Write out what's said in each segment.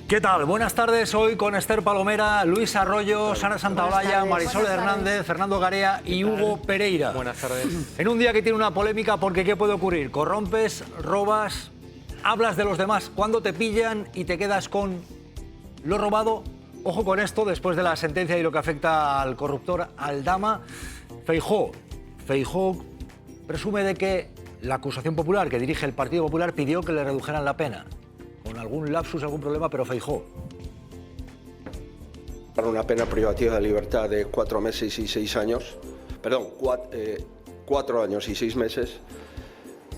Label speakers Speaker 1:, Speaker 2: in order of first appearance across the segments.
Speaker 1: ¿Qué tal? Buenas tardes, hoy con Esther Palomera, Luis Arroyo, Sara Santaolalla, Marisol Hernández, Fernando Garea y Hugo Pereira.
Speaker 2: Buenas tardes.
Speaker 1: En un día que tiene una polémica porque ¿qué puede ocurrir? Corrompes, robas, hablas de los demás. Cuando te pillan y te quedas con lo robado, ojo con esto, después de la sentencia y lo que afecta al corruptor Aldama, Feijóo presume de que la acusación popular que dirige el Partido Popular pidió que le redujeran la pena. Con algún lapsus, algún problema, pero Feijóo.
Speaker 3: Para una pena privativa de libertad de 4 meses y 6 años, perdón, 4 años y 6 meses,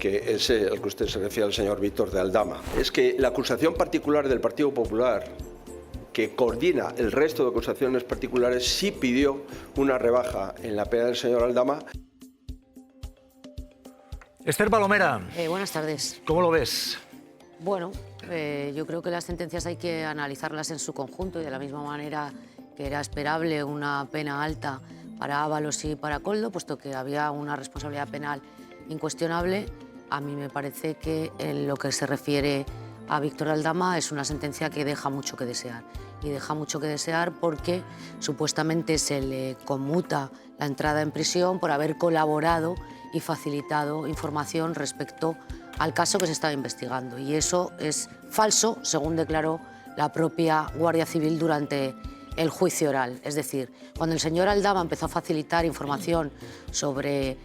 Speaker 3: que es el que usted se refiere al señor Víctor de Aldama. Es que la acusación particular del Partido Popular, que coordina el resto de acusaciones particulares, sí pidió una rebaja en la pena del señor Aldama.
Speaker 1: Esther Palomera.
Speaker 4: Buenas tardes.
Speaker 1: ¿Cómo lo ves?
Speaker 4: Bueno, yo creo que las sentencias hay que analizarlas en su conjunto y de la misma manera que era esperable una pena alta para Ábalos y para Koldo, puesto que había una responsabilidad penal incuestionable. A mí me parece que en lo que se refiere a Víctor Aldama es una sentencia que deja mucho que desear. Y deja mucho que desear porque supuestamente se le conmuta la entrada en prisión por haber colaborado y facilitado información respecto al caso que se estaba investigando. Y eso es falso, según declaró la propia Guardia Civil durante el juicio oral. Es decir, cuando el señor Aldama empezó a facilitar información sobre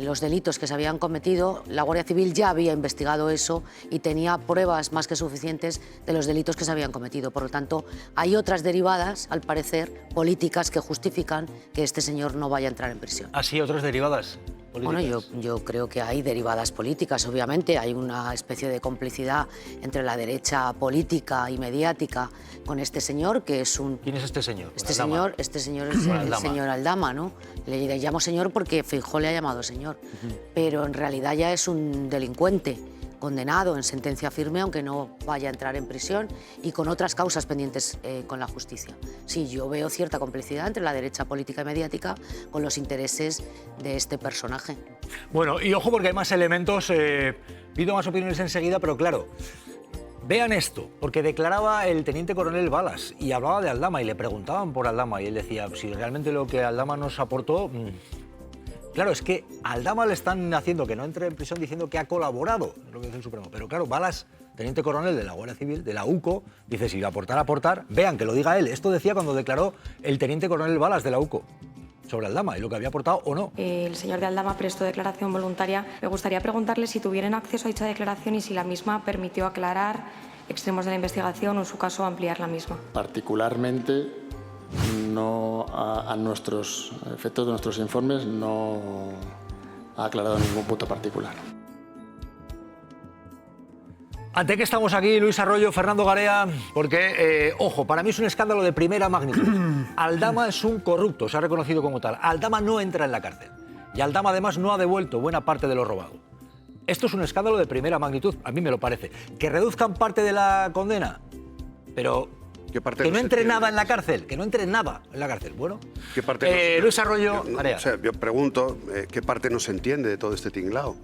Speaker 4: los delitos que se habían cometido, la Guardia Civil ya había investigado eso y tenía pruebas más que suficientes de los delitos que se habían cometido. Por lo tanto, hay otras derivadas, al parecer, políticas que justifican que este señor no vaya a entrar en prisión.
Speaker 1: ¿Ah, sí, otras derivadas políticas?
Speaker 4: Bueno, yo creo que hay derivadas políticas, obviamente. Hay una especie de complicidad entre la derecha política y mediática con este señor, que es un...
Speaker 1: ¿Quién es este señor?
Speaker 4: Este señor es el señor Aldama, ¿no? Le llamo señor porque Feijóo le ha llamado señor, pero en realidad ya es un delincuente condenado en sentencia firme, aunque no vaya a entrar en prisión, y con otras causas pendientes con la justicia. Sí, yo veo cierta complicidad entre la derecha política y mediática con los intereses de este personaje.
Speaker 1: Bueno, y ojo porque hay más elementos, pido más opiniones enseguida, pero claro, vean esto, porque declaraba el teniente coronel Balas y hablaba de Aldama y le preguntaban por Aldama y él decía, si realmente lo que Aldama nos aportó... Claro, es que a Aldama le están haciendo que no entre en prisión diciendo que ha colaborado, es lo que dice el Supremo. Pero claro, Balas, teniente coronel de la Guardia Civil, de la UCO, dice si aportar, vean que lo diga él. Esto decía cuando declaró el teniente coronel Balas de la UCO sobre Aldama y lo que había aportado o no.
Speaker 5: El señor de Aldama prestó declaración voluntaria. Me gustaría preguntarle si tuvieron acceso a dicha declaración y si la misma permitió aclarar extremos de la investigación o, en su caso, ampliar la misma.
Speaker 6: Particularmente, no a nuestros efectos de nuestros informes, no ha aclarado ningún punto particular.
Speaker 1: ¿Ante qué estamos aquí, Luis Arroyo, Fernando Garea? Porque, ojo, para mí es un escándalo de primera magnitud. Aldama es un corrupto, se ha reconocido como tal. Aldama no entra en la cárcel. Y Aldama, además, no ha devuelto buena parte de lo robado. Esto es un escándalo de primera magnitud, a mí me lo parece. Que reduzcan parte de la condena, pero... que no entre nada en la cárcel, que no entre nada en la cárcel. Bueno,
Speaker 7: ¿qué parte
Speaker 1: Luis Arroyo, Garea.
Speaker 7: O sea, yo pregunto, ¿qué parte no se entiende de todo este tinglao?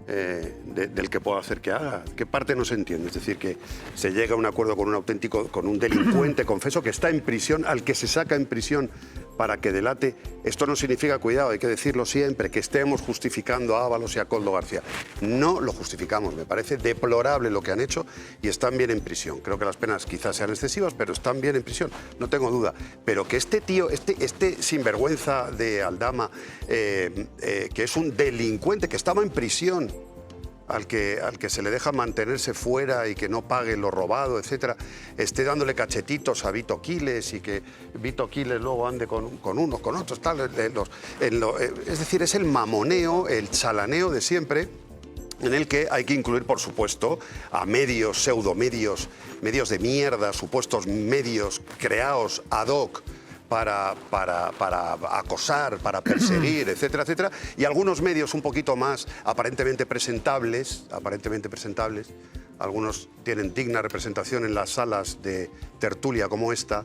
Speaker 7: Del que puedo hacer que haga. ¿Qué parte no se entiende? Es decir, que se llega a un acuerdo con un delincuente confeso que está en prisión, al que se saca en prisión para que delate. Esto no significa, cuidado, hay que decirlo siempre, que estemos justificando a Ábalos y a Koldo García. No lo justificamos, me parece deplorable lo que han hecho y están bien en prisión. Creo que las penas quizás sean excesivas, pero están bien en prisión, no tengo duda. Pero que este tío, este sinvergüenza de Aldama, que es un delincuente que estaba en prisión, al que se le deja mantenerse fuera y que no pague lo robado, etcétera, esté dándole cachetitos a Vito Quiles y que Vito Quiles luego ande con unos, con otros, tal, es decir, es el mamoneo, el chalaneo de siempre, en el que hay que incluir, por supuesto, a medios, pseudomedios, medios de mierda, supuestos medios creados ad hoc para acosar, para perseguir, etcétera, etcétera, y algunos medios un poquito más aparentemente presentables, algunos tienen digna representación en las salas de tertulia como esta,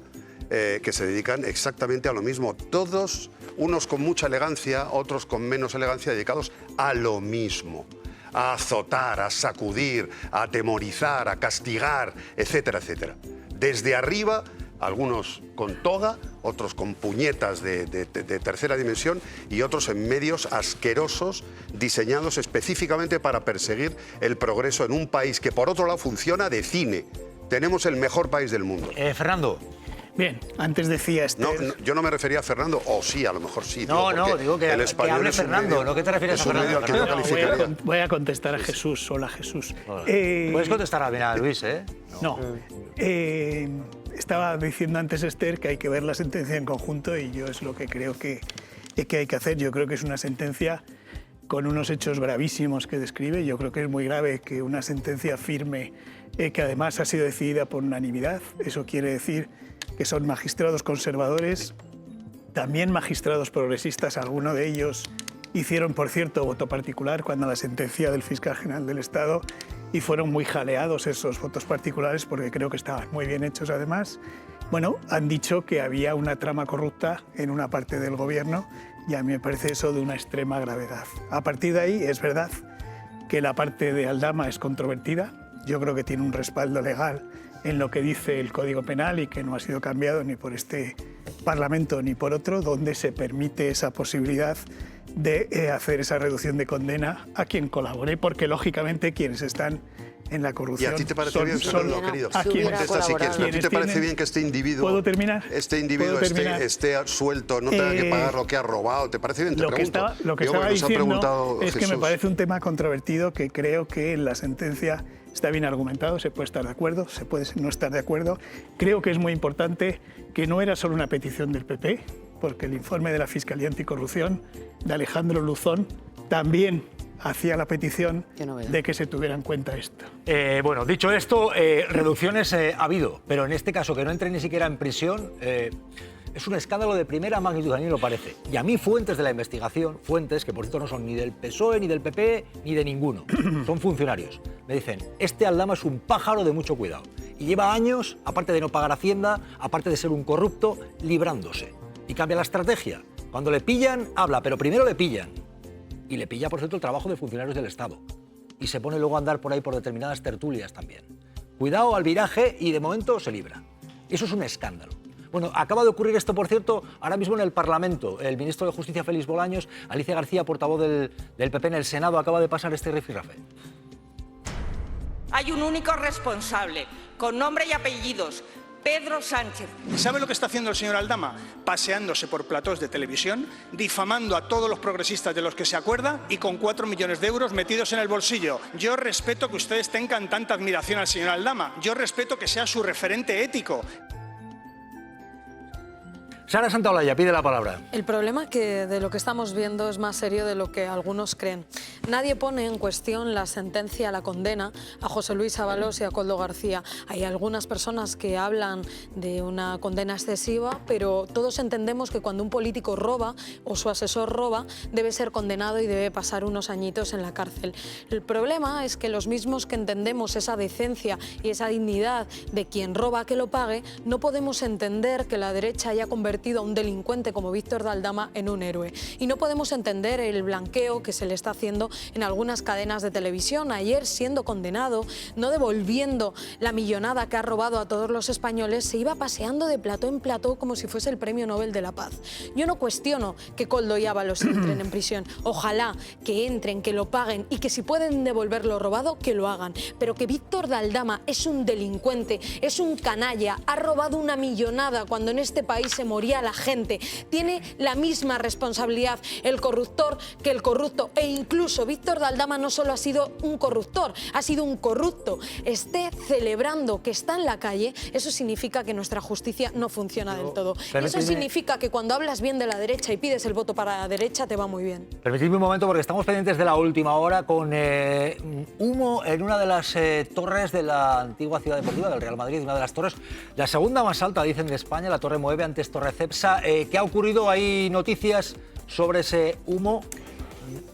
Speaker 7: que se dedican exactamente a lo mismo, todos, unos con mucha elegancia, otros con menos elegancia, dedicados a lo mismo, a azotar, a sacudir, a atemorizar, a castigar, etcétera, etcétera. desde arriba, algunos con toga, otros con puñetas de tercera dimensión y otros en medios asquerosos diseñados específicamente para perseguir el progreso en un país que, por otro lado, funciona de cine. Tenemos el mejor país del mundo.
Speaker 1: Fernando.
Speaker 2: Bien, antes decía
Speaker 7: yo no me refería a Fernando, o sí, a lo mejor sí.
Speaker 1: Digo que hable Fernando, ¿no? ¿Qué te refieres a Fernando?
Speaker 2: Voy a contestar a Jesús. Hola, Jesús.
Speaker 1: Puedes contestar a Luis, ¿eh?
Speaker 2: No. Estaba diciendo antes Esther que hay que ver la sentencia en conjunto y yo es lo que creo que hay que hacer. Yo creo que es una sentencia con unos hechos gravísimos que describe. Yo creo que es muy grave que una sentencia firme, que además ha sido decidida por unanimidad. Eso quiere decir que son magistrados conservadores, también magistrados progresistas. Algunos de ellos hicieron, por cierto, voto particular cuando la sentencia del fiscal general del Estado, y fueron muy jaleados esos votos particulares porque creo que estaban muy bien hechos además. Bueno, han dicho que había una trama corrupta en una parte del gobierno y a mí me parece eso de una extrema gravedad. A partir de ahí es verdad que la parte de Aldama es controvertida. Yo creo que tiene un respaldo legal en lo que dice el Código Penal y que no ha sido cambiado ni por este Parlamento ni por otro, donde se permite esa posibilidad de hacer esa reducción de condena a quien colabore, porque lógicamente quienes están en la corrupción.
Speaker 7: ¿Y a ti te parece bien, Fernando, querido?
Speaker 4: ¿A
Speaker 7: ti te parece bien que este individuo,
Speaker 2: ¿Puedo terminar?
Speaker 7: Esté suelto, no tenga que pagar lo que ha robado? ¿Te parece bien? Te pregunto.
Speaker 2: Lo que estaba diciendo es que me parece un tema controvertido que creo que en la sentencia está bien argumentado, se puede estar de acuerdo, se puede no estar de acuerdo. Creo que es muy importante que no era solo una petición del PP, porque el informe de la Fiscalía Anticorrupción de Alejandro Luzón también hacía la petición de que se tuviera en cuenta esto.
Speaker 1: Bueno, dicho esto, reducciones ha habido, pero en este caso que no entre ni siquiera en prisión es un escándalo de primera magnitud, a mí me lo parece. Y a mí fuentes de la investigación, fuentes que por cierto no son ni del PSOE, ni del PP, ni de ninguno, son funcionarios, me dicen, este Aldama es un pájaro de mucho cuidado y lleva años, aparte de no pagar Hacienda, aparte de ser un corrupto, librándose. Y cambia la estrategia. Cuando le pillan, habla, pero primero le pillan. Y le pilla, por cierto, el trabajo de funcionarios del Estado. Y se pone luego a andar por ahí por determinadas tertulias también. Cuidado al viraje y de momento se libra. Eso es un escándalo. Bueno, acaba de ocurrir esto, por cierto, ahora mismo en el Parlamento. El ministro de Justicia, Félix Bolaños, Alicia García, portavoz del PP en el Senado, acaba de pasar este rifirrafe.
Speaker 8: Hay un único responsable, con nombre y apellidos, Pedro Sánchez.
Speaker 9: ¿Sabe lo que está haciendo el señor Aldama? Paseándose por platós de televisión, difamando a todos los progresistas de los que se acuerda y con 4 millones de euros metidos en el bolsillo. Yo respeto que ustedes tengan tanta admiración al señor Aldama. Yo respeto que sea su referente ético.
Speaker 1: Sara Santaolalla pide la palabra.
Speaker 10: El problema que de lo que estamos viendo es más serio de lo que algunos creen. Nadie pone en cuestión la sentencia, la condena a José Luis Ábalos y a Koldo García. Hay algunas personas que hablan de una condena excesiva, pero todos entendemos que cuando un político roba o su asesor roba, debe ser condenado y debe pasar unos añitos en la cárcel. El problema es que los mismos que entendemos esa decencia y esa dignidad de quien roba que lo pague, no podemos entender que la derecha haya convertido a un delincuente como Víctor de Aldama en un héroe. Y no podemos entender el blanqueo que se le está haciendo en algunas cadenas de televisión. Ayer, siendo condenado, no devolviendo la millonada que ha robado a todos los españoles, se iba paseando de plató en plató como si fuese el Premio Nobel de la Paz. Yo no cuestiono que Koldo y Ábalos entren en prisión. Ojalá que entren, que lo paguen y que si pueden devolver lo robado, que lo hagan. Pero que Víctor de Aldama es un delincuente, es un canalla, ha robado una millonada cuando en este país se moría la gente. Tiene la misma responsabilidad el corruptor que el corrupto, e incluso Víctor de Aldama no solo ha sido un corruptor, ha sido un corrupto. Esté celebrando que está en la calle, eso significa que nuestra justicia no funciona del todo. Eso significa que cuando hablas bien de la derecha y pides el voto para la derecha, te va muy bien.
Speaker 1: Permitidme un momento porque estamos pendientes de la última hora con humo en una de las torres de la antigua ciudad deportiva del Real Madrid, una de las torres, la segunda más alta, dicen, de España, la Torre Moeve, antes Torre Cepsa. ¿Qué ha ocurrido? ¿Hay noticias sobre ese humo?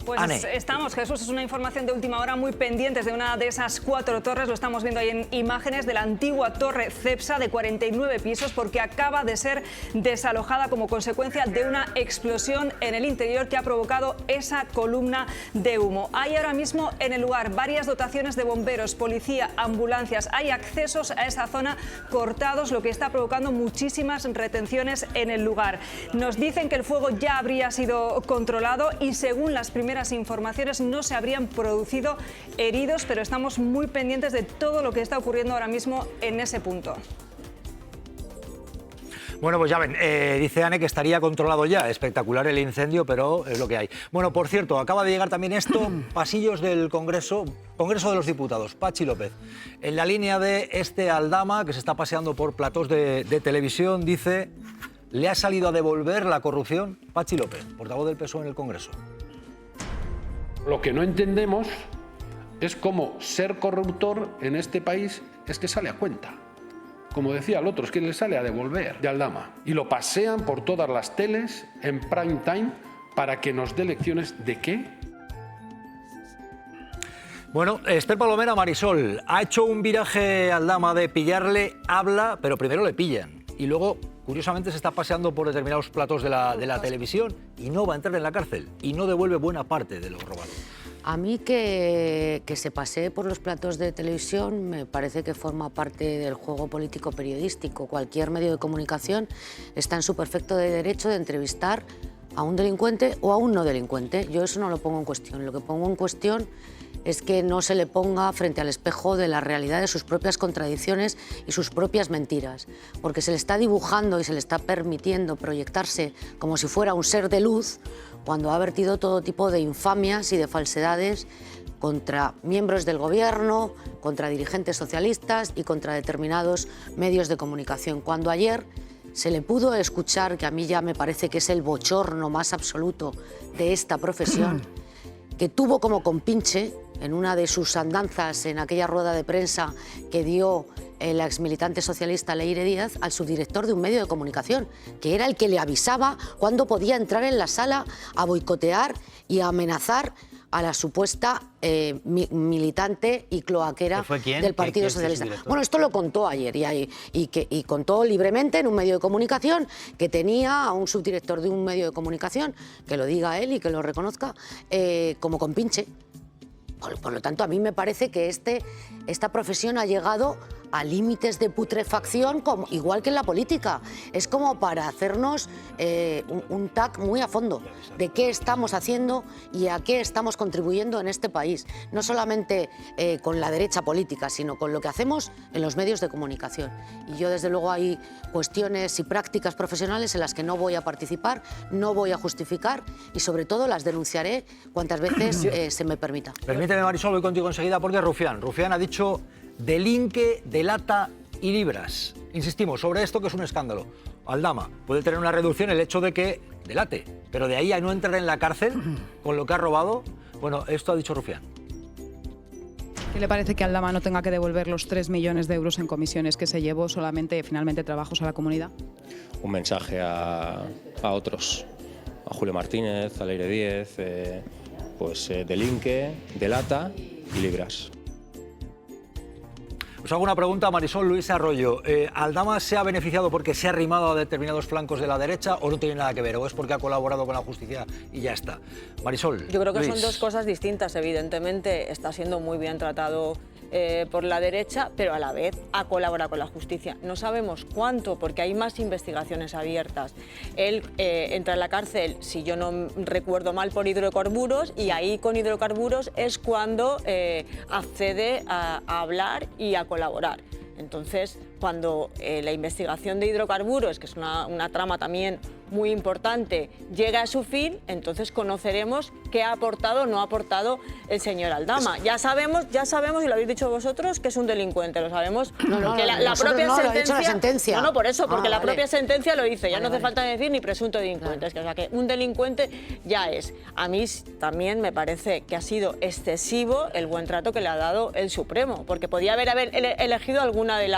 Speaker 11: Pues
Speaker 1: Ane.
Speaker 11: estamos, Jesús, es una información de última hora, muy pendientes de una de esas 4 torres. Lo estamos viendo ahí en imágenes de la antigua torre Cepsa de 49 pisos, porque acaba de ser desalojada como consecuencia de una explosión en el interior que ha provocado esa columna de humo. Hay ahora mismo en el lugar varias dotaciones de bomberos, policía, ambulancias. Hay accesos a esa zona cortados, lo que está provocando muchísimas retenciones en el lugar. Nos dicen que el fuego ya habría sido controlado y, según las primeras informaciones, no se habrían producido heridos, pero estamos muy pendientes de todo lo que está ocurriendo ahora mismo en ese punto.
Speaker 1: Bueno, pues ya ven, dice Ane que estaría controlado ya. Espectacular el incendio, pero es lo que hay. Bueno, por cierto, acaba de llegar también esto, pasillos del Congreso de los Diputados, Patxi López. En la línea de Aldama, que se está paseando por platós de televisión, dice: ¿le ha salido a devolver la corrupción? Patxi López, portavoz del PSOE en el Congreso.
Speaker 12: Lo que no entendemos es cómo ser corruptor en este país es que sale a cuenta. Como decía el otro, es que le sale a devolver de Aldama. Y lo pasean por todas las teles en prime time para que nos dé lecciones de qué.
Speaker 1: Bueno, Esther Palomera, Marisol, ha hecho un viraje Aldama de pillarle, habla, pero primero le pillan. Y luego, curiosamente, se está paseando por determinados platos de la televisión y no va a entrar en la cárcel y no devuelve buena parte de lo robado.
Speaker 4: A mí que se pasee por los platos de televisión me parece que forma parte del juego político periodístico. Cualquier medio de comunicación está en su perfecto derecho de entrevistar a un delincuente o a un no delincuente. Yo eso no lo pongo en cuestión. Lo que pongo en cuestión es que no se le ponga frente al espejo de la realidad de sus propias contradicciones y sus propias mentiras, porque se le está dibujando y se le está permitiendo proyectarse como si fuera un ser de luz, cuando ha vertido todo tipo de infamias y de falsedades contra miembros del gobierno, contra dirigentes socialistas y contra determinados medios de comunicación. Cuando ayer se le pudo escuchar, que a mí ya me parece que es el bochorno más absoluto de esta profesión, que tuvo como compinche en una de sus andanzas en aquella rueda de prensa que dio el exmilitante socialista Leire Díaz al subdirector de un medio de comunicación, que era el que le avisaba cuándo podía entrar en la sala a boicotear y a amenazar a la supuesta militante y cloaquera del Partido Socialista. Bueno, esto lo contó ayer y contó libremente en un medio de comunicación que tenía a un subdirector de un medio de comunicación, que lo diga él y que lo reconozca, como compinche. Por lo tanto, a mí me parece que esta profesión ha llegado a límites de putrefacción, igual que en la política. Es como para hacernos un TAC muy a fondo de qué estamos haciendo y a qué estamos contribuyendo en este país. No solamente con la derecha política, sino con lo que hacemos en los medios de comunicación. Y yo, desde luego, hay cuestiones y prácticas profesionales en las que no voy a participar, no voy a justificar y, sobre todo, las denunciaré cuantas veces se me permita.
Speaker 1: Permíteme, Marisol, voy contigo enseguida, porque Rufián ha dicho: delinque, delata y libras. Insistimos sobre esto, que es un escándalo. Aldama puede tener una reducción el hecho de que delate, pero de ahí a no entrar en la cárcel con lo que ha robado. Bueno, esto ha dicho Rufián.
Speaker 13: ¿Qué le parece que Aldama no tenga que devolver los 3 millones de euros en comisiones que se llevó solamente, finalmente, trabajos a la comunidad?
Speaker 14: Un mensaje a otros, a Julio Martínez, a Leire Díez, delinque, delata y libras.
Speaker 1: Os hago una pregunta a Marisol Luis Arroyo. ¿Aldama se ha beneficiado porque se ha arrimado a determinados flancos de la derecha o no tiene nada que ver? ¿O es porque ha colaborado con la justicia y ya está? Marisol.
Speaker 15: Yo creo que
Speaker 1: Luis.
Speaker 15: son dos cosas distintas. Evidentemente está siendo muy bien tratado por la derecha, pero a la vez ha colaborado con la justicia. No sabemos cuánto, porque hay más investigaciones abiertas. Él entra en la cárcel, si yo no recuerdo mal, por hidrocarburos, y ahí con hidrocarburos es cuando accede a hablar y a colaborar. Entonces, cuando la investigación de hidrocarburos, que es una trama también muy importante, llega a su fin, entonces conoceremos qué ha aportado o no ha aportado el señor Aldama. Ya sabemos, y lo habéis dicho vosotros, que es un delincuente, lo sabemos. Porque la propia sentencia... No, por eso, porque la propia sentencia lo dice, ya no hace falta decir ni presunto delincuente. Claro. O sea, que un delincuente ya es. A mí también me parece que ha sido excesivo el buen trato que le ha dado el Supremo, porque podía haber elegido alguna de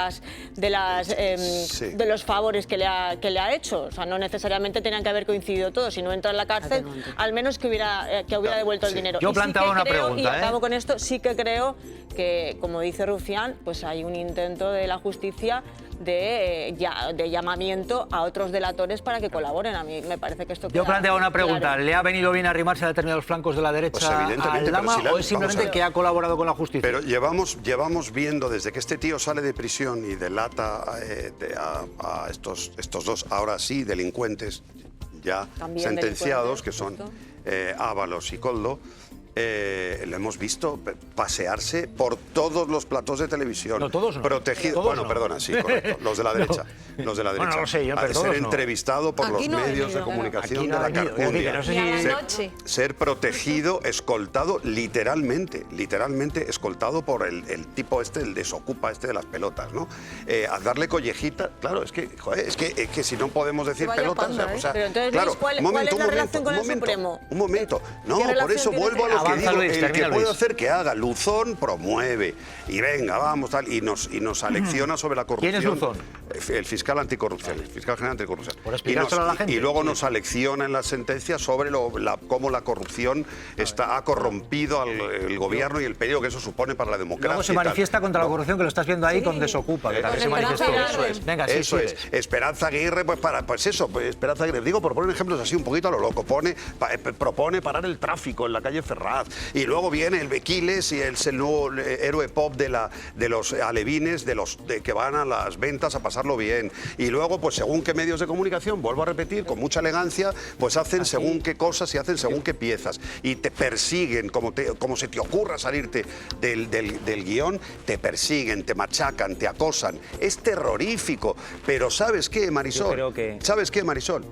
Speaker 15: los favores que le ha hecho. O sea, no necesariamente tenían que haber coincidido todos. Si no entra en la cárcel, al menos que que hubiera devuelto el dinero.
Speaker 1: Yo planteaba una pregunta.
Speaker 15: Y acabo con esto, sí que creo que, como dice Rufián, pues hay un intento de la justicia de llamamiento a otros delatores para que colaboren. A mí me parece que esto...
Speaker 1: Yo planteaba una pregunta.
Speaker 15: Claro.
Speaker 1: ¿Le ha venido bien arrimarse a determinados flancos de la derecha
Speaker 7: Pues evidentemente,
Speaker 1: a Aldama,
Speaker 7: pero si
Speaker 1: o es simplemente que ha colaborado con la justicia?
Speaker 7: Pero llevamos viendo desde que este tío sale de prisión y delata a estos dos, ahora sí, delincuentes ya
Speaker 15: También
Speaker 7: sentenciados,
Speaker 15: delincuentes,
Speaker 7: que son
Speaker 15: justo.
Speaker 7: Ábalos y Koldo, lo hemos visto pasearse por todos los platós de televisión.
Speaker 1: No, todos no.
Speaker 7: Protegido.
Speaker 1: Todos
Speaker 7: Bueno,
Speaker 1: no.
Speaker 7: perdona, sí, correcto. Los de la derecha. Los de la derecha.
Speaker 1: Bueno, no lo sé yo,
Speaker 7: Ha
Speaker 1: pero
Speaker 7: de ser
Speaker 1: todos no.
Speaker 7: entrevistado por
Speaker 10: Aquí
Speaker 7: los
Speaker 10: no ha
Speaker 7: medios de
Speaker 10: venido.
Speaker 7: comunicación
Speaker 1: Aquí no
Speaker 7: de
Speaker 1: ha
Speaker 7: la
Speaker 1: venido. Es decir, que
Speaker 7: Carcundia.
Speaker 1: no sé
Speaker 10: Ni a la
Speaker 1: si-
Speaker 10: noche.
Speaker 7: Ser protegido, escoltado, literalmente escoltado por el tipo este, el desocupa este de las pelotas, ¿no? A darle collejita, claro, es que, joder, es que si no podemos decir
Speaker 10: vaya
Speaker 7: pelotas,
Speaker 10: panda,
Speaker 7: o sea,
Speaker 15: Pero entonces,
Speaker 7: claro,
Speaker 15: Luis, ¿cuál es la relación con el Supremo?
Speaker 7: Un momento, no,
Speaker 15: ¿Qué
Speaker 7: por
Speaker 15: relación
Speaker 7: eso
Speaker 15: tiene
Speaker 7: vuelvo a lo que
Speaker 1: Avanza,
Speaker 7: digo,
Speaker 1: Luis,
Speaker 7: el
Speaker 1: termina,
Speaker 7: que puede
Speaker 1: Luis.
Speaker 7: hacer que haga, Luzón promueve, y venga, vamos, tal, y nos alecciona sobre la corrupción.
Speaker 1: ¿Quién es Luzón?
Speaker 7: El fiscal anticorrupción, el fiscal general anticorrupción.
Speaker 1: Por explicárselo a la gente.
Speaker 7: Y luego nos alecciona en la sentencia sobre cómo la corrupción ha corrompido al gobierno y el peligro que eso supone para la democracia.
Speaker 1: Luego se
Speaker 7: y tal.
Speaker 1: manifiesta contra la
Speaker 7: No.
Speaker 1: corrupción, que lo estás viendo ahí con Desocupa, que también se
Speaker 10: Esperanza
Speaker 1: manifestó.
Speaker 10: Aguirre.
Speaker 1: Venga, sí,
Speaker 7: Eso es.
Speaker 1: sigues.
Speaker 7: Esperanza Aguirre, pues Esperanza Aguirre, digo por poner ejemplos así un poquito a lo loco, propone parar el tráfico en la calle Ferraz, y luego viene el Bequiles y es el nuevo héroe pop de los alevines, de que van a las ventas a pasarlo bien, y luego pues según qué medios de comunicación, vuelvo a repetir, con mucha elegancia, pues hacen según qué cosas y hacen según qué piezas, y te persiguen, como se te ocurra salirte del guión, te persiguen, te machacan, te acosan, es terrorífico, pero ¿sabes qué, Marisol?
Speaker 16: Yo creo que...
Speaker 7: ¿Sabes qué, Marisol?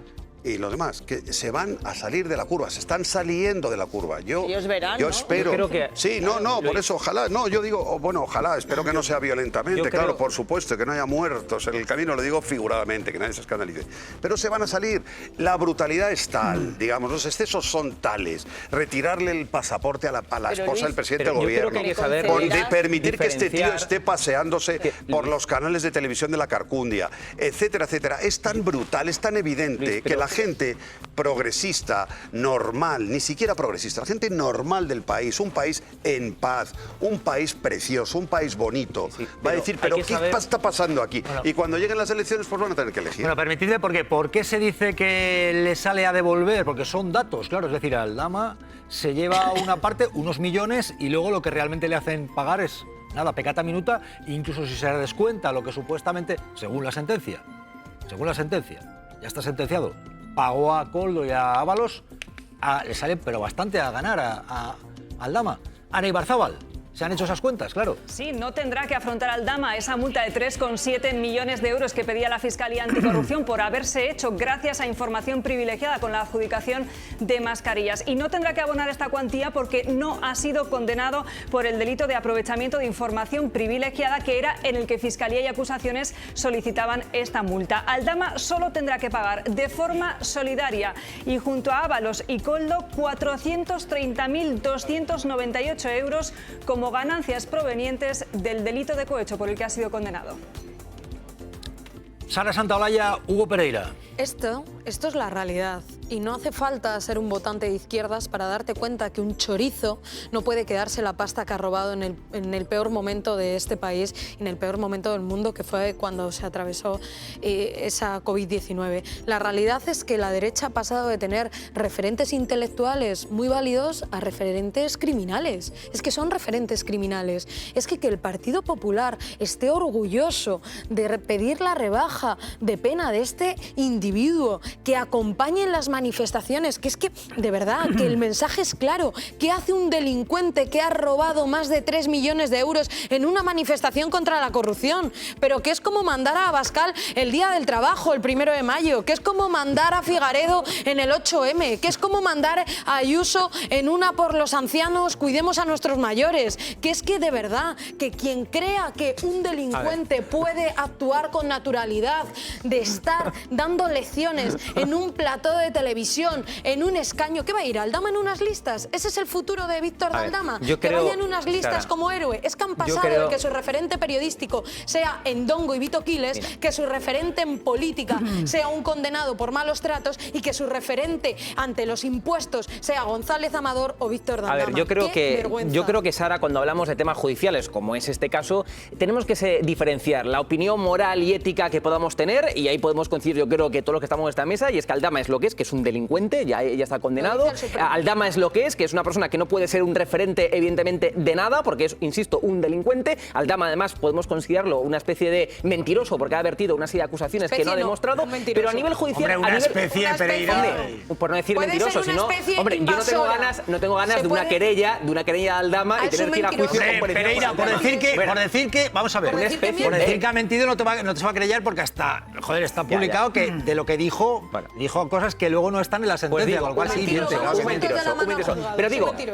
Speaker 7: Y los demás, que se van a salir de la curva, se están saliendo de la curva.
Speaker 15: Ellos verán,
Speaker 7: yo
Speaker 15: ¿no?
Speaker 7: espero.
Speaker 16: Yo creo que-
Speaker 7: Sí, no, por eso, ojalá. No, yo digo, bueno, ojalá, espero que no sea violentamente,
Speaker 16: Yo creo-
Speaker 7: claro, por supuesto, que no haya muertos en el camino, lo digo figuradamente, que nadie se escandalice. Pero se van a salir. La brutalidad es tal, digamos, los excesos son tales. Retirarle el pasaporte a la
Speaker 15: Pero,
Speaker 7: esposa
Speaker 15: Luis,
Speaker 7: del presidente
Speaker 16: pero
Speaker 7: del
Speaker 16: yo creo
Speaker 7: gobierno.
Speaker 16: que hay que saber,
Speaker 7: de
Speaker 15: Luis,
Speaker 7: permitir que este tío
Speaker 16: diferenciar-
Speaker 7: esté paseándose por los canales de televisión de la Carcundia, etcétera, etcétera. Es tan brutal, es tan evidente
Speaker 16: Luis,
Speaker 7: que
Speaker 16: pero-
Speaker 7: la gente progresista, normal, ni siquiera progresista, la gente normal del país, un país en paz, un país precioso, un país bonito,
Speaker 16: Sí,
Speaker 7: va a
Speaker 16: pero
Speaker 7: decir,
Speaker 16: hay
Speaker 7: pero
Speaker 16: que
Speaker 7: ¿qué
Speaker 16: saber-
Speaker 7: está pasando aquí?
Speaker 1: Bueno.
Speaker 7: Y cuando lleguen las elecciones, pues van a tener que elegir.
Speaker 1: Bueno, permitidme, ¿por qué se dice que le sale a devolver? Porque son datos, claro. Es decir, Aldama se lleva una parte, unos millones, y luego lo que realmente le hacen pagar es, nada, pecata minuta, incluso si se descuenta lo que supuestamente, según la sentencia, ya está sentenciado, pagó a Koldo y a Ábalos, le sale pero bastante a ganar a Aldama. Ana Ibarzábal, ¿se han hecho esas cuentas? Claro.
Speaker 11: Sí, no tendrá que afrontar Aldama esa multa de 3,7 millones de euros que pedía la Fiscalía Anticorrupción por haberse hecho gracias a información privilegiada con la adjudicación de mascarillas. Y no tendrá que abonar esta cuantía porque no ha sido condenado por el delito de aprovechamiento de información privilegiada, que era en el que Fiscalía y acusaciones solicitaban esta multa. Aldama solo tendrá que pagar de forma solidaria y junto a Ábalos y Koldo 430.298 euros como ganancias provenientes del delito de cohecho por el que ha sido condenado.
Speaker 1: Sara Santaolalla, Hugo Pereira.
Speaker 10: Esto es la realidad y no hace falta ser un votante de izquierdas para darte cuenta que un chorizo no puede quedarse la pasta que ha robado en el peor momento de este país y en el peor momento del mundo, que fue cuando se atravesó esa COVID-19. La realidad es que la derecha ha pasado de tener referentes intelectuales muy válidos a referentes criminales. Es que son referentes criminales. Es que el Partido Popular esté orgulloso de pedir la rebaja de pena de este individuo, que acompañen las manifestaciones, que es que, de verdad, que el mensaje es claro. ¿Qué hace un delincuente que ha robado más de 3 millones de euros en una manifestación contra la corrupción? Pero que es como mandar a Abascal el Día del Trabajo, el 1 de mayo, que es como mandar a Figaredo en el 8M, que es como mandar a Ayuso en una por los ancianos, cuidemos a nuestros mayores, que es que, de verdad, que quien crea que un delincuente puede actuar con naturalidad, de estar dándole lecciones en un plató de televisión, en un escaño. ¿Qué va a ir? ¿Aldama en unas listas? ¿Ese es el futuro de Víctor de Aldama? Que vaya en unas listas como héroe. Es que han pasado de que su referente periodístico sea Endongo y Vito Quiles, que su referente en política sea un condenado por malos tratos y que su referente ante los impuestos sea González Amador o Víctor de Aldama.
Speaker 16: A ver, yo creo que Sara, cuando hablamos de temas judiciales, como es este caso, tenemos que diferenciar la opinión moral y ética que podamos tener, y ahí podemos coincidir, yo creo que todos los que estamos en esta mesa, y es que Aldama es lo que es un delincuente, ya está condenado. Aldama es lo que es una persona que no puede ser un referente, evidentemente, de nada, porque es, insisto, un delincuente. Aldama, además, podemos considerarlo una especie de mentiroso, porque ha vertido una serie de acusaciones que no ha demostrado, pero a nivel judicial...
Speaker 1: Hombre, una especie, Pereira.
Speaker 16: Por no decir mentiroso, sino... Hombre, yo no tengo ganas de una querella de Aldama y tener que ir a juicio con
Speaker 1: Pereira, por decir que, vamos a ver, por decir que ha mentido no se va a querellar porque hasta, joder, está publicado que de lo que dijo cosas que luego no están en la sentencia, con lo cual sí,
Speaker 16: un mentiroso.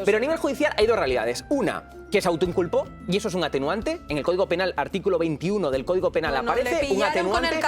Speaker 16: Pero a nivel judicial hay dos realidades. Una, que se autoinculpó, y eso es un atenuante. En el Código Penal, artículo 21 del Código Penal aparece un atenuante,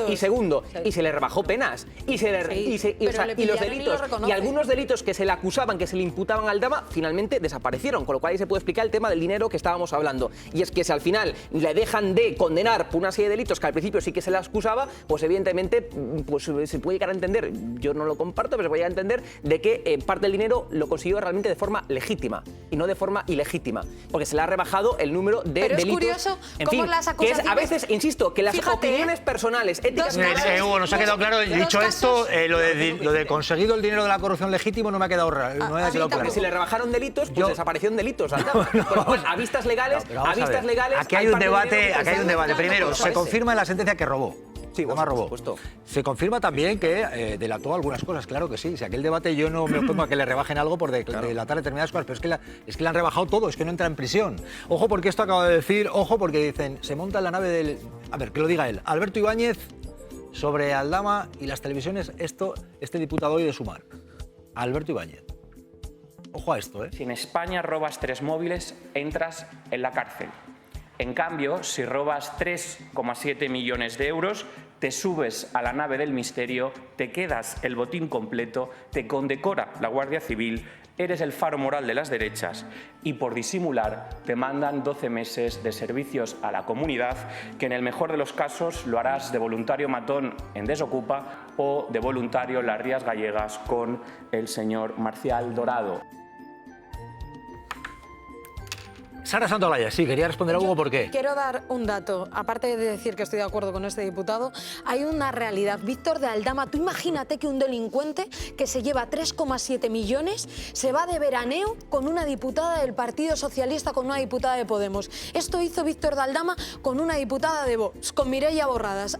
Speaker 16: y segundo, y se le rebajó penas, y los delitos, y algunos delitos que se le acusaban, que se le imputaban a Aldama, finalmente desaparecieron, con lo cual ahí se puede explicar el tema del dinero que estábamos hablando. Y es que si al final le dejan de condenar por una serie de delitos que al principio sí que se le acusaba, pues evidentemente pues se puede llegar a entender, yo no lo comparto, pero se puede llegar a entender de que parte del dinero lo consiguió realmente de forma legítima y no de forma ilegítima, porque se le ha rebajado el número de delitos. Pero es curioso cómo las acusaciones... Que es, a veces, insisto, que las opiniones personales, éticas...
Speaker 1: Hugo, nos ha quedado claro, dicho esto, lo de conseguido el dinero de la corrupción legítimo no me ha quedado claro.
Speaker 16: Si le rebajaron delitos, pues desaparecieron delitos. A vistas legales,
Speaker 1: Aquí hay un debate. Primero, se confirma en la sentencia que robó.
Speaker 16: Sí,
Speaker 1: robó. Se confirma también que delató algunas cosas, claro que sí. Si aquel debate yo no me opongo a que le rebajen algo por delatar determinadas cosas, pero es que le han rebajado todo, es que no entra en prisión. Ojo porque esto acabo de decir, ojo porque dicen, se monta en la nave del... A ver, que lo diga él. Alberto Ibáñez sobre Aldama y las televisiones, este diputado hoy de Sumar. Alberto Ibáñez. Ojo a esto, ¿eh?
Speaker 17: Si en España robas 3 móviles, entras en la cárcel. En cambio, si robas 3,7 millones de euros, te subes a la nave del misterio, te quedas el botín completo, te condecora la Guardia Civil, eres el faro moral de las derechas y por disimular te mandan 12 meses de servicios a la comunidad, que en el mejor de los casos lo harás de voluntario matón en Desocupa o de voluntario en las Rías Gallegas con el señor Marcial Dorado.
Speaker 1: Sara Santolaya, sí, quería responder a Hugo, ¿por qué?
Speaker 10: Quiero dar un dato. Aparte de decir que estoy de acuerdo con este diputado, hay una realidad. Víctor de Aldama, tú imagínate que un delincuente que se lleva 3,7 millones se va de veraneo con una diputada del Partido Socialista, con una diputada de Podemos. Esto hizo Víctor de Aldama con una diputada de Vox, con Mireia Borras.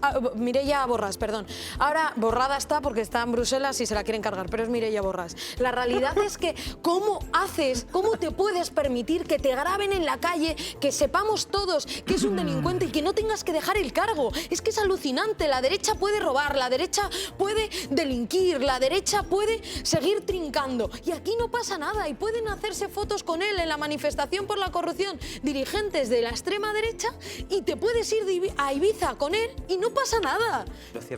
Speaker 10: Ahora Borrada está porque está en Bruselas y se la quieren cargar, pero es Mireia Borras. La realidad es que cómo te puedes permitir que te graben en la calle, que sepamos todos que es un delincuente y que no tengas que dejar el cargo. Es que es alucinante. La derecha puede robar, la derecha puede delinquir, la derecha puede seguir trincando y aquí no pasa nada y pueden hacerse fotos con él en la manifestación por la corrupción dirigentes de la extrema derecha y te puedes ir a Ibiza con él y no pasa nada.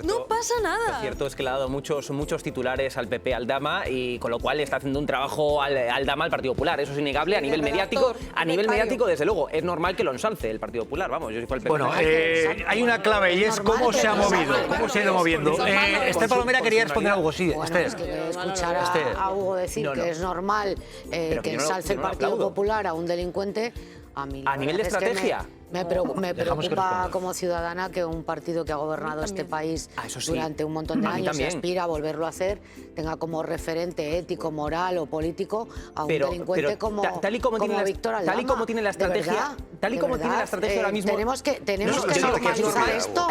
Speaker 10: No pasa nada.
Speaker 16: Lo cierto es que le ha dado muchos titulares al PP Aldama y con lo cual está haciendo un trabajo Aldama al Partido Popular. Eso es innegable a nivel mediático. Mediático, desde luego, es normal que lo ensalce el Partido Popular, vamos, yo si fuera el PP.
Speaker 1: Bueno, hay una clave y es cómo se ha movido, cómo se ha ido moviendo. Esther Palomera quería responder a Hugo, sí, Esther.
Speaker 4: Es que escuchar a Hugo decir que es normal que ensalce el Partido Popular a un delincuente, a mí
Speaker 16: a nivel de estrategia.
Speaker 4: Me preocupa como ciudadana que un partido que ha gobernado este país durante un montón de años y aspira a volverlo a hacer, tenga como referente ético, moral o político a un delincuente como Víctor Aldama.
Speaker 16: Tal y como tiene la estrategia, ahora mismo...
Speaker 4: Tenemos que normalizar esto.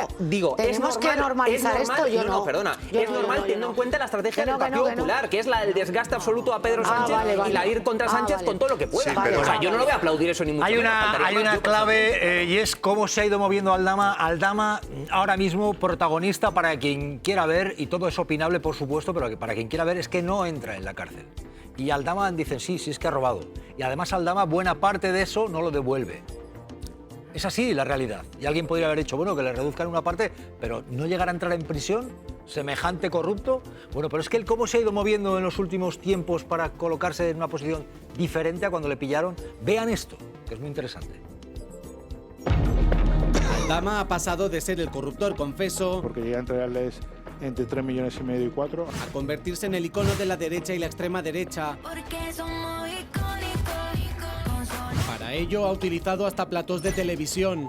Speaker 4: Tenemos que normalizar esto, yo no.
Speaker 16: Perdona, es normal teniendo en cuenta la estrategia del Partido Popular, que es la del desgaste absoluto a Pedro Sánchez y la ir contra Sánchez con todo lo que pueda. O sea, yo no lo voy a aplaudir eso ni mucho menos.
Speaker 1: Hay una clave... y es cómo se ha ido moviendo Aldama. Aldama ahora mismo protagonista para quien quiera ver, y todo es opinable por supuesto, pero para quien quiera ver es que no entra en la cárcel. Y Aldama dicen sí es que ha robado. Y además Aldama buena parte de eso no lo devuelve. Es así la realidad. Y alguien podría haber dicho, bueno, que le reduzcan una parte, pero no llegar a entrar en prisión, semejante corrupto. Bueno, pero es que él cómo se ha ido moviendo en los últimos tiempos para colocarse en una posición diferente a cuando le pillaron. Vean esto, que es muy interesante.
Speaker 18: Aldama ha pasado de ser el corruptor confeso,
Speaker 19: porque llega a entregarles entre 3,5 millones y 4,
Speaker 18: a convertirse en el icono de la derecha y la extrema derecha. Para ello ha utilizado hasta platós de televisión.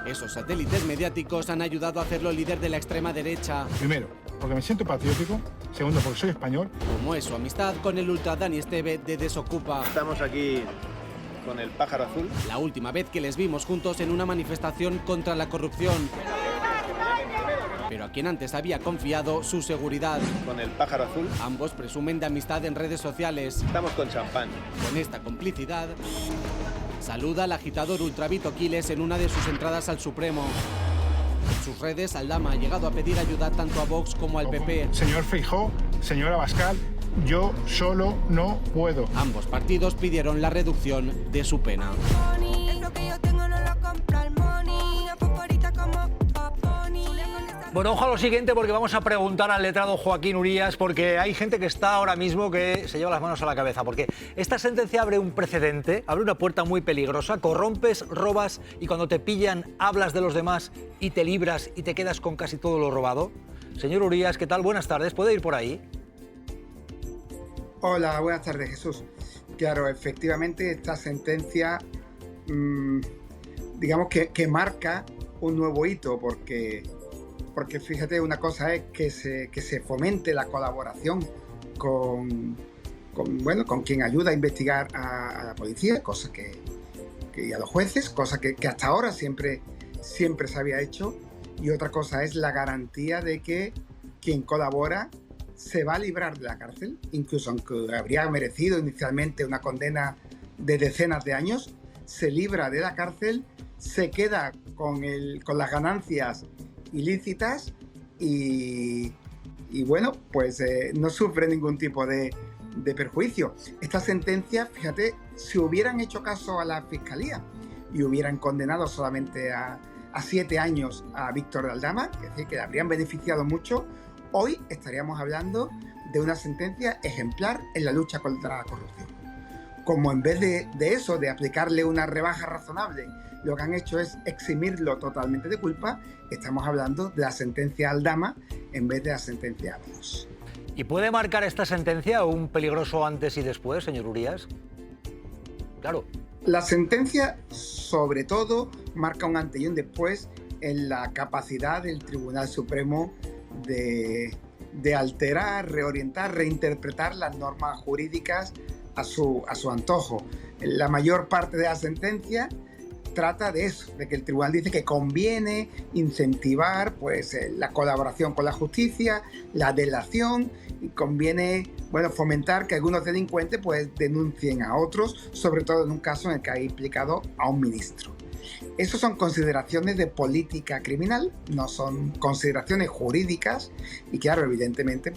Speaker 18: Esos satélites mediáticos han ayudado a hacerlo líder de la extrema derecha.
Speaker 19: Primero, porque me siento patriótico. Segundo, porque soy español.
Speaker 18: Como es su amistad con el ultra Dani Esteve de Desocupa.
Speaker 20: Estamos aquí con el pájaro azul.
Speaker 18: La última vez que les vimos juntos en una manifestación contra la corrupción. Pero a quien antes había confiado su seguridad.
Speaker 20: Con el pájaro azul.
Speaker 18: Ambos presumen de amistad en redes sociales.
Speaker 20: Estamos con champán.
Speaker 18: Con esta complicidad, saluda al agitador ultravito Quiles en una de sus entradas al Supremo. En sus redes, Aldama ha llegado a pedir ayuda tanto a Vox como al PP.
Speaker 19: Señor Feijóo, señor Abascal, yo solo no puedo.
Speaker 18: Ambos partidos pidieron la reducción de su pena.
Speaker 1: Bueno, ojo a lo siguiente porque vamos a preguntar al letrado Joaquín Urías, porque hay gente que está ahora mismo que se lleva las manos a la cabeza, porque esta sentencia abre un precedente, abre una puerta muy peligrosa, corrompes, robas y cuando te pillan hablas de los demás y te libras y te quedas con casi todo lo robado. Señor Urías, ¿qué tal? Buenas tardes, ¿puede ir por ahí?
Speaker 21: Hola, buenas tardes, Jesús. Claro, efectivamente esta sentencia, digamos que marca un nuevo hito, porque fíjate, una cosa es que se fomente la colaboración con quien ayuda a investigar a la policía, cosa y a los jueces, cosa que hasta ahora siempre se había hecho, y otra cosa es la garantía de que quien colabora se va a librar de la cárcel, incluso aunque habría merecido inicialmente una condena de decenas de años, se libra de la cárcel, se queda con las ganancias ilícitas y bueno, pues no sufre ningún tipo de perjuicio. Esta sentencia, fíjate, si hubieran hecho caso a la Fiscalía y hubieran condenado solamente a 7 años a Víctor de Aldama, es decir, que le habrían beneficiado mucho, hoy estaríamos hablando de una sentencia ejemplar en la lucha contra la corrupción. Como en vez de eso, de aplicarle una rebaja razonable, lo que han hecho es eximirlo totalmente de culpa, estamos hablando de la sentencia Aldama en vez de la sentencia Ábalos.
Speaker 1: ¿Y puede marcar esta sentencia un peligroso antes y después, señor Urías? Claro.
Speaker 21: La sentencia, sobre todo, marca un antes y un después en la capacidad del Tribunal Supremo de alterar, reorientar, reinterpretar las normas jurídicas a su antojo. La mayor parte de la sentencia trata de eso, de que el tribunal dice que conviene incentivar la colaboración con la justicia, la delación, y conviene fomentar que algunos delincuentes denuncien a otros, sobre todo en un caso en el que ha implicado a un ministro. Esas son consideraciones de política criminal, no son consideraciones jurídicas, y claro, evidentemente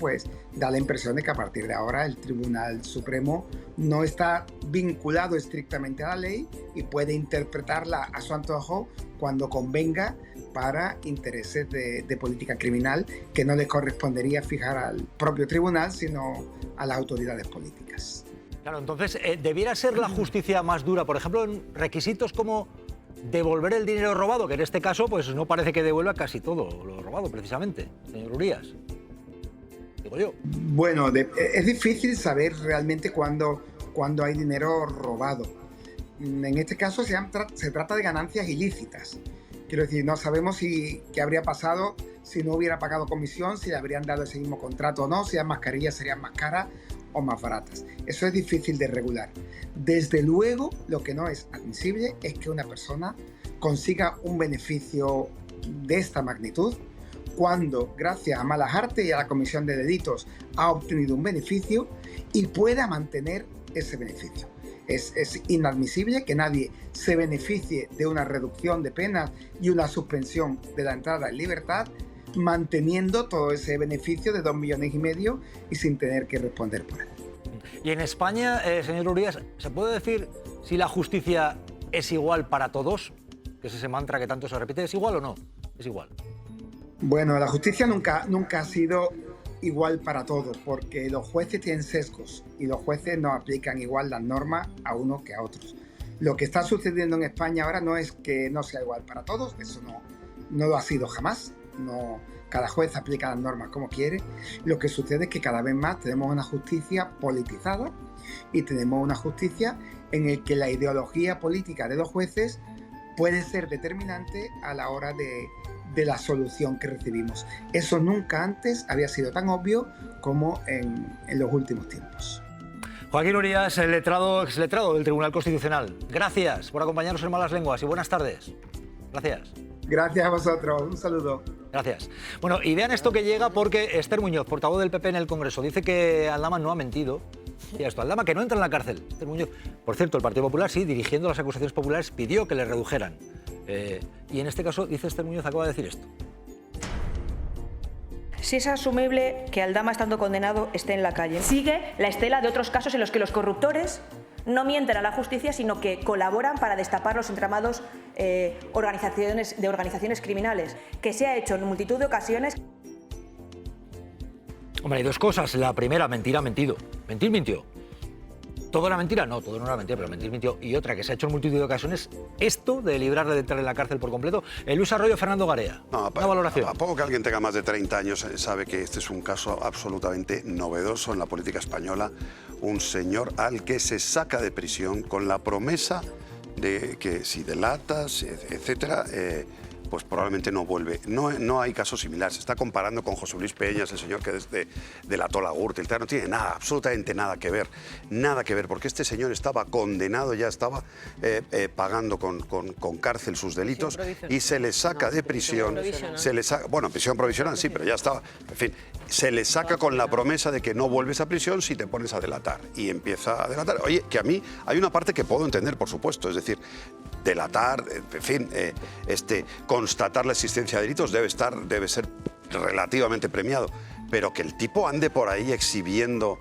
Speaker 21: da la impresión de que a partir de ahora el Tribunal Supremo no está vinculado estrictamente a la ley y puede interpretarla a su antojo cuando convenga para intereses de política criminal que no le correspondería fijar al propio tribunal, sino a las autoridades políticas.
Speaker 1: Claro, entonces, ¿debiera ser la justicia más dura, por ejemplo, en requisitos como devolver el dinero robado, que en este caso no parece que devuelva casi todo lo robado, precisamente, señor Urías? Digo yo.
Speaker 21: Bueno, es difícil saber realmente cuándo hay dinero robado. En este caso se trata de ganancias ilícitas. Quiero decir, no sabemos qué habría pasado si no hubiera pagado comisión, si le habrían dado ese mismo contrato o no, si las mascarillas serían más caras o más baratas. Eso es difícil de regular. Desde luego, lo que no es admisible es que una persona consiga un beneficio de esta magnitud cuando, gracias a malas artes y a la comisión de delitos, ha obtenido un beneficio y pueda mantener ese beneficio. Es inadmisible que nadie se beneficie de una reducción de penas y una suspensión de la entrada en libertad manteniendo todo ese beneficio de 2,5 millones y sin tener que responder por él.
Speaker 1: Y en España, señor Urías, ¿se puede decir si la justicia es igual para todos, que es ese mantra que tanto se repite, ¿es igual o no? Es igual.
Speaker 21: Bueno, la justicia nunca ha sido igual para todos, porque los jueces tienen sesgos y los jueces no aplican igual las normas a unos que a otros. Lo que está sucediendo en España ahora no es que no sea igual para todos, eso no lo ha sido jamás. No, cada juez aplica las normas como quiere. Lo que sucede es que cada vez más tenemos una justicia politizada y tenemos una justicia en la que la ideología política de los jueces puede ser determinante a la hora de la solución que recibimos. Eso nunca antes había sido tan obvio como en los últimos tiempos.
Speaker 1: Joaquín Urías, exletrado del Tribunal Constitucional. Gracias por acompañarnos en Malas Lenguas y buenas tardes. Gracias.
Speaker 21: Gracias a vosotros. Un saludo.
Speaker 1: Gracias. Bueno, y vean esto que llega porque Esther Muñoz, portavoz del PP en el Congreso, dice que Aldama no ha mentido. Y esto, Aldama que no entra en la cárcel. Esther Muñoz, por cierto, el Partido Popular, sí, dirigiendo las acusaciones populares, pidió que le redujeran. Y en este caso, dice Esther Muñoz, acaba de decir esto.
Speaker 3: Si es asumible que Aldama, estando condenado, esté en la calle. Sigue la estela de otros casos en los que los corruptores no mienten a la justicia, sino que colaboran para destapar los entramados de organizaciones criminales, que se ha hecho en multitud de ocasiones.
Speaker 1: Hombre, hay dos cosas. La primera, mentir ha mentido. Mentir mintió. ¿Todo era mentira? No, todo no era mentira, pero mentir mintió. Y otra, que se ha hecho en multitud de ocasiones, esto de librarle de entrar en la cárcel por completo. Luis Arroyo, Fernando Garea.
Speaker 7: No,
Speaker 1: una valoración.
Speaker 7: A poco que alguien tenga más de 30 años sabe que este es un caso absolutamente novedoso en la política española. Un señor al que se saca de prisión con la promesa de que si delatas, etcétera, pues probablemente no vuelve. No hay caso similar. Se está comparando con José Luis Peñas, el señor que desde delató la Gürtel. No tiene nada, absolutamente nada que ver. Nada que ver, porque este señor estaba condenado, ya estaba pagando con cárcel sus delitos y se le saca de prisión. Bueno, prisión provisional sí, pero ya estaba. En fin, se le saca con la promesa de que no vuelves a prisión si te pones a delatar. Y empieza a delatar. Oye, que a mí hay una parte que puedo entender, por supuesto. Es decir, delatar, en fin, constatar la existencia de delitos debe ser relativamente premiado, pero que el tipo ande por ahí exhibiendo,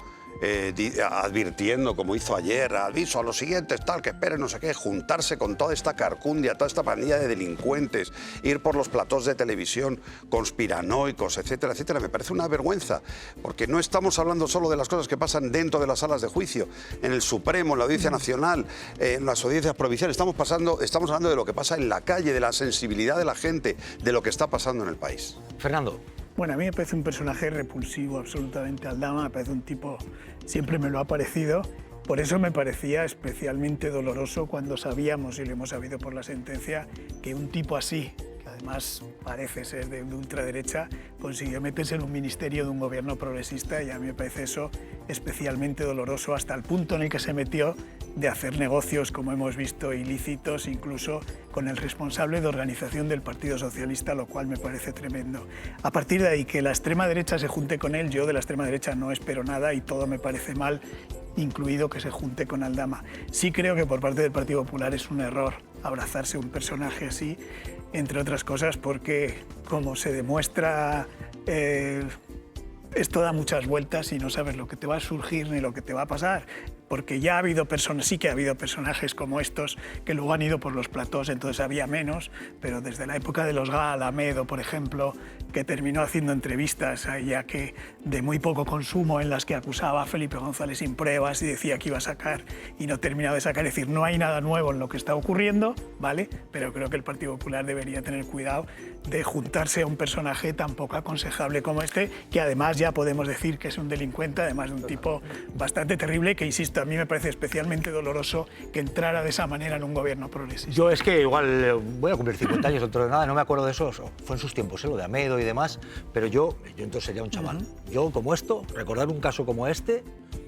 Speaker 7: advirtiendo, como hizo ayer, aviso a los siguientes, tal, que esperen, no sé qué, juntarse con toda esta carcundia, toda esta pandilla de delincuentes, ir por los platós de televisión conspiranoicos, etcétera, etcétera, me parece una vergüenza, porque no estamos hablando solo de las cosas que pasan dentro de las salas de juicio, en el Supremo, en la Audiencia Nacional, en las audiencias provinciales, estamos hablando de lo que pasa en la calle, de la sensibilidad de la gente, de lo que está pasando en el país.
Speaker 1: Fernando.
Speaker 2: Bueno, a mí me parece un personaje repulsivo absolutamente Aldama, me parece un tipo, siempre me lo ha parecido, por eso me parecía especialmente doloroso cuando sabíamos, y lo hemos sabido por la sentencia, que un tipo así, que además parece ser de ultraderecha, consiguió meterse en un ministerio de un gobierno progresista y a mí me parece eso especialmente doloroso hasta el punto en el que se metió de hacer negocios, como hemos visto, ilícitos, incluso con el responsable de organización del Partido Socialista, lo cual me parece tremendo. A partir de ahí, que la extrema derecha se junte con él, yo de la extrema derecha no espero nada y todo me parece mal, incluido que se junte con Aldama. Sí creo que por parte del Partido Popular es un error abrazarse a un personaje así, entre otras cosas porque, como se demuestra, esto da muchas vueltas y no sabes lo que te va a surgir ni lo que te va a pasar. Porque ya ha habido personas, sí que ha habido personajes como estos que luego han ido por los platós, entonces había menos, pero desde la época de los Gal, Amedo, por ejemplo, que terminó haciendo entrevistas ya que de muy poco consumo en las que acusaba a Felipe González sin pruebas y decía que iba a sacar y no terminaba de sacar. Es decir, no hay nada nuevo en lo que está ocurriendo, ¿vale? Pero creo que el Partido Popular debería tener cuidado de juntarse a un personaje tan poco aconsejable como este, que además ya podemos decir que es un delincuente, además de un tipo bastante terrible, que insisto, a mí me parece especialmente doloroso que entrara de esa manera en un gobierno progresista.
Speaker 1: Yo es que igual voy a cumplir 50 años dentro de nada, no me acuerdo de eso, fue en sus tiempos, lo de Amedo y demás, pero yo entonces sería un chaval. Yo, como esto, recordar un caso como este,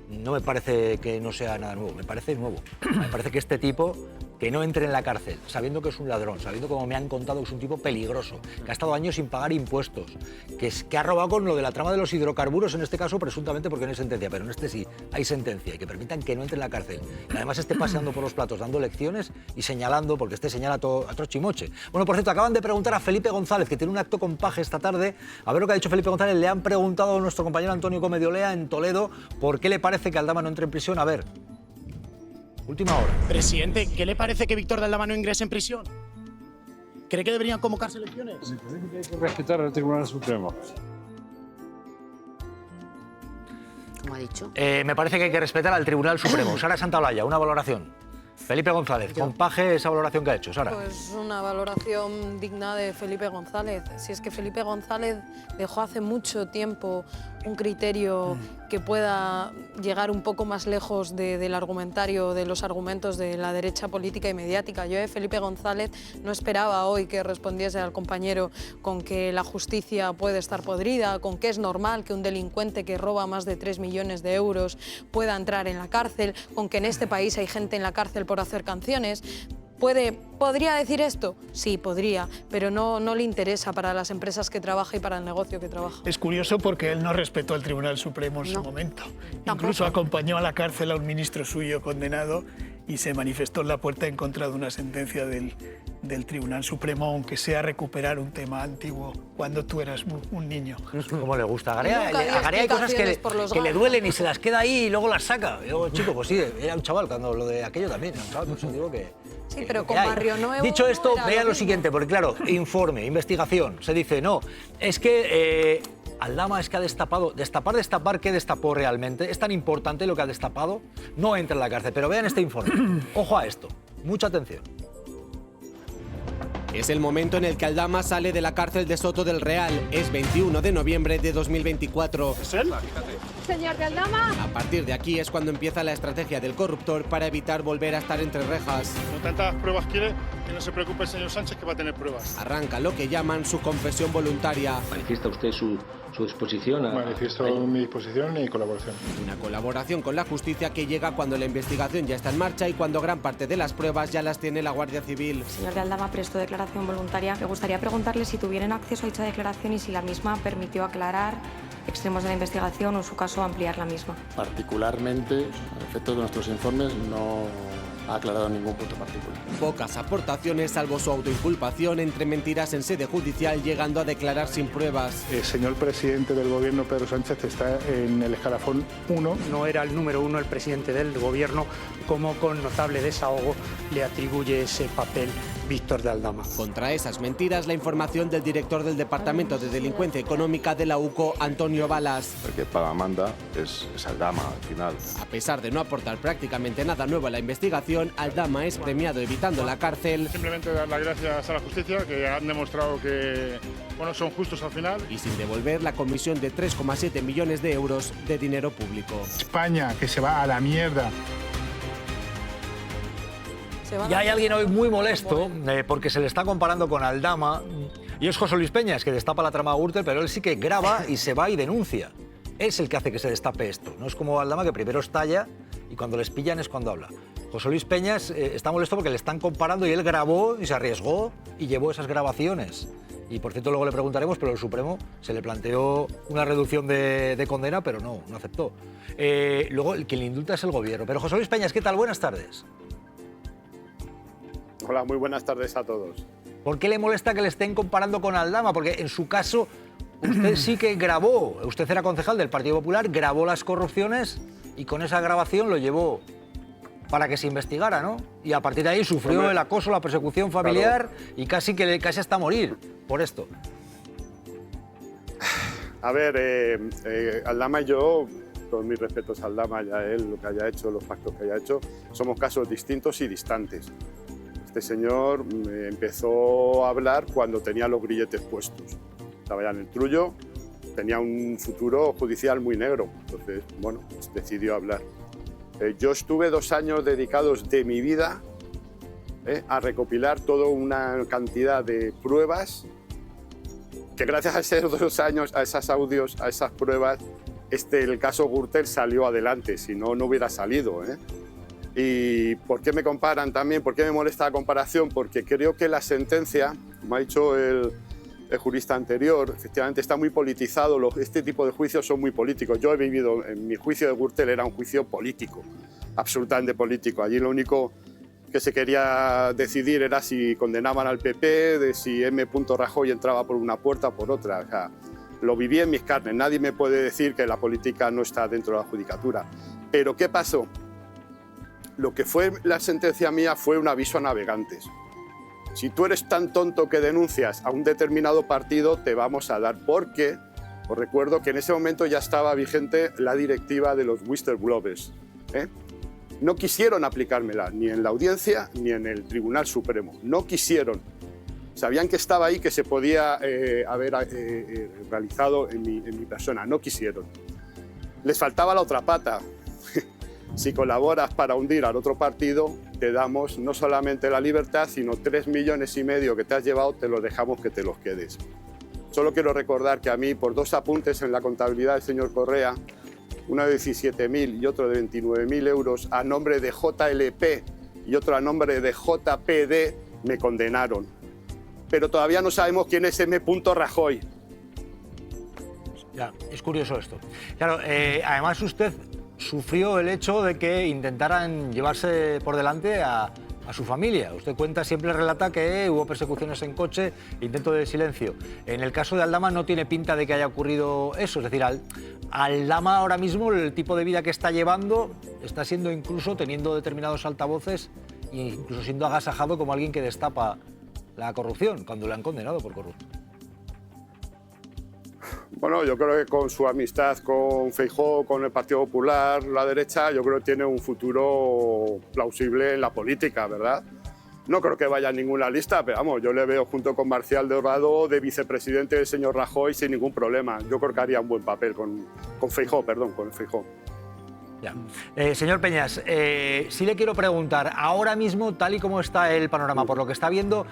Speaker 1: no me parece que no sea nada nuevo, me parece nuevo. Me parece que este tipo, que no entre en la cárcel, sabiendo que es un ladrón, sabiendo, como me han contado, que es un tipo peligroso, que ha estado años sin pagar impuestos, que ha robado con lo de la trama de los hidrocarburos, en este caso presuntamente porque no hay sentencia, pero en este sí hay sentencia, y que permitan que no entre en la cárcel. Y además esté paseando por los platos, dando lecciones y señalando, porque este señala a trochimoche. Bueno, por cierto, acaban de preguntar a Felipe González, que tiene un acto con Paje esta tarde, a ver lo que ha dicho Felipe González. Le han preguntado a nuestro compañero Antonio Comediolea en Toledo por qué le parece que Aldama no entre en prisión. A ver. Última hora.
Speaker 5: Presidente, ¿qué le parece que Víctor de Aldama no ingrese en prisión? ¿Cree que deberían convocarse elecciones?
Speaker 22: Me parece que hay que respetar al Tribunal Supremo.
Speaker 4: Como ha dicho.
Speaker 1: Me parece que hay que respetar al Tribunal Supremo. Sara Santaolalla, una valoración. Felipe González, compaje esa valoración que ha hecho, Sara.
Speaker 10: Pues una valoración digna de Felipe González. Si es que Felipe González dejó hace mucho tiempo un criterio que pueda llegar un poco más lejos del argumentario, de los argumentos de la derecha política y mediática. Yo de Felipe González no esperaba hoy que respondiese al compañero con que la justicia puede estar podrida, con que es normal que un delincuente que roba más de 3 millones de euros pueda entrar en la cárcel, con que en este país hay gente en la cárcel por hacer canciones. ¿Podría decir esto? Sí, podría, pero no le interesa para las empresas que trabaja y para el negocio que trabaja.
Speaker 2: Es curioso porque él no respetó al Tribunal Supremo en su momento. Incluso acompañó a la cárcel a un ministro suyo condenado y se manifestó en la puerta en contra de una sentencia del Tribunal Supremo, aunque sea recuperar un tema antiguo cuando tú eras un niño.
Speaker 1: Como le gusta. A Garea hay cosas que le duelen y se las queda ahí y luego las saca. Y luego, chico, pues sí, era un chaval cuando lo de aquello también. Era un chaval, por eso digo que...
Speaker 10: Sí, pero con Barrio Nuevo...
Speaker 1: Dicho esto,
Speaker 10: no
Speaker 1: vea lo siguiente, porque claro, informe, investigación, se dice, no, es que Aldama es que ha destapado, destapar, ¿qué destapó realmente? Es tan importante lo que ha destapado, no entra en la cárcel, pero vean este informe, ojo a esto, mucha atención.
Speaker 18: Es el momento en el que Aldama sale de la cárcel de Soto del Real. Es 21 de noviembre de 2024.
Speaker 5: ¿Es él?
Speaker 23: Señor de Aldama.
Speaker 18: A partir de aquí es cuando empieza la estrategia del corruptor para evitar volver a estar entre rejas.
Speaker 19: No tantas pruebas quiere, que no se preocupe el señor Sánchez, que va a tener pruebas.
Speaker 18: Arranca lo que llaman su confesión voluntaria.
Speaker 24: ¿Manifiesta usted su disposición?
Speaker 19: Manifiesto mi disposición y colaboración.
Speaker 18: Una colaboración con la justicia que llega cuando la investigación ya está en marcha y cuando gran parte de las pruebas ya las tiene la Guardia Civil.
Speaker 23: Señor de Aldama prestó declaración voluntaria. Me gustaría preguntarle si tuvieron acceso a dicha declaración y si la misma permitió aclarar extremos de la investigación o, en su caso, ampliar la misma.
Speaker 6: Particularmente, a efectos de nuestros informes, no ha aclarado ningún punto particular.
Speaker 18: Pocas aportaciones, salvo su autoinculpación entre mentiras en sede judicial, llegando a declarar sin pruebas.
Speaker 19: El señor presidente del gobierno, Pedro Sánchez, está en el escalafón 1.
Speaker 25: No era el número 1 el presidente del gobierno, como con notable desahogo le atribuye ese papel Víctor de Aldama.
Speaker 18: Contra esas mentiras, la información del director del Departamento de Delincuencia Económica de la UCO, Antonio Balas.
Speaker 26: El que paga manda es Aldama al final.
Speaker 18: A pesar de no aportar prácticamente nada nuevo a la investigación, Aldama es premiado evitando la cárcel.
Speaker 19: Simplemente dar las gracias a la justicia, que han demostrado que son justos al final.
Speaker 18: Y sin devolver la comisión de 3,7 millones de euros de dinero público.
Speaker 19: España, que se va a la mierda.
Speaker 1: Y hay alguien hoy muy molesto porque se le está comparando con Aldama y es José Luis Peñas, que destapa la trama Gürtel, pero él sí que graba y se va y denuncia. Es el que hace que se destape esto. No es como Aldama, que primero estalla y cuando les pillan es cuando habla. José Luis Peñas está molesto porque le están comparando y él grabó y se arriesgó y llevó esas grabaciones. Y por cierto luego le preguntaremos, pero el Supremo se le planteó una reducción de condena, pero no aceptó. Luego el que le indulta es el gobierno. Pero José Luis Peñas, ¿qué tal? Buenas tardes.
Speaker 27: Hola, muy buenas tardes a todos.
Speaker 1: ¿Por qué le molesta que le estén comparando con Aldama? Porque en su caso usted sí que grabó, usted era concejal del Partido Popular, grabó las corrupciones y con esa grabación lo llevó para que se investigara, ¿no? Y a partir de ahí sufrió el acoso, la persecución familiar y casi hasta morir por esto.
Speaker 27: A ver, Aldama y yo, todos mis respetos a Aldama y a él, lo que haya hecho, los pactos que haya hecho, somos casos distintos y distantes. Este señor empezó a hablar cuando tenía los grilletes puestos. Estaba ya en el trullo, tenía un futuro judicial muy negro. Entonces, bueno, pues decidió hablar. Yo estuve 2 años dedicados de mi vida a recopilar toda una cantidad de pruebas que gracias a esos 2 años, a esos audios, a esas pruebas, el caso Gürtel salió adelante, si no, no hubiera salido. ¿Y por qué me comparan también? ¿Por qué me molesta la comparación? Porque creo que la sentencia, como ha dicho el jurista anterior, efectivamente está muy politizado. Este tipo de juicios son muy políticos. Yo he vivido, en mi juicio de Gürtel era un juicio político, absolutamente político. Allí lo único que se quería decidir era si condenaban al PP, de si M. Rajoy entraba por una puerta o por otra. O sea, lo viví en mis carnes. Nadie me puede decir que la política no está dentro de la judicatura. Pero ¿qué pasó? lo que fue la sentencia mía fue un aviso a navegantes. Si tú eres tan tonto que denuncias a un determinado partido, te vamos a dar, porque os recuerdo que en ese momento ya estaba vigente la directiva de los whistleblowers, ¿eh? No quisieron aplicármela, ni en la audiencia ni en el Tribunal Supremo. No quisieron. Sabían que estaba ahí, que se podía haber realizado en mi persona. No quisieron. Les faltaba la otra pata. Si colaboras para hundir al otro partido, te damos no solamente la libertad, sino 3,5 millones que te has llevado, te los dejamos que te los quedes. Solo quiero recordar que a mí, por 2 apuntes en la contabilidad del señor Correa, uno de 17.000 y otro de 29.000 euros a nombre de JLP y otro a nombre de JPD, me condenaron. Pero todavía no sabemos quién es M. Rajoy.
Speaker 1: Ya, es curioso esto. Claro, además usted sufrió el hecho de que intentaran llevarse por delante a su familia. Usted cuenta, siempre relata que hubo persecuciones en coche, intento de silencio. En el caso de Aldama no tiene pinta de que haya ocurrido eso. Es decir, Aldama ahora mismo, el tipo de vida que está llevando, está siendo incluso teniendo determinados altavoces e incluso siendo agasajado como alguien que destapa la corrupción, cuando le han condenado por corrupción.
Speaker 27: Bueno, yo creo que con su amistad con Feijóo, con el Partido Popular, la derecha, yo creo que tiene un futuro plausible en la política, ¿verdad? No creo que vaya a ninguna lista, pero vamos, yo le veo junto con Marcial de Horrado de vicepresidente del señor Rajoy sin ningún problema. Yo creo que haría un buen papel con Feijóo, perdón, con Feijóo.
Speaker 1: Ya. Señor Peñas, sí le quiero preguntar, ahora mismo, tal y como está el panorama, por lo que está viendo,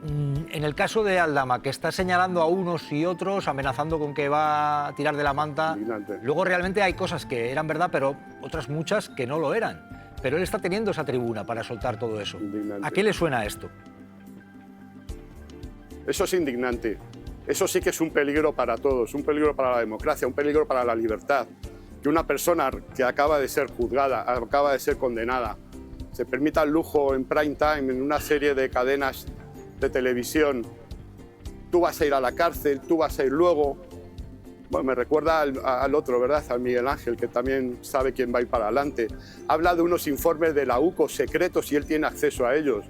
Speaker 1: en el caso de Aldama, que está señalando a unos y otros, amenazando con que va a tirar de la manta, luego realmente hay cosas que eran verdad, pero otras muchas que no lo eran. Pero él está teniendo esa tribuna para soltar todo eso. Indignante. ¿A qué le suena esto?
Speaker 27: Eso es indignante. Eso sí que es un peligro para todos, un peligro para la democracia, un peligro para la libertad. Que una persona que acaba de ser juzgada, acaba de ser condenada, se permita el lujo en prime time, en una serie de cadenas de televisión, tú vas a ir a la cárcel, tú vas a ir luego. Bueno, me recuerda al otro, ¿verdad? Al Miguel Ángel, que también sabe quién va a ir para adelante. Habla de unos informes de la UCO secretos y él tiene acceso a ellos.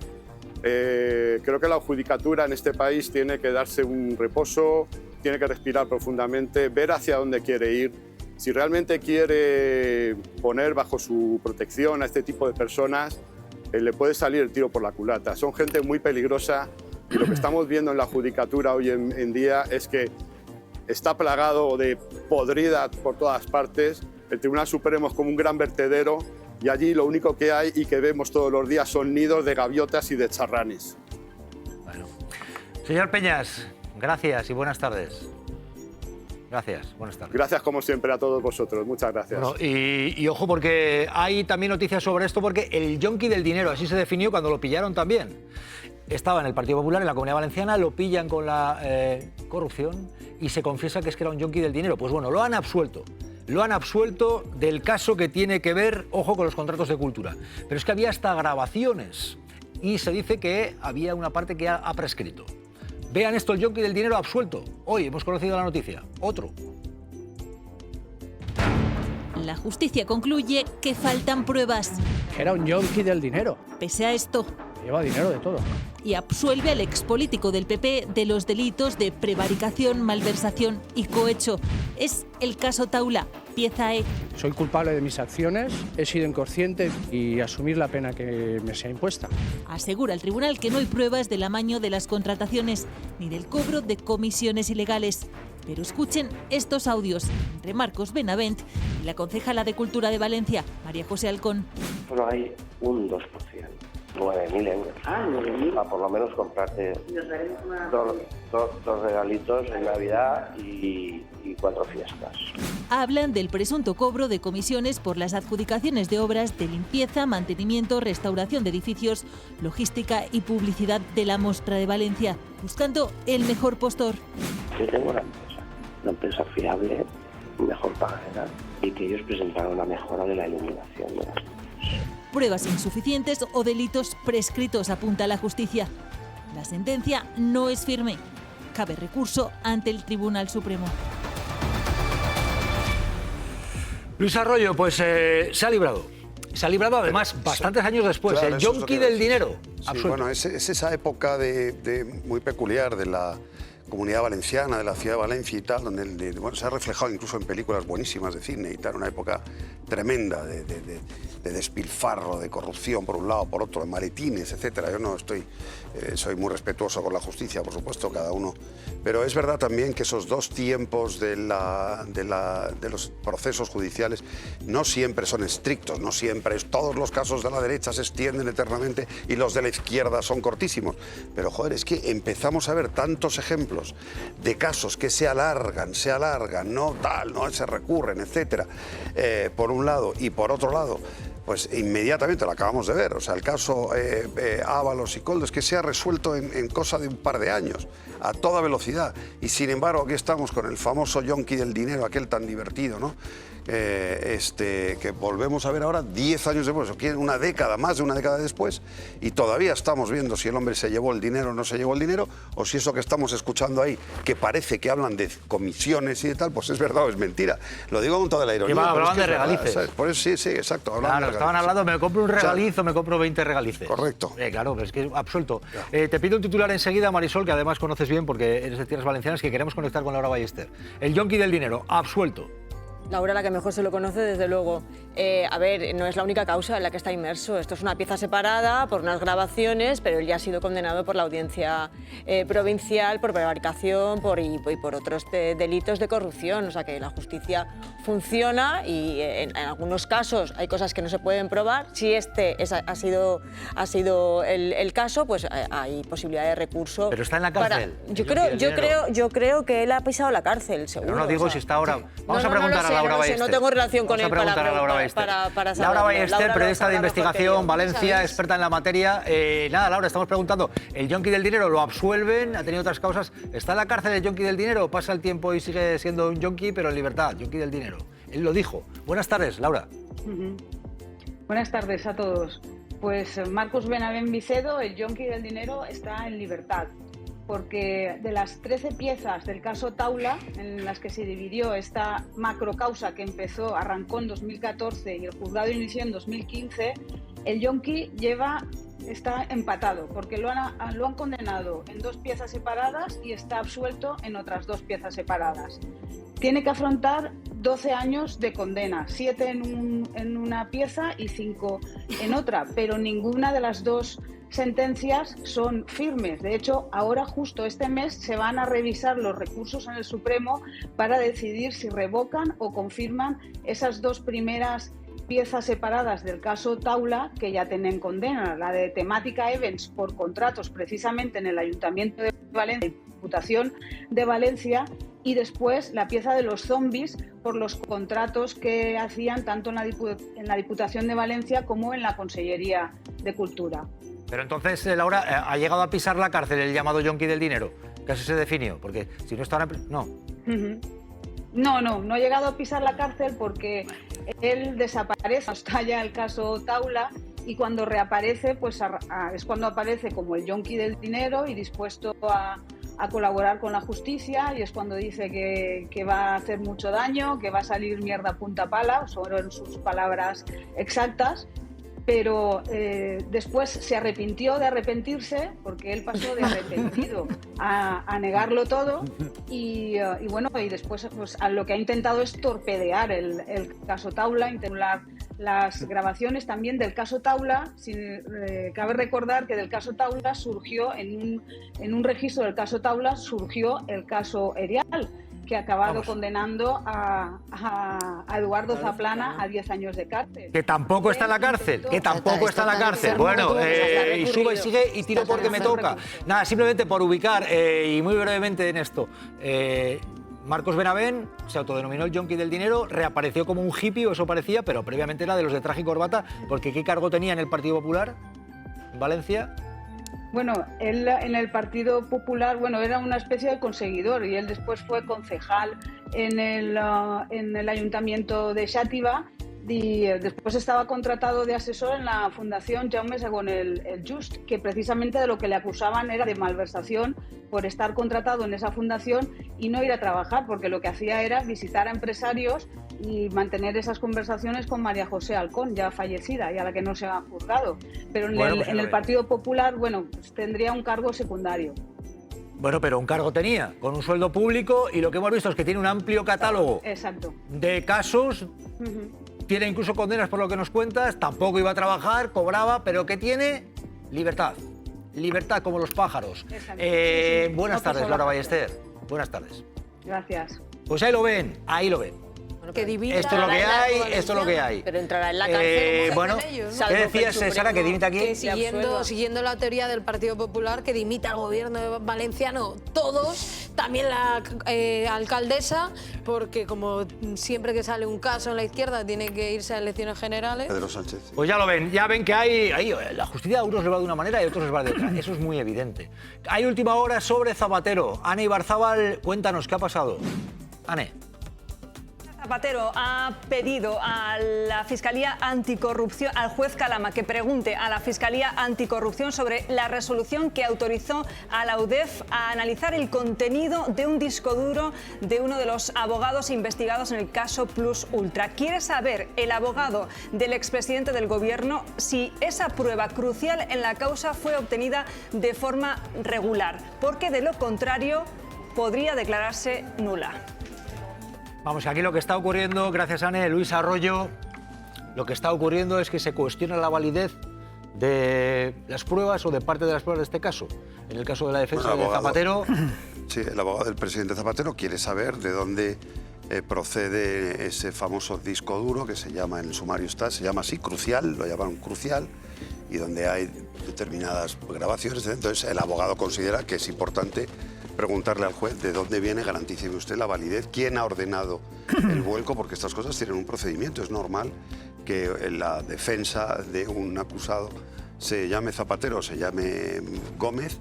Speaker 27: Creo que la judicatura en este país tiene que darse un reposo, tiene que respirar profundamente, ver hacia dónde quiere ir. Si realmente quiere poner bajo su protección a este tipo de personas, le puede salir el tiro por la culata. Son gente muy peligrosa y lo que estamos viendo en la judicatura hoy en día es que está plagado de podrida por todas partes. El Tribunal Supremo es como un gran vertedero y allí lo único que hay y que vemos todos los días son nidos de gaviotas y de charranes.
Speaker 1: Bueno. Señor Peñas, gracias y buenas tardes. Gracias, buenas tardes.
Speaker 27: Gracias como siempre a todos vosotros, muchas gracias.
Speaker 1: Bueno, y ojo porque hay también noticias sobre esto porque el yonki del dinero, así se definió cuando lo pillaron también. Estaba en el Partido Popular, en la Comunidad Valenciana, lo pillan con la corrupción y se confiesa que es que era un yonki del dinero. Pues bueno, lo han absuelto. Lo han absuelto del caso que tiene que ver, ojo, con los contratos de cultura. Pero es que había hasta grabaciones y se dice que había una parte que ha prescrito. Vean esto, el yonki del dinero absuelto. Hoy hemos conocido la noticia. Otro.
Speaker 8: La justicia concluye que faltan pruebas.
Speaker 25: Era un yonki del dinero.
Speaker 8: Pese a esto,
Speaker 25: lleva dinero de todo.
Speaker 8: Y absuelve al expolítico del PP de los delitos de prevaricación, malversación y cohecho. Es el caso Taula, pieza E.
Speaker 25: Soy culpable de mis acciones, he sido inconsciente y asumir la pena que me sea impuesta.
Speaker 8: Asegura el tribunal que no hay pruebas del amaño de las contrataciones ni del cobro de comisiones ilegales. Pero escuchen estos audios entre Marcos Benavent y la concejala de Cultura de Valencia, María José Alcón.
Speaker 9: Solo hay un 2%. 9.000 euros. Ah, 9.000. Para por lo menos comprarte dos regalitos en Navidad y 4 fiestas.
Speaker 8: Hablan del presunto cobro de comisiones por las adjudicaciones de obras de limpieza, mantenimiento, restauración de edificios, logística y publicidad de la Mostra de Valencia, buscando el mejor postor.
Speaker 9: Yo tengo una empresa fiable, mejor pagadera, y que ellos presentaron la mejora de la iluminación de las cosas.
Speaker 8: Pruebas insuficientes o delitos prescritos, apunta la justicia. La sentencia no es firme. Cabe recurso ante el Tribunal Supremo.
Speaker 1: Luis Arroyo, pues se ha librado. Se ha librado además bastantes años después,
Speaker 7: Claro,
Speaker 1: el
Speaker 7: eso es lo
Speaker 1: yonki
Speaker 7: que
Speaker 1: del
Speaker 7: decía.
Speaker 1: dinero.
Speaker 7: Sí,
Speaker 1: Absuelto.
Speaker 7: bueno, es esa época muy peculiar de la Comunidad Valenciana, de la ciudad de Valencia y tal, donde bueno, se ha reflejado incluso en películas buenísimas de cine y tal, una época tremenda de despilfarro, de corrupción por un lado, por otro, de maletines, etcétera. Yo no estoy, soy muy respetuoso con la justicia, por supuesto, cada uno, pero es verdad también que esos dos tiempos de los procesos judiciales no siempre son estrictos, no siempre todos los casos de la derecha se extienden eternamente y los de la izquierda son cortísimos, pero joder, es que empezamos a ver tantos ejemplos de casos que se alargan, no tal, no se recurren, etcétera, por un lado, y por otro lado, pues inmediatamente lo acabamos de ver, o sea, el caso Ábalos y Koldo es que se ha resuelto en cosa de un par de años, a toda velocidad, y sin embargo aquí estamos con el famoso yonki del dinero, aquel tan divertido, ¿no? Que volvemos a ver ahora 10 años después, una década, más de una década después, y todavía estamos viendo si el hombre se llevó el dinero o no se llevó el dinero, o si eso que estamos escuchando ahí, que parece que hablan de comisiones y de tal, pues es verdad o es mentira. Lo digo con toda la ironía.
Speaker 1: Hablaban de regalices.
Speaker 7: ¿Verdad? Por eso sí, exacto.
Speaker 1: Claro, estaban hablando, me compro un regaliz o me compro 20 regalices.
Speaker 7: Correcto.
Speaker 1: Claro, pero es que es absuelto. Te pido un titular enseguida, Marisol, que además conoces bien porque eres de tierras valencianas, que queremos conectar con Laura Ballester. El yonki del dinero, absuelto.
Speaker 11: Laura, la que mejor se lo conoce, desde luego. A ver, no es la única causa en la que está inmerso. Esto es una pieza separada por unas grabaciones, pero él ya ha sido condenado por la audiencia provincial, por prevaricación y por otros delitos de corrupción. O sea que la justicia funciona y en algunos casos hay cosas que no se pueden probar. Si este ha sido el caso, pues hay posibilidad de recurso.
Speaker 1: Pero está en la cárcel.
Speaker 11: Yo creo que él ha pisado la cárcel, seguro.
Speaker 1: Pero no digo si está ahora. Vamos a preguntar a Laura Ballester.
Speaker 11: No tengo relación con él para saberlo.
Speaker 1: Laura Ballester, periodista de investigación, Valencia, experta en la materia. Nada, Laura, estamos preguntando, ¿el yonki del dinero lo absuelven? ¿Ha tenido otras causas? ¿Está en la cárcel el yonki del dinero? ¿Pasa el tiempo y sigue siendo un yonki, pero en libertad? Yonki del dinero. Él lo dijo. Buenas tardes, Laura.
Speaker 12: Buenas tardes a todos. Pues Marcos Benavent Vicedo, el yonki del dinero, está en libertad, porque de las 13 piezas del caso Taula, en las que se dividió esta macrocausa que arrancó en 2014 y el juzgado inició en 2015, el yonki está empatado, porque lo han condenado en 2 piezas separadas y está absuelto en otras 2 piezas separadas. Tiene que afrontar 12 años de condena, 7 en una pieza y 5 en otra, pero ninguna de las 2 sentencias son firmes. De hecho, ahora justo este mes se van a revisar los recursos en el Supremo para decidir si revocan o confirman esas 2 primeras piezas separadas del caso Taula, que ya tienen condena, la de temática Events por contratos precisamente en el Ayuntamiento de Valencia, Diputación de Valencia, y después la pieza de los zombies por los contratos que hacían tanto en la Diputación de Valencia como en la Consellería de Cultura.
Speaker 1: Pero entonces, Laura, ¿ha llegado a pisar la cárcel el llamado yonki del dinero? Que así se definió, porque si no está ahora... No.
Speaker 12: No ha llegado a pisar la cárcel porque él desaparece, está ya el caso Taula, y cuando reaparece, pues es cuando aparece como el yonki del dinero y dispuesto a colaborar con la justicia, y es cuando dice que va a hacer mucho daño, que va a salir mierda punta pala, son sus palabras exactas. Pero después se arrepintió de arrepentirse, porque él pasó de arrepentido a negarlo todo, y después pues, lo que ha intentado es torpedear el caso Taula, intentar las grabaciones también del caso Taula. Cabe recordar que del caso Taula surgió, en un registro del caso Taula, surgió el caso Erial, que ha acabado condenando a Eduardo Zaplana a 10 años de cárcel.
Speaker 1: Que tampoco está en la cárcel, Bueno, y sube y sigue y tiro porque me toca. Nada, simplemente por ubicar, y muy brevemente en esto, Marcos Benavent se autodenominó el yonki del dinero, reapareció como un hippie, o eso parecía, pero previamente era de los de traje y corbata, porque ¿qué cargo tenía en el Partido Popular en Valencia?
Speaker 12: Bueno, él en el Partido Popular, era una especie de conseguidor, y él después fue concejal en el Ayuntamiento de Xàtiva, y después estaba contratado de asesor en la Fundación Jaume II el Just, que precisamente de lo que le acusaban era de malversación por estar contratado en esa fundación y no ir a trabajar, porque lo que hacía era visitar a empresarios y mantener esas conversaciones con María José Alcón, ya fallecida y a la que no se ha juzgado. Pero en el Partido Popular, bueno, pues tendría un cargo secundario.
Speaker 1: Bueno, pero un cargo tenía, con un sueldo público, y lo que hemos visto es que tiene un amplio catálogo de casos, tiene incluso condenas por lo que nos cuentas, tampoco iba a trabajar, cobraba, pero ¿qué tiene? Libertad. Libertad como los pájaros. Buenas tardes, Laura Ballester. Buenas tardes.
Speaker 12: Gracias.
Speaker 1: Pues ahí lo ven, ahí lo ven.
Speaker 10: Que
Speaker 1: esto es lo que hay, esto es lo que hay.
Speaker 11: Pero entrará en la cárcel.
Speaker 1: Bueno, ¿qué decías, Sara, que dimita aquí?
Speaker 10: Que siguiendo la teoría del Partido Popular, que dimita al gobierno valenciano todos, también la alcaldesa, porque como siempre que sale un caso en la izquierda tiene que irse a elecciones generales.
Speaker 7: Pedro Sánchez.
Speaker 1: Pues ya ven que hay la justicia a unos les va de una manera y a otros les va de otra. Eso es muy evidente. Hay última hora sobre Zapatero. Ane Ibarzábal, cuéntanos, ¿qué ha pasado? Ane.
Speaker 13: Zapatero ha pedido a la Fiscalía Anticorrupción, al juez Calama, que pregunte a la Fiscalía Anticorrupción sobre la resolución que autorizó a la UDEF a analizar el contenido de un disco duro de uno de los abogados investigados en el caso Plus Ultra. Quiere saber el abogado del expresidente del Gobierno si esa prueba crucial en la causa fue obtenida de forma regular, porque de lo contrario podría declararse nula.
Speaker 1: Vamos, aquí lo que está ocurriendo, gracias Ane, Luis Arroyo, lo que está ocurriendo es que se cuestiona la validez de las pruebas o de parte de las pruebas de este caso. En el caso de la defensa de Zapatero...
Speaker 7: Sí, el abogado del presidente Zapatero quiere saber de dónde procede ese famoso disco duro que se llama, en el sumario está, se llama así, Crucial, lo llaman Crucial, y donde hay determinadas grabaciones. Entonces el abogado considera que es importante preguntarle al juez de dónde viene, garantíceme usted la validez, quién ha ordenado el vuelco, porque estas cosas tienen un procedimiento. Es normal que la defensa de un acusado se llame Zapatero o se llame Gómez,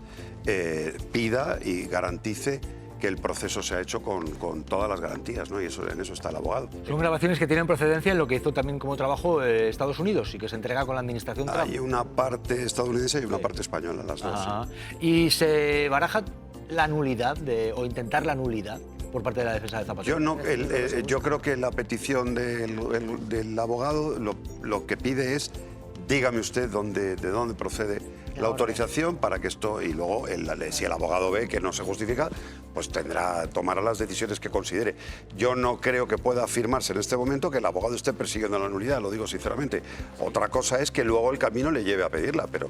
Speaker 7: pida y garantice que el proceso se ha hecho con todas las garantías, ¿no? Y en eso está el abogado.
Speaker 1: Son grabaciones que tienen procedencia en lo que hizo también como trabajo Estados Unidos y que se entrega con la administración Trump.
Speaker 7: Hay una parte estadounidense y una parte española, las dos.
Speaker 1: Y se baraja la nulidad o intentar la nulidad por parte de la defensa de Zapatero.
Speaker 7: Yo creo que la petición del abogado lo que pide es dígame usted de dónde procede la autorización para que esto, y luego si el abogado ve que no se justifica, pues tomará las decisiones que considere. Yo no creo que pueda afirmarse en este momento que el abogado esté persiguiendo la nulidad, lo digo sinceramente. Otra cosa es que luego el camino le lleve a pedirla, pero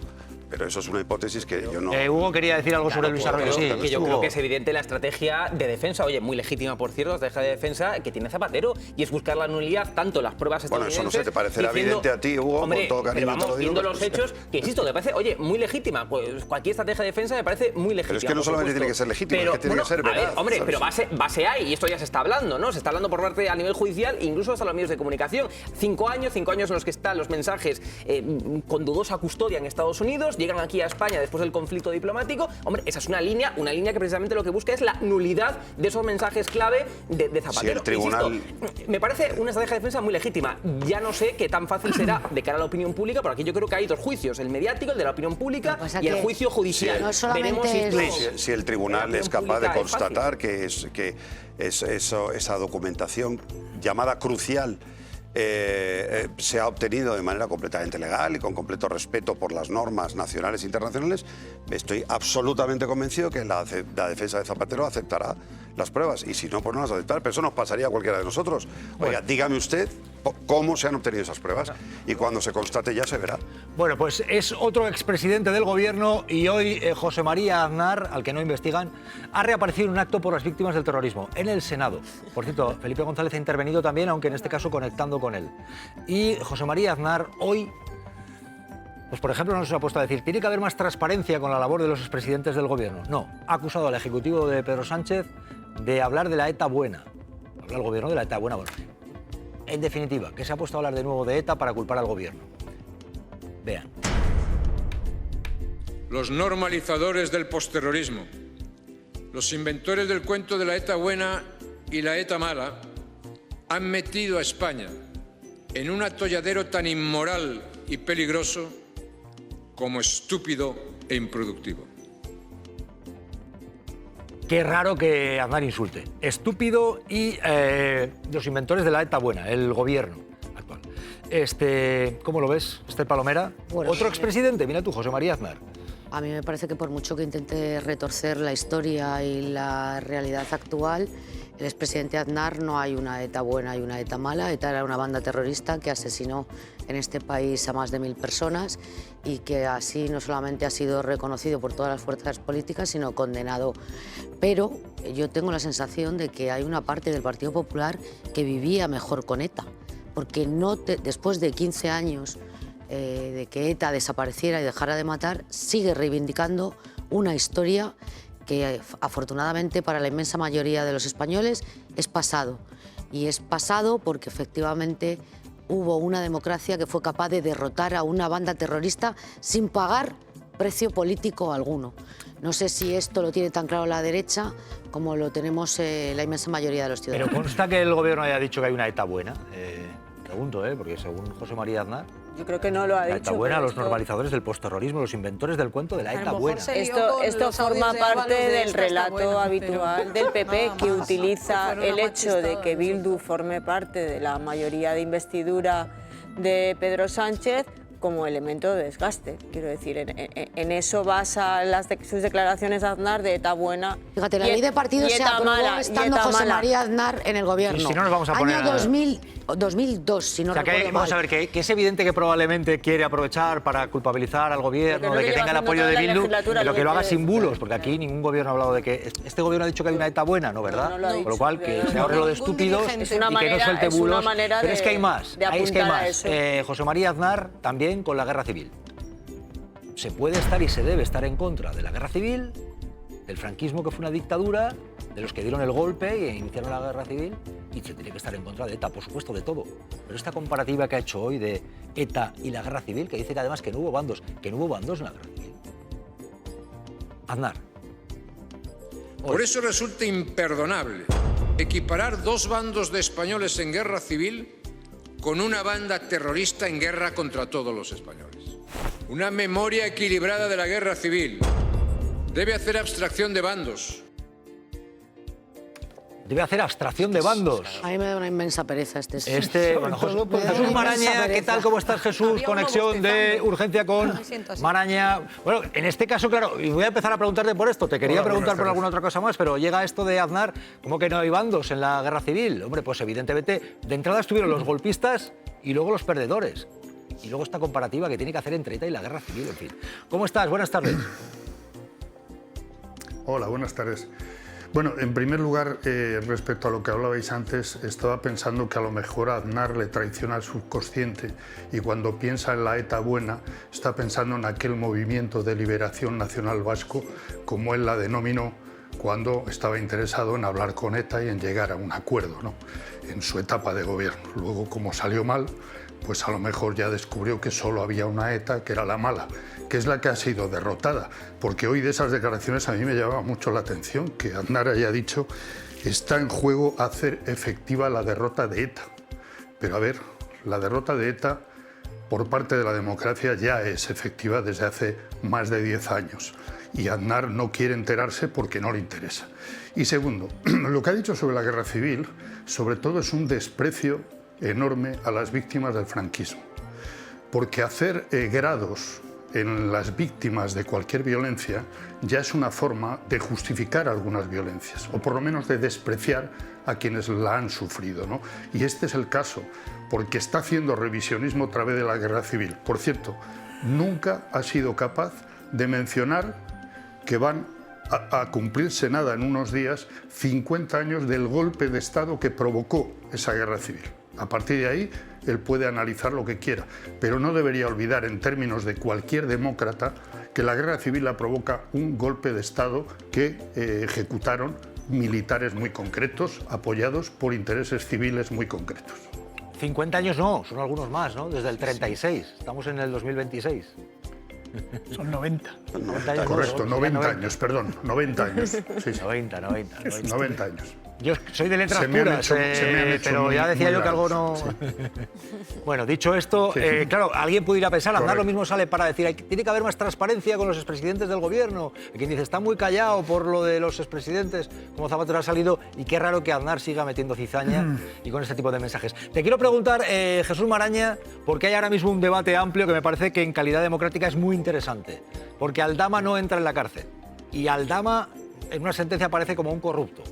Speaker 7: eso es una hipótesis que yo no...
Speaker 1: Hugo quería decir algo sobre Luis Arroyo.
Speaker 14: Sí, que yo creo que es evidente la estrategia de defensa, oye, muy legítima, por cierto, la estrategia de defensa que tiene Zapatero, y es buscar la nulidad, tanto las pruebas estadounidenses...
Speaker 7: Bueno, eso no sé, ¿te parecerá evidente a ti, Hugo?
Speaker 14: Hombre,
Speaker 7: con todo cariño,
Speaker 14: pero vamos,
Speaker 7: te lo digo,
Speaker 14: viendo los hechos, que insisto, me parece, oye, muy legítima. Pues cualquier estrategia de defensa me parece muy legítima.
Speaker 7: Pero es que no solamente tiene que ser legítima, es que tiene que ser veraz.
Speaker 14: A ver, hombre,
Speaker 7: ¿sabes?
Speaker 14: pero base hay, y esto ya se está hablando, ¿no? Se está hablando por parte a nivel judicial, incluso hasta los medios de comunicación. 5 años en los que están los mensajes con dudosa custodia en Estados Unidos, llegan aquí a España después del conflicto diplomático. Hombre, esa es una línea que precisamente lo que busca es la nulidad de esos mensajes clave de Zapatero.
Speaker 7: Si el tribunal...
Speaker 14: Insisto, me parece una estrategia de defensa muy legítima. Ya no sé qué tan fácil será de cara a la opinión pública, porque aquí yo creo que hay dos juicios, el mediático, el de la opinión pública, y el juicio judicial. Veremos
Speaker 7: si el tribunal es capaz de constatar que esa documentación llamada crucial se ha obtenido de manera completamente legal y con completo respeto por las normas nacionales e internacionales, estoy absolutamente convencido que la defensa de Zapatero aceptará las pruebas, y si no, pues no las aceptará. Pero eso nos pasaría a cualquiera de nosotros. Oiga, dígame usted cómo se han obtenido esas pruebas, y cuando se constate ya se verá.
Speaker 1: Bueno, pues es otro expresidente del gobierno, y hoy José María Aznar, al que no investigan, ha reaparecido en un acto por las víctimas del terrorismo en el Senado. Por cierto, Felipe González ha intervenido también, aunque en este caso conectando con él. Y José María Aznar hoy, pues por ejemplo, nos ha puesto a decir, tiene que haber más transparencia con la labor de los expresidentes del gobierno. No, ha acusado al ejecutivo de Pedro Sánchez de hablar de la ETA buena. Habla el gobierno de la ETA buena. Bueno, en definitiva, que se ha puesto a hablar de nuevo de ETA para culpar al gobierno. Vean.
Speaker 15: Los normalizadores del postterrorismo, los inventores del cuento de la ETA buena y la ETA mala, han metido a España en un atolladero tan inmoral y peligroso como estúpido e improductivo.
Speaker 1: Qué raro que Aznar insulte. Estúpido y los inventores de la ETA buena, el gobierno actual. ¿Cómo lo ves, Esther Palomera?
Speaker 3: Bueno,
Speaker 1: Otro expresidente, mira tú, José María Aznar.
Speaker 3: A mí me parece que por mucho que intente retorcer la historia y la realidad actual, el expresidente Aznar no hay una ETA buena y una ETA mala. ETA era una banda terrorista que asesinó en este país a más de 1000 personas y que así no solamente ha sido reconocido por todas las fuerzas políticas, sino condenado. Pero yo tengo la sensación de que hay una parte del Partido Popular que vivía mejor con ETA, porque después de 15 años de que ETA desapareciera y dejara de matar, sigue reivindicando una historia que afortunadamente para la inmensa mayoría de los españoles es pasado. Y es pasado porque efectivamente hubo una democracia que fue capaz de derrotar a una banda terrorista sin pagar precio político alguno. No sé si esto lo tiene tan claro la derecha como lo tenemos la inmensa mayoría de los ciudadanos.
Speaker 1: Pero consta que el gobierno haya dicho que hay una ETA buena. Pregunto, porque según José María Aznar,
Speaker 11: yo creo que no lo ha dicho.
Speaker 1: La ETA buena, los normalizadores del postterrorismo, los inventores del cuento de la ETA buena.
Speaker 11: Esto forma parte del relato habitual del PP, que utiliza el hecho de que Bildu forme parte de la mayoría de investidura de Pedro Sánchez como elemento de desgaste. Quiero decir, en eso basa sus declaraciones de Aznar de ETA buena.
Speaker 3: Fíjate, la ley de partidos se aprobó estando José María Aznar en el gobierno.
Speaker 1: Y si no nos vamos a poner
Speaker 3: Año 2002, si no recuerdo mal.
Speaker 1: Vamos a ver, que es evidente que probablemente quiere aprovechar para culpabilizar al gobierno, de que tenga el apoyo de Bildu, pero que lo haga sin bulos, porque aquí ningún gobierno ha hablado de que... Este gobierno ha dicho que hay una ETA buena, ¿no, verdad? Con lo cual, que se ahorre lo de estúpidos y que no suelte bulos. Pero es que hay más, José María Aznar también con la guerra civil. Se puede estar y se debe estar en contra de la guerra civil, del franquismo, que fue una dictadura, de los que dieron el golpe e iniciaron la guerra civil, y se tiene que estar en contra de ETA, por supuesto, de todo. Pero esta comparativa que ha hecho hoy de ETA y la guerra civil, que dice que además que no hubo bandos en la guerra civil. Aznar.
Speaker 15: Por eso resulta imperdonable equiparar dos bandos de españoles en guerra civil con una banda terrorista en guerra contra todos los españoles. Una memoria equilibrada de la guerra civil debe hacer abstracción de bandos.
Speaker 1: Debe hacer abstracción de bandos.
Speaker 3: A mí me da una inmensa pereza
Speaker 1: Jesús Maraña, ¿qué tal? ¿Cómo estás, Jesús? Conexión de urgencia con Maraña. Bueno, en este caso, claro, y voy a empezar a preguntarte por esto. Te quería preguntar por alguna otra cosa más, pero llega esto de Aznar, ¿cómo que no hay bandos en la guerra civil? Hombre, pues evidentemente, de entrada estuvieron los golpistas y luego los perdedores. Y luego esta comparativa que tiene que hacer entre ETA y la guerra civil, en fin. ¿Cómo estás? Buenas tardes.
Speaker 4: Hola, buenas tardes. Bueno, en primer lugar, respecto a lo que hablabais antes, estaba pensando que a lo mejor a Aznar le traiciona el subconsciente y cuando piensa en la ETA buena, está pensando en aquel movimiento de liberación nacional vasco, como él la denominó cuando estaba interesado en hablar con ETA y en llegar a un acuerdo, ¿no?, en su etapa de gobierno. Luego, como salió mal, pues a lo mejor ya descubrió que solo había una ETA, que era la mala, que es la que ha sido derrotada. Porque hoy de esas declaraciones a mí me llamaba mucho la atención que Aznar haya dicho está en juego hacer efectiva la derrota de ETA. Pero a ver, la derrota de ETA por parte de la democracia ya es efectiva desde hace más de 10 años. Y Aznar no quiere enterarse porque no le interesa. Y segundo, lo que ha dicho sobre la guerra civil, sobre todo es un desprecio enorme a las víctimas del franquismo. Porque hacer grados en las víctimas de cualquier violencia ya es una forma de justificar algunas violencias, o por lo menos de despreciar a quienes la han sufrido, ¿no? Y este es el caso, porque está haciendo revisionismo a través de la guerra civil. Por cierto, nunca ha sido capaz de mencionar que van a cumplirse nada en unos días 50 años del golpe de Estado que provocó esa guerra civil. A partir de ahí, él puede analizar lo que quiera, pero no debería olvidar, en términos de cualquier demócrata, que la guerra civil la provoca un golpe de Estado que ejecutaron militares muy concretos, apoyados por intereses civiles muy concretos.
Speaker 1: 50 años no, son algunos más, ¿no? Desde el 36, estamos en el 2026.
Speaker 2: Son 90.
Speaker 4: 90 años, correcto, 90 años, perdón, 90 años. Sí, sí.
Speaker 1: 90
Speaker 4: años.
Speaker 1: Yo soy de letras
Speaker 4: Se me han
Speaker 1: puras,
Speaker 4: hecho- se me han hecho
Speaker 1: pero
Speaker 4: muy-
Speaker 1: ya decía
Speaker 4: muy
Speaker 1: yo que algo no...
Speaker 4: largos,
Speaker 1: Bueno, dicho esto,
Speaker 4: Sí.
Speaker 1: claro, alguien pudiera pensar, Aznar lo
Speaker 4: Correcto.
Speaker 1: mismo sale para decir, tiene que haber más transparencia con los expresidentes del gobierno. Hay quien dice, está muy callado por lo de los expresidentes, como Zapatero ha salido, y qué raro que Aznar siga metiendo cizaña y con este tipo de mensajes. Te quiero preguntar, Jesús Maraña, porque hay ahora mismo un debate amplio que me parece que en calidad democrática es muy interesante, porque Aldama no entra en la cárcel, y Aldama en una sentencia aparece como un corrupto.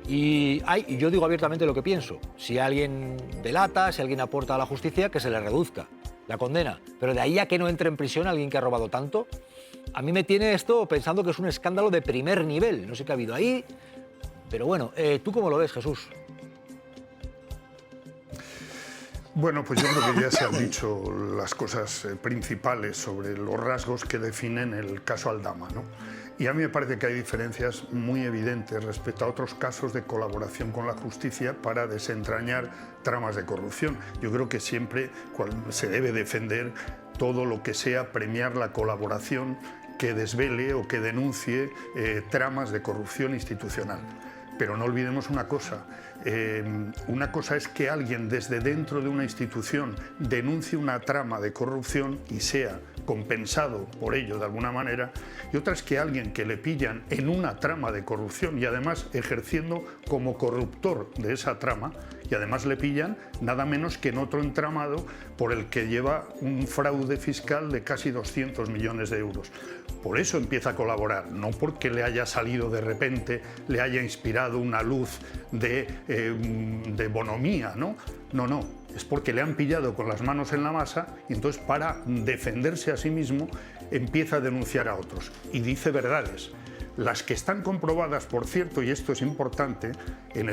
Speaker 1: Y yo digo abiertamente lo que pienso. Si alguien delata, si alguien aporta a la justicia, que se le reduzca la condena. Pero de ahí a que no entre en prisión alguien que ha robado tanto, a mí me tiene esto pensando que es un escándalo de primer nivel. No sé qué ha habido ahí, pero bueno, ¿tú cómo lo ves, Jesús?
Speaker 4: Bueno, pues yo creo que ya se han dicho las cosas principales sobre los rasgos que definen el caso Aldama, ¿no? Y a mí me parece que hay diferencias muy evidentes respecto a otros casos de colaboración con la justicia para desentrañar tramas de corrupción. Yo creo que siempre se debe defender todo lo que sea premiar la colaboración que desvele o que denuncie tramas de corrupción institucional. Pero no olvidemos una cosa es que alguien desde dentro de una institución denuncie una trama de corrupción y sea compensado por ello de alguna manera, y otra es que alguien que le pillan en una trama de corrupción y además ejerciendo como corruptor de esa trama, y además le pillan nada menos que en otro entramado por el que lleva un fraude fiscal de casi 200 millones de euros. Por eso empieza a colaborar, no porque le haya salido de repente, le haya inspirado una luz de bonomía, ¿no? No, es porque le han pillado con las manos en la masa y entonces para defenderse a sí mismo empieza a denunciar a otros y dice verdades. Las que están comprobadas, por cierto, y esto es importante, en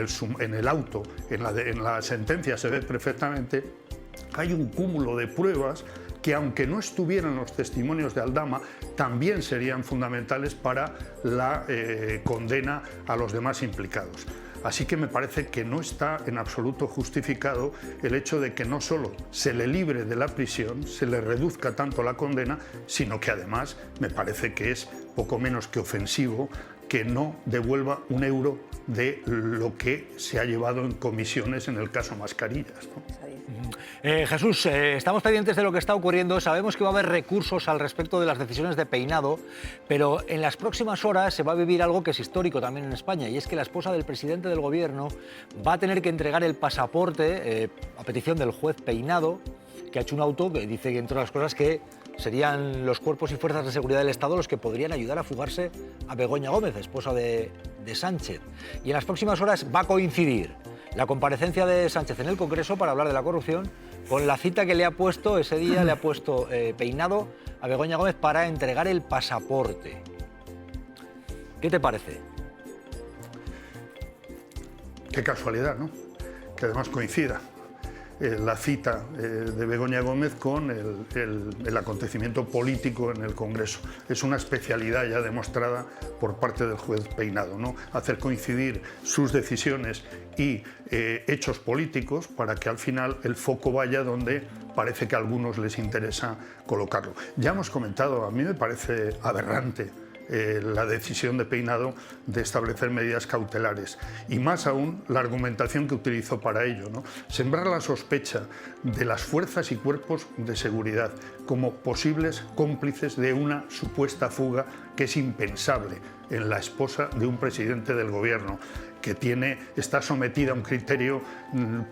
Speaker 4: el auto, en la sentencia se ve perfectamente, hay un cúmulo de pruebas que, aunque no estuvieran los testimonios de Aldama, también serían fundamentales para la condena a los demás implicados. Así que me parece que no está en absoluto justificado el hecho de que no solo se le libre de la prisión, se le reduzca tanto la condena, sino que además me parece que es poco menos que ofensivo que no devuelva un euro de lo que se ha llevado en comisiones en el caso Mascarillas, ¿no?
Speaker 1: Jesús, estamos pendientes de lo que está ocurriendo. Sabemos que va a haber recursos al respecto de las decisiones de Peinado, pero en las próximas horas se va a vivir algo que es histórico también en España, y es que la esposa del presidente del gobierno va a tener que entregar el pasaporte a petición del juez Peinado, que ha hecho un auto que dice, entre otras cosas, que serían los cuerpos y fuerzas de seguridad del Estado los que podrían ayudar a fugarse a Begoña Gómez, esposa de Sánchez. Y en las próximas horas va a coincidir la comparecencia de Sánchez en el Congreso para hablar de la corrupción con la cita que le ha puesto, ese día le ha puesto Peinado a Begoña Gómez para entregar el pasaporte. ¿Qué te parece?
Speaker 4: Qué casualidad, ¿no? Que además coincida la cita de Begoña Gómez con el acontecimiento político en el Congreso. Es una especialidad ya demostrada por parte del juez Peinado, ¿no? Hacer coincidir sus decisiones y hechos políticos para que al final el foco vaya donde parece que a algunos les interesa colocarlo. Ya hemos comentado, a mí me parece aberrante la decisión de Peinado de establecer medidas cautelares y más aún la argumentación que utilizó para ello, ¿no? Sembrar la sospecha de las fuerzas y cuerpos de seguridad como posibles cómplices de una supuesta fuga que es impensable en la esposa de un presidente del gobierno que está sometida a un criterio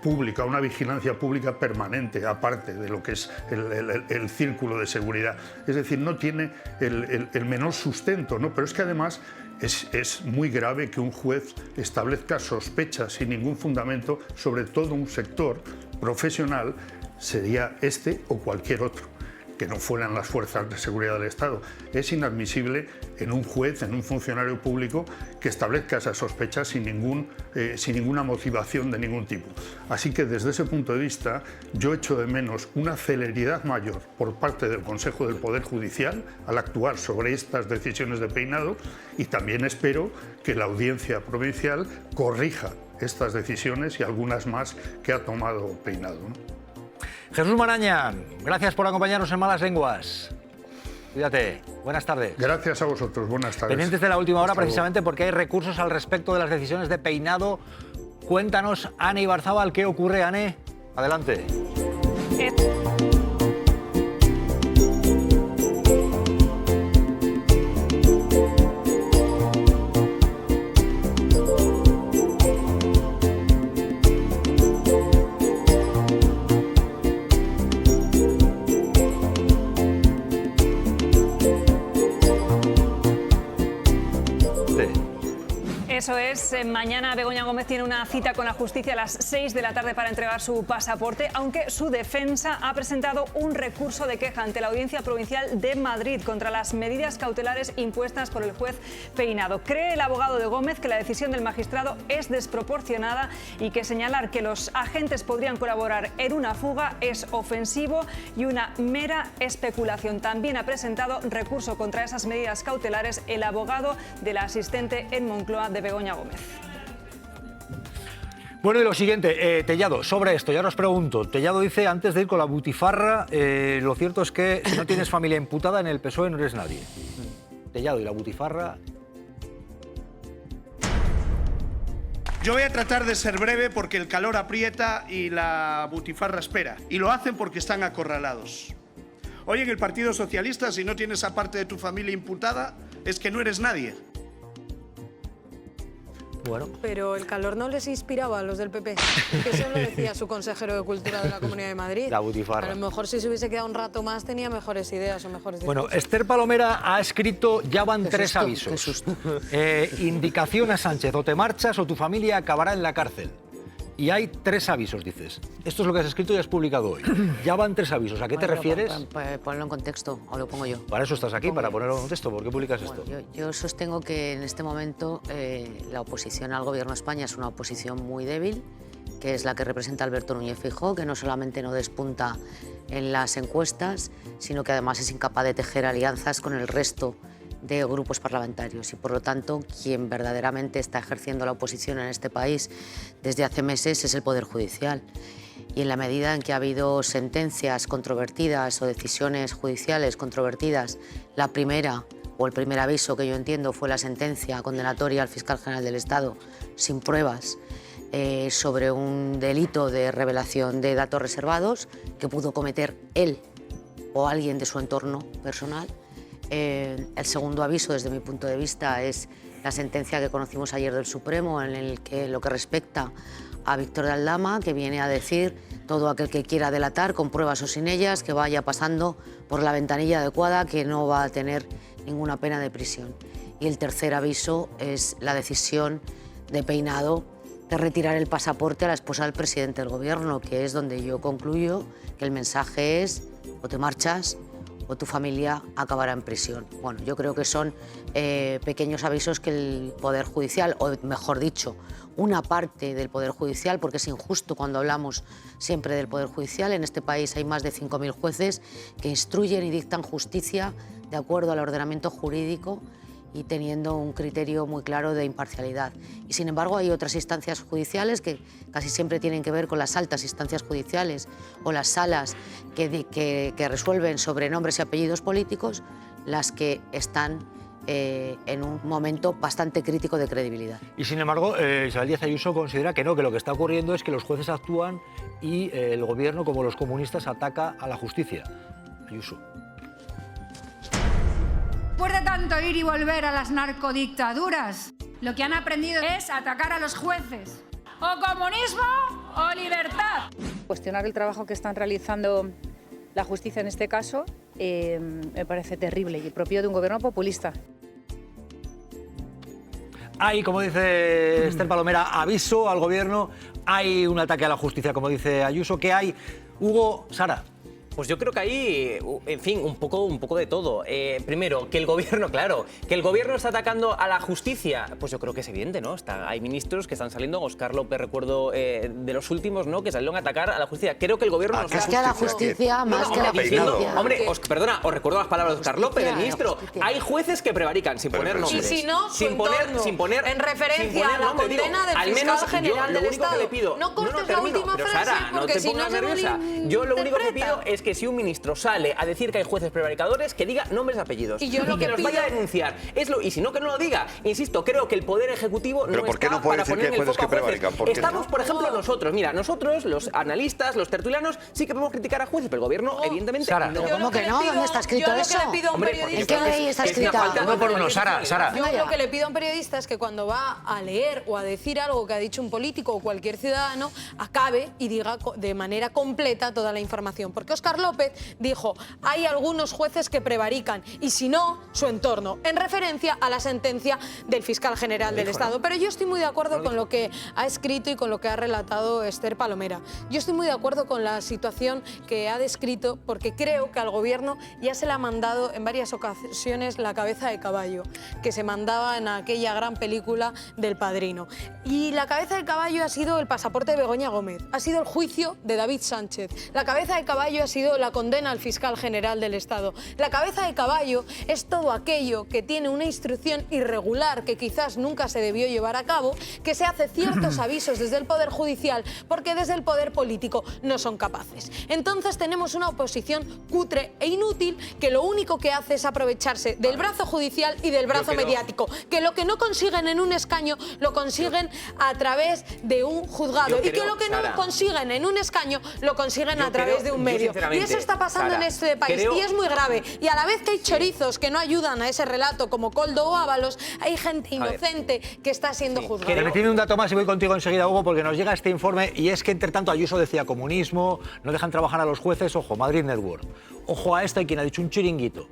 Speaker 4: público, a una vigilancia pública permanente, aparte de lo que es el círculo de seguridad. Es decir, no tiene el menor sustento, ¿no? Pero es que además es muy grave que un juez establezca sospechas sin ningún fundamento sobre todo un sector profesional, sería este o cualquier otro, que no fueran las fuerzas de seguridad del Estado. Es inadmisible en un juez, en un funcionario público, que establezca esas sospechas sin ninguna motivación de ningún tipo. Así que desde ese punto de vista yo echo de menos una celeridad mayor por parte del Consejo del Poder Judicial al actuar sobre estas decisiones de Peinado y también espero que la Audiencia Provincial corrija estas decisiones y algunas más que ha tomado Peinado, ¿no?
Speaker 1: Jesús Maraña, gracias por acompañarnos en Malas Lenguas. Cuídate, buenas tardes.
Speaker 4: Gracias a vosotros, buenas tardes.
Speaker 1: Pendientes de la última hora,
Speaker 4: Hasta luego.
Speaker 1: precisamente porque hay recursos al respecto de las decisiones de Peinado Cuéntanos, Ane Ibarzábal, ¿qué ocurre, Ane? Adelante.
Speaker 13: Eso es, mañana Begoña Gómez tiene una cita con la justicia a las 6 de la tarde para entregar su pasaporte, aunque su defensa ha presentado un recurso de queja ante la Audiencia Provincial de Madrid contra las medidas cautelares impuestas por el juez Peinado. Cree el abogado de Gómez que la decisión del magistrado es desproporcionada y que señalar que los agentes podrían colaborar en una fuga es ofensivo y una mera especulación. También ha presentado recurso contra esas medidas cautelares el abogado de la asistente en Moncloa de Begoña Gómez.
Speaker 1: Bueno, y lo siguiente, Tellado, sobre esto, ya os pregunto. Tellado dice, antes de ir con la butifarra, lo cierto es que si no tienes familia imputada en el PSOE no eres nadie. Tellado, y la butifarra...
Speaker 5: Yo voy a tratar de ser breve porque el calor aprieta y la butifarra espera. Y lo hacen porque están acorralados. Hoy en el Partido Socialista, si no tienes a parte de tu familia imputada, es que no eres nadie.
Speaker 1: Bueno.
Speaker 10: Pero el calor no les inspiraba a los del PP, que eso lo decía su consejero de Cultura de la Comunidad de Madrid.
Speaker 1: La butifarra.
Speaker 10: A lo mejor si se hubiese quedado un rato más tenía mejores ideas o mejores
Speaker 1: Bueno,
Speaker 10: discursos.
Speaker 1: Esther Palomera ha escrito, ya van
Speaker 10: Qué
Speaker 1: 3
Speaker 10: susto,
Speaker 1: avisos.
Speaker 10: qué susto.
Speaker 1: Indicación a Sánchez, o te marchas o tu familia acabará en la cárcel. Y hay 3 avisos, dices. Esto es lo que has escrito y has publicado hoy. Ya van 3 avisos. ¿A qué te refieres?
Speaker 3: Ponlo en contexto, o lo pongo yo.
Speaker 1: Para eso estás aquí, para ponerlo en contexto. ¿Por qué publicas esto?
Speaker 3: Yo sostengo que en este momento la oposición al Gobierno de España es una oposición muy débil, que es la que representa Alberto Núñez Feijóo, que no solamente no despunta en las encuestas, sino que además es incapaz de tejer alianzas con el resto de grupos parlamentarios y, por lo tanto, quien verdaderamente está ejerciendo la oposición en este país desde hace meses es el Poder Judicial. Y en la medida en que ha habido sentencias controvertidas o decisiones judiciales controvertidas, la primera o el primer aviso que yo entiendo fue la sentencia condenatoria al fiscal general del Estado sin pruebas sobre un delito de revelación de datos reservados que pudo cometer él o alguien de su entorno personal. El segundo aviso, desde mi punto de vista, es la sentencia que conocimos ayer del Supremo, en el que lo que respecta a Víctor de Aldama, que viene a decir todo aquel que quiera delatar, con pruebas o sin ellas, que vaya pasando por la ventanilla adecuada, que no va a tener ninguna pena de prisión. Y el tercer aviso es la decisión de Peinado de retirar el pasaporte a la esposa del presidente del Gobierno, que es donde yo concluyo que el mensaje es o te marchas o tu familia acabará en prisión. Bueno, yo creo que son pequeños avisos que el Poder Judicial, o mejor dicho, una parte del Poder Judicial, porque es injusto cuando hablamos siempre del Poder Judicial. En este país hay más de 5.000 jueces que instruyen y dictan justicia de acuerdo al ordenamiento jurídico y teniendo un criterio muy claro de imparcialidad. Y sin embargo hay otras instancias judiciales que casi siempre tienen que ver con las altas instancias judiciales o las salas que resuelven sobre nombres y apellidos políticos, las que están en un momento bastante crítico de credibilidad.
Speaker 1: Y sin embargo, Isabel Díaz Ayuso considera que no, que lo que está ocurriendo es que los jueces actúan y el Gobierno, como los comunistas, ataca a la justicia. Ayuso.
Speaker 16: Después de tanto ir y volver a las narcodictaduras, lo que han aprendido es atacar a los jueces. O comunismo o libertad.
Speaker 17: Cuestionar el trabajo que están realizando la justicia en este caso me parece terrible y propio de un gobierno populista.
Speaker 1: Hay, como dice Esther Palomera, aviso al Gobierno, hay un ataque a la justicia, como dice Ayuso. ¿Qué hay? Hugo, Sara.
Speaker 14: Pues yo creo que hay, en fin, un poco de todo. Primero, que el Gobierno, claro, que el Gobierno está atacando a la justicia, pues yo creo que es evidente, ¿no? Hay ministros que están saliendo, Óscar López, recuerdo, de los últimos, ¿no?, que salieron a atacar a la justicia. Creo que el Gobierno...
Speaker 3: Es que a la justicia, más que a la justicia.
Speaker 14: Hombre, perdona, os recuerdo las palabras de Óscar López, del ministro. Hay jueces que prevarican, sin poner nombres.
Speaker 10: Y si no, sin poner en referencia a la condena del fiscal general del Estado. No cortes la última frase, porque si no se va a
Speaker 14: Yo lo único que pido es que que si un ministro sale a decir que hay jueces prevaricadores, que diga nombres y apellidos.
Speaker 10: Y yo lo
Speaker 14: que
Speaker 10: que
Speaker 14: los
Speaker 10: pido...
Speaker 14: vaya a denunciar. Y si no, que no lo diga. Insisto, creo que el Poder Ejecutivo
Speaker 7: ¿Pero
Speaker 14: no
Speaker 7: por qué
Speaker 14: está
Speaker 7: no puede
Speaker 14: para
Speaker 7: decir
Speaker 14: poner
Speaker 7: que
Speaker 14: en el
Speaker 7: jueces
Speaker 14: foco
Speaker 7: que
Speaker 14: a jueces.
Speaker 7: prevarican? ¿Por qué
Speaker 14: Estamos,
Speaker 7: no?
Speaker 14: por ejemplo, nosotros. Mira, nosotros, los analistas, los tertulianos, sí que podemos criticar a jueces, pero el gobierno, evidentemente,
Speaker 1: Sara.
Speaker 14: no.
Speaker 3: ¿Pero cómo que no? ¿Dónde está escrito eso?
Speaker 10: Yo lo que le pido a un
Speaker 14: Hombre,
Speaker 10: periodista...
Speaker 3: ¿En qué ley está escrito?
Speaker 1: Uno por uno, Sara.
Speaker 10: Yo lo que le pido a un periodista es que cuando va a leer o a decir algo que ha dicho un político o cualquier ciudadano, acabe y diga de manera completa toda la información. Porque Óscar López dijo, hay algunos jueces que prevarican y si no, su entorno, en referencia a la sentencia del fiscal general del Estado. Pero yo estoy muy de acuerdo con lo que ha escrito y con lo que ha relatado Esther Palomera. Yo estoy muy de acuerdo con la situación que ha descrito porque creo que al gobierno ya se le ha mandado en varias ocasiones la cabeza de caballo que se mandaba en aquella gran película del Padrino. Y la cabeza de caballo ha sido el pasaporte de Begoña Gómez, ha sido el juicio de David Sánchez, la cabeza de caballo ha sido la condena al fiscal general del Estado. La cabeza de caballo es todo aquello que tiene una instrucción irregular que quizás nunca se debió llevar a cabo, que se hace ciertos avisos desde el Poder Judicial porque desde el Poder Político no son capaces. Entonces tenemos una oposición cutre e inútil que lo único que hace es aprovecharse del brazo judicial y del brazo mediático, que lo que no consiguen en un escaño lo consiguen a través de un juzgado y que lo que no consiguen en un escaño lo consiguen a través de un medio. Y eso está pasando en este país y es muy grave. Y a la vez que hay chorizos que no ayudan a ese relato como Koldo o Ábalos, hay gente inocente que está siendo juzgada.
Speaker 1: Permitidme un dato más y voy contigo enseguida, Hugo, porque nos llega este informe y es que, entre tanto, Ayuso decía comunismo, no dejan trabajar a los jueces, ojo, Madrid Network. Ojo a esta, y quien ha dicho un chiringuito.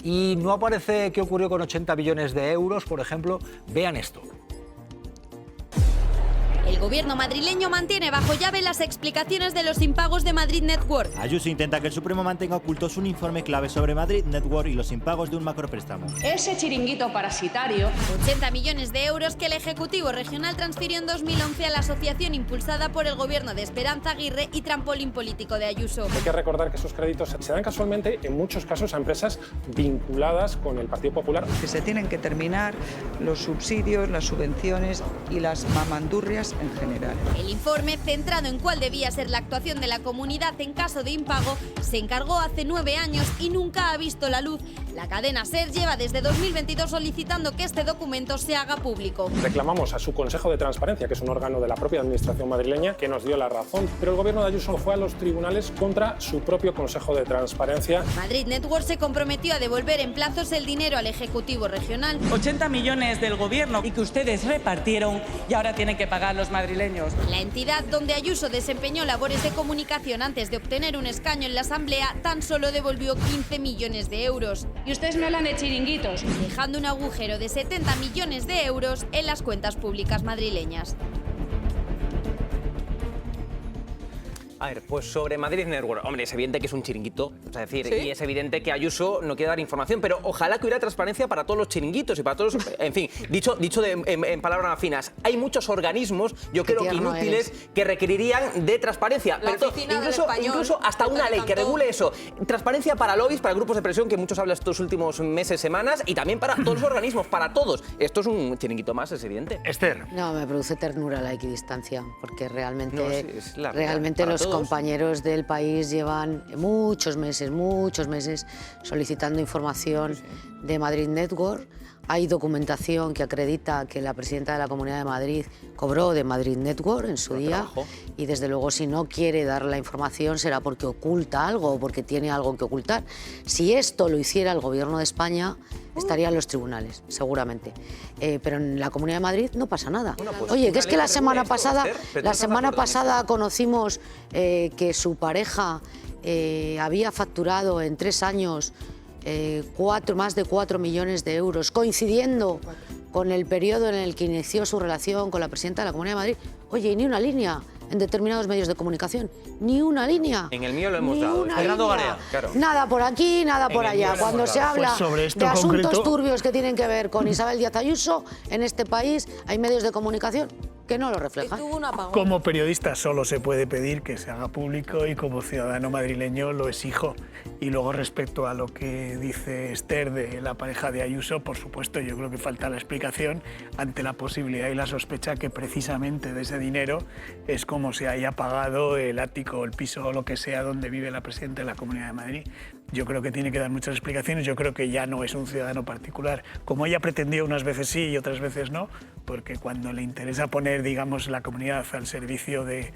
Speaker 1: Y no aparece qué ocurrió con 80 billones de euros, por ejemplo. Vean esto.
Speaker 6: El gobierno madrileño mantiene bajo llave las explicaciones de los impagos de Madrid Network.
Speaker 20: Ayuso intenta que el Supremo mantenga ocultos un informe clave sobre Madrid Network y los impagos de un macropréstamo.
Speaker 6: Ese chiringuito parasitario. 80 millones de euros que el Ejecutivo Regional transfirió en 2011 a la asociación impulsada por el gobierno de Esperanza Aguirre y trampolín político de Ayuso.
Speaker 21: Hay que recordar que esos créditos se dan casualmente en muchos casos a empresas vinculadas con el Partido Popular.
Speaker 22: Que se tienen que terminar los subsidios, las subvenciones y las mamandurrias en general.
Speaker 6: El informe, centrado en cuál debía ser la actuación de la comunidad en caso de impago, se encargó hace 9 años y nunca ha visto la luz. La cadena SER lleva desde 2022 solicitando que este documento se haga público.
Speaker 21: Reclamamos a su Consejo de Transparencia, que es un órgano de la propia administración madrileña, que nos dio la razón, pero el gobierno de Ayuso fue a los tribunales contra su propio Consejo de Transparencia.
Speaker 6: Madrid Network se comprometió a devolver en plazos el dinero al Ejecutivo Regional.
Speaker 23: 80 millones del gobierno y que ustedes repartieron y ahora tienen que pagar los madrileños.
Speaker 6: La entidad donde Ayuso desempeñó labores de comunicación antes de obtener un escaño en la Asamblea tan solo devolvió 15 millones de euros.
Speaker 16: Y ustedes me hablan de chiringuitos.
Speaker 6: Dejando un agujero de 70 millones de euros en las cuentas públicas madrileñas.
Speaker 14: A ver, pues sobre Madrid Network, hombre, es evidente que es un chiringuito, es decir, y es evidente que Ayuso no quiere dar información, pero ojalá que hubiera transparencia para todos los chiringuitos y para todos, en fin, dicho en palabras más finas, hay muchos organismos, yo creo que inútiles, que requerirían de transparencia, pero incluso hasta una ley que regule eso, transparencia para lobbies, para grupos de presión, que muchos hablan estos últimos meses, semanas, y también para todos los organismos, para todos. Esto es un chiringuito más, es evidente.
Speaker 1: Esther.
Speaker 3: No, me produce ternura la equidistancia, porque realmente,
Speaker 14: No, sí, es la
Speaker 3: realmente
Speaker 14: para
Speaker 3: los
Speaker 14: todos.
Speaker 3: compañeros del país llevan muchos meses solicitando información de Madrid Network. Hay documentación que acredita que la presidenta de la Comunidad de Madrid cobró de Madrid Network en su día y desde luego si no quiere dar la información será porque oculta algo o porque tiene algo que ocultar. Si esto lo hiciera el Gobierno de España estaría en los tribunales, seguramente. Pero en la Comunidad de Madrid no pasa nada.
Speaker 14: Pues
Speaker 3: Oye, que es que la semana pasada conocimos que su pareja había facturado en 3 años más de 4 millones de euros, coincidiendo con el periodo en el que inició su relación con la presidenta de la Comunidad de Madrid. Oye, y ni una línea en determinados medios de comunicación, ni una línea.
Speaker 14: En el mío lo hemos
Speaker 3: Ni
Speaker 14: dado.
Speaker 3: una
Speaker 14: Fernando
Speaker 3: línea.
Speaker 14: Garea, claro.
Speaker 3: Nada por aquí, nada por
Speaker 14: En el
Speaker 3: allá.
Speaker 14: mío lo
Speaker 3: Cuando
Speaker 14: hemos
Speaker 3: se
Speaker 14: dado.
Speaker 3: habla
Speaker 2: Pues sobre esto
Speaker 3: de asuntos
Speaker 2: concreto-
Speaker 3: turbios que tienen que ver con Isabel Díaz Ayuso, en este país hay medios de comunicación Que no lo refleja.
Speaker 2: Como periodista solo se puede pedir que se haga público y como ciudadano madrileño lo exijo. Y luego respecto a lo que dice Esther de la pareja de Ayuso, por supuesto yo creo que falta la explicación ante la posibilidad y la sospecha que precisamente de ese dinero es como se haya pagado el ático, el piso o lo que sea donde vive la presidenta de la Comunidad de Madrid. Yo creo que tiene que dar muchas explicaciones. Yo creo que ya no es un ciudadano particular, como ella pretendía unas veces sí y otras veces no, porque cuando le interesa poner, digamos, la comunidad al servicio de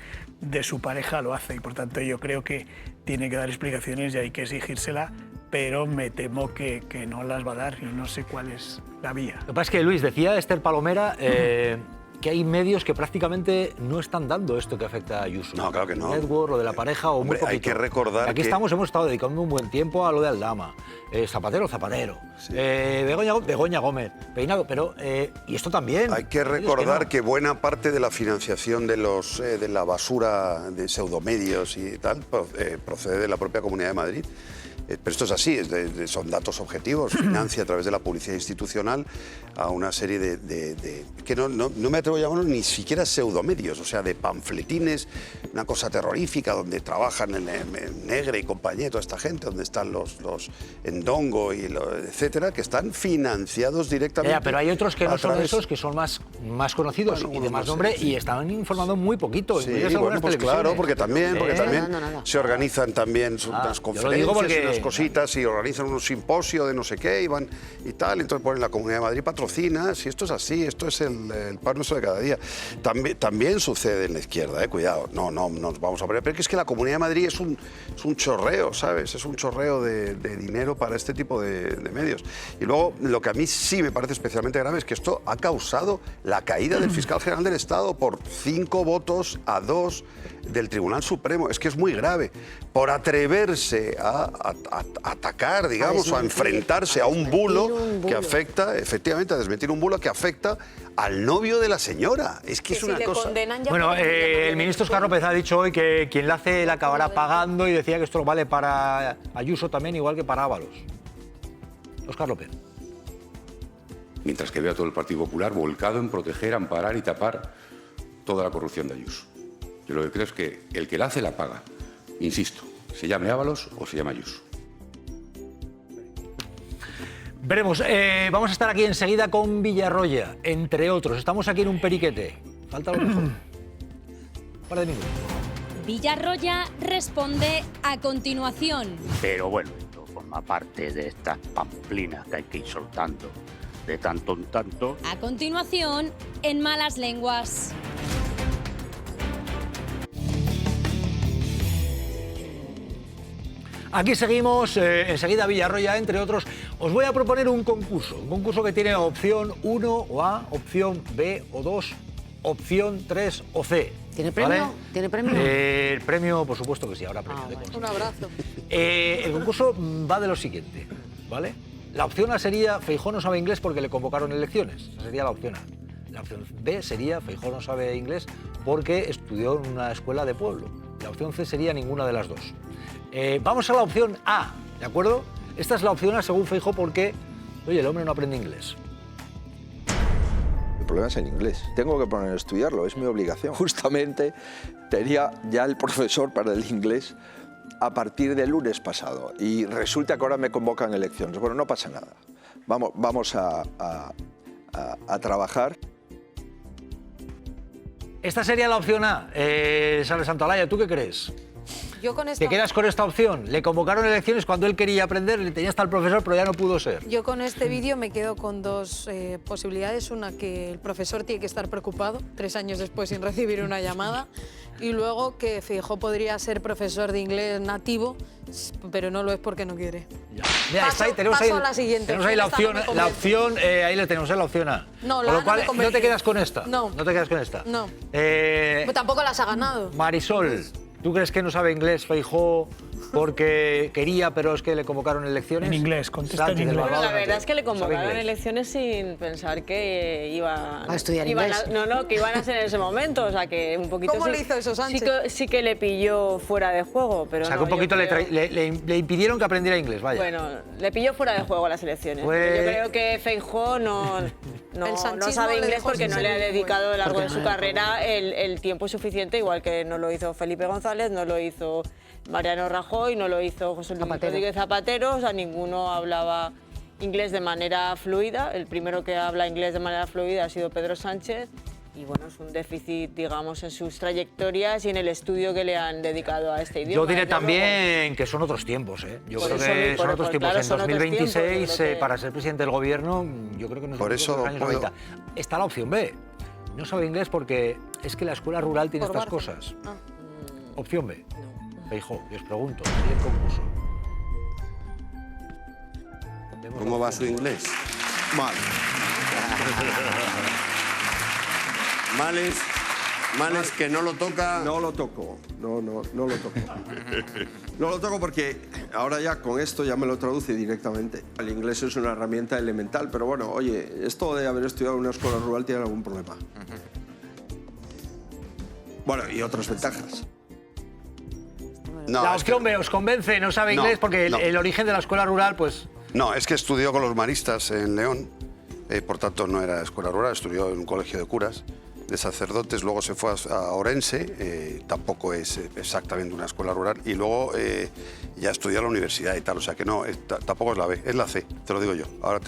Speaker 2: su pareja lo hace y por tanto yo creo que tiene que dar explicaciones y hay que exigírsela, pero me temo que no las va a dar. Yo no sé cuál es la vía.
Speaker 1: Lo que pasa es que, Luis, decía Esther Palomera que hay medios que prácticamente no están dando esto que afecta a Ayuso.
Speaker 7: No, claro que no.
Speaker 1: Network, lo de la pareja o
Speaker 7: Hombre,
Speaker 1: muy poquito.
Speaker 7: hay que recordar
Speaker 1: Aquí
Speaker 7: que...
Speaker 1: hemos estado dedicando un buen tiempo a lo de Aldama. Zapatero,
Speaker 7: Sí.
Speaker 1: Begoña Gómez, Peinado, pero... y esto también.
Speaker 7: Hay que recordar que buena parte de la financiación de la basura de pseudomedios y tal procede de la propia Comunidad de Madrid. Pero esto es así, son datos objetivos, financia a través de la publicidad institucional a una serie que no me atrevo a llamarlos ni siquiera pseudomedios, o sea, de panfletines, una cosa terrorífica donde trabajan en Negre y compañía, toda esta gente, donde están los Endongo y etcétera, que están financiados directamente.
Speaker 1: Pero hay otros que no son esos, que son más conocidos y de más nombre y están informando muy poquito.
Speaker 7: Sí, bueno, pues claro, porque también se organizan también unas conferencias, cositas y organizan unos simposios de no sé qué y tal, entonces ponen la Comunidad de Madrid patrocina, si esto es así, esto es el pan nuestro de cada día. También sucede en la izquierda, cuidado, no nos vamos a poner, pero es que la Comunidad de Madrid es un chorreo, ¿sabes? Es un chorreo de dinero para este tipo de medios. Y luego, lo que a mí sí me parece especialmente grave es que esto ha causado la caída del fiscal general del Estado por 5 votos a 2 del Tribunal Supremo. Es que es muy grave. Por atreverse a atacar, digamos, o a enfrentarse a un bulo que afecta, efectivamente, a desmentir un bulo que afecta al novio de la señora. Es que es una cosa...
Speaker 1: Bueno, el ministro Óscar López ha dicho hoy que quien la hace la acabará pagando y decía que esto vale para Ayuso también, igual que para Ábalos. Óscar López.
Speaker 9: Mientras que veo a todo el Partido Popular volcado en proteger, amparar y tapar toda la corrupción de Ayuso. Yo lo que creo es que el que la hace la paga. Insisto, se llame Ábalos o se llame Ayuso.
Speaker 1: Veremos, vamos a estar aquí enseguida con Villarroya, entre otros. Estamos aquí en un periquete. Falta lo mejor. Un par de minutos.
Speaker 6: Villarroya responde a continuación.
Speaker 18: Pero bueno, esto forma parte de estas pamplinas que hay que ir soltando de tanto en tanto.
Speaker 6: A continuación, en Malas Lenguas.
Speaker 1: Aquí seguimos, enseguida Villarroya, entre otros. Os voy a proponer un concurso que tiene opción 1 o A, opción B o 2, opción 3 o C.
Speaker 3: ¿Tiene premio?
Speaker 1: ¿Vale?
Speaker 3: ¿Tiene premio?
Speaker 1: El premio, por supuesto que sí, habrá premio.
Speaker 10: Un abrazo.
Speaker 1: El concurso va de lo siguiente, ¿vale? La opción A sería Feijóo no sabe inglés porque le convocaron elecciones. Esa sería la opción A. La opción B sería Feijóo no sabe inglés porque estudió en una escuela de pueblo. La opción C sería ninguna de las dos. Vamos a la opción A, ¿de acuerdo? Esta es la opción A según Feijóo porque, oye, el hombre no aprende inglés.
Speaker 19: El problema es el inglés. Tengo que poner a estudiarlo, es mi obligación. Justamente tenía ya el profesor para el inglés a partir del lunes pasado y resulta que ahora me convocan elecciones. Bueno, no pasa nada. Vamos a trabajar.
Speaker 1: Esta sería la opción A. Sara Santolaya, ¿tú qué crees?
Speaker 10: Yo con
Speaker 1: ¿Te quedas con esta opción? Le convocaron elecciones cuando él quería aprender, le tenía hasta el profesor, pero ya no pudo ser.
Speaker 10: Yo con este vídeo me quedo con dos posibilidades. Una, que el profesor tiene que estar preocupado 3 años después sin recibir una llamada. Y luego que Feijóo podría ser profesor de inglés nativo, pero no lo es porque no quiere.
Speaker 1: Mira,
Speaker 10: Paso a la siguiente.
Speaker 1: Tenemos ahí la opción, ahí le tenemos la opción A.
Speaker 10: No,
Speaker 1: con
Speaker 10: la
Speaker 1: lo
Speaker 10: A
Speaker 1: cual,
Speaker 10: no me convence.
Speaker 1: no te quedas con esta.
Speaker 10: No.
Speaker 1: No te quedas con esta.
Speaker 10: No. Tampoco las ha ganado.
Speaker 1: Marisol, ¿tú crees que no sabe inglés Feijóo porque quería, pero es que le convocaron elecciones.
Speaker 2: En inglés, contesta en inglés.
Speaker 8: Bueno, la verdad es que le convocaron
Speaker 1: inglés.
Speaker 8: elecciones sin pensar que iban
Speaker 3: a estudiar
Speaker 8: iban
Speaker 3: inglés.
Speaker 8: que iban a ser en ese momento, o sea que un poquito
Speaker 10: ¿Cómo le hizo eso Sánchez?
Speaker 8: sí que le pilló fuera de juego, pero
Speaker 1: O sea, que
Speaker 8: no,
Speaker 1: un poquito
Speaker 8: yo creo-
Speaker 1: le impidieron que aprendiera inglés, vaya.
Speaker 8: Bueno, le pilló fuera de juego a las elecciones.
Speaker 1: Fue-
Speaker 8: Yo creo que Feijóo no
Speaker 10: sanchismo
Speaker 8: sabe
Speaker 10: le
Speaker 8: inglés
Speaker 10: dejó
Speaker 8: porque
Speaker 10: sin
Speaker 8: no le ha
Speaker 10: ser
Speaker 8: dedicado a lo largo
Speaker 2: Porque
Speaker 8: de su
Speaker 2: no-
Speaker 8: carrera el tiempo suficiente, igual que no lo hizo Felipe González, no lo hizo Mariano Rajoy, no lo hizo José Luis Rodríguez Zapatero, o sea, ninguno hablaba inglés de manera fluida. El primero que habla inglés de manera fluida ha sido Pedro Sánchez. Y bueno, es un déficit, digamos, en sus trayectorias y en el estudio que le han dedicado a este idioma.
Speaker 1: Yo diré
Speaker 8: Desde
Speaker 1: también que son otros tiempos, ¿eh? Yo
Speaker 8: Por
Speaker 1: creo
Speaker 8: eso
Speaker 1: que
Speaker 8: mismo,
Speaker 1: son otros
Speaker 8: pues
Speaker 1: tiempos.
Speaker 8: claro,
Speaker 1: En
Speaker 8: son otros
Speaker 1: 2026,
Speaker 8: tiempos, yo creo que-
Speaker 1: para ser presidente del gobierno, yo creo que no es
Speaker 7: Por
Speaker 1: lo mismo
Speaker 7: eso
Speaker 1: que los años
Speaker 7: puedo-
Speaker 1: 90. Está la opción B. No sabe inglés porque es que la escuela rural tiene
Speaker 10: Por
Speaker 1: estas
Speaker 10: Barça.
Speaker 1: cosas. Opción B. Feijóo, yo os pregunto, ¿y el concurso?
Speaker 7: ¿Cómo va su inglés? Mal. Males que no lo toca.
Speaker 11: No lo toco, no lo toco. No lo toco porque ahora ya con esto ya me lo traduce directamente. El inglés es una herramienta elemental, pero bueno, oye, esto de haber estudiado en una escuela rural tiene algún problema. Bueno, y otras ventajas.
Speaker 7: No,
Speaker 1: la
Speaker 7: es
Speaker 1: opción B os convence, no sabe
Speaker 7: No,
Speaker 1: inglés porque
Speaker 7: no.
Speaker 1: el origen de la escuela rural, pues...
Speaker 7: No, es que estudió con los maristas en León, por tanto no era escuela rural, estudió en un colegio de curas, de sacerdotes, luego se fue a Orense, tampoco es exactamente una escuela rural, y luego ya estudió en la universidad y tal, o sea que no, tampoco es la B, es la C, te lo digo yo, ahora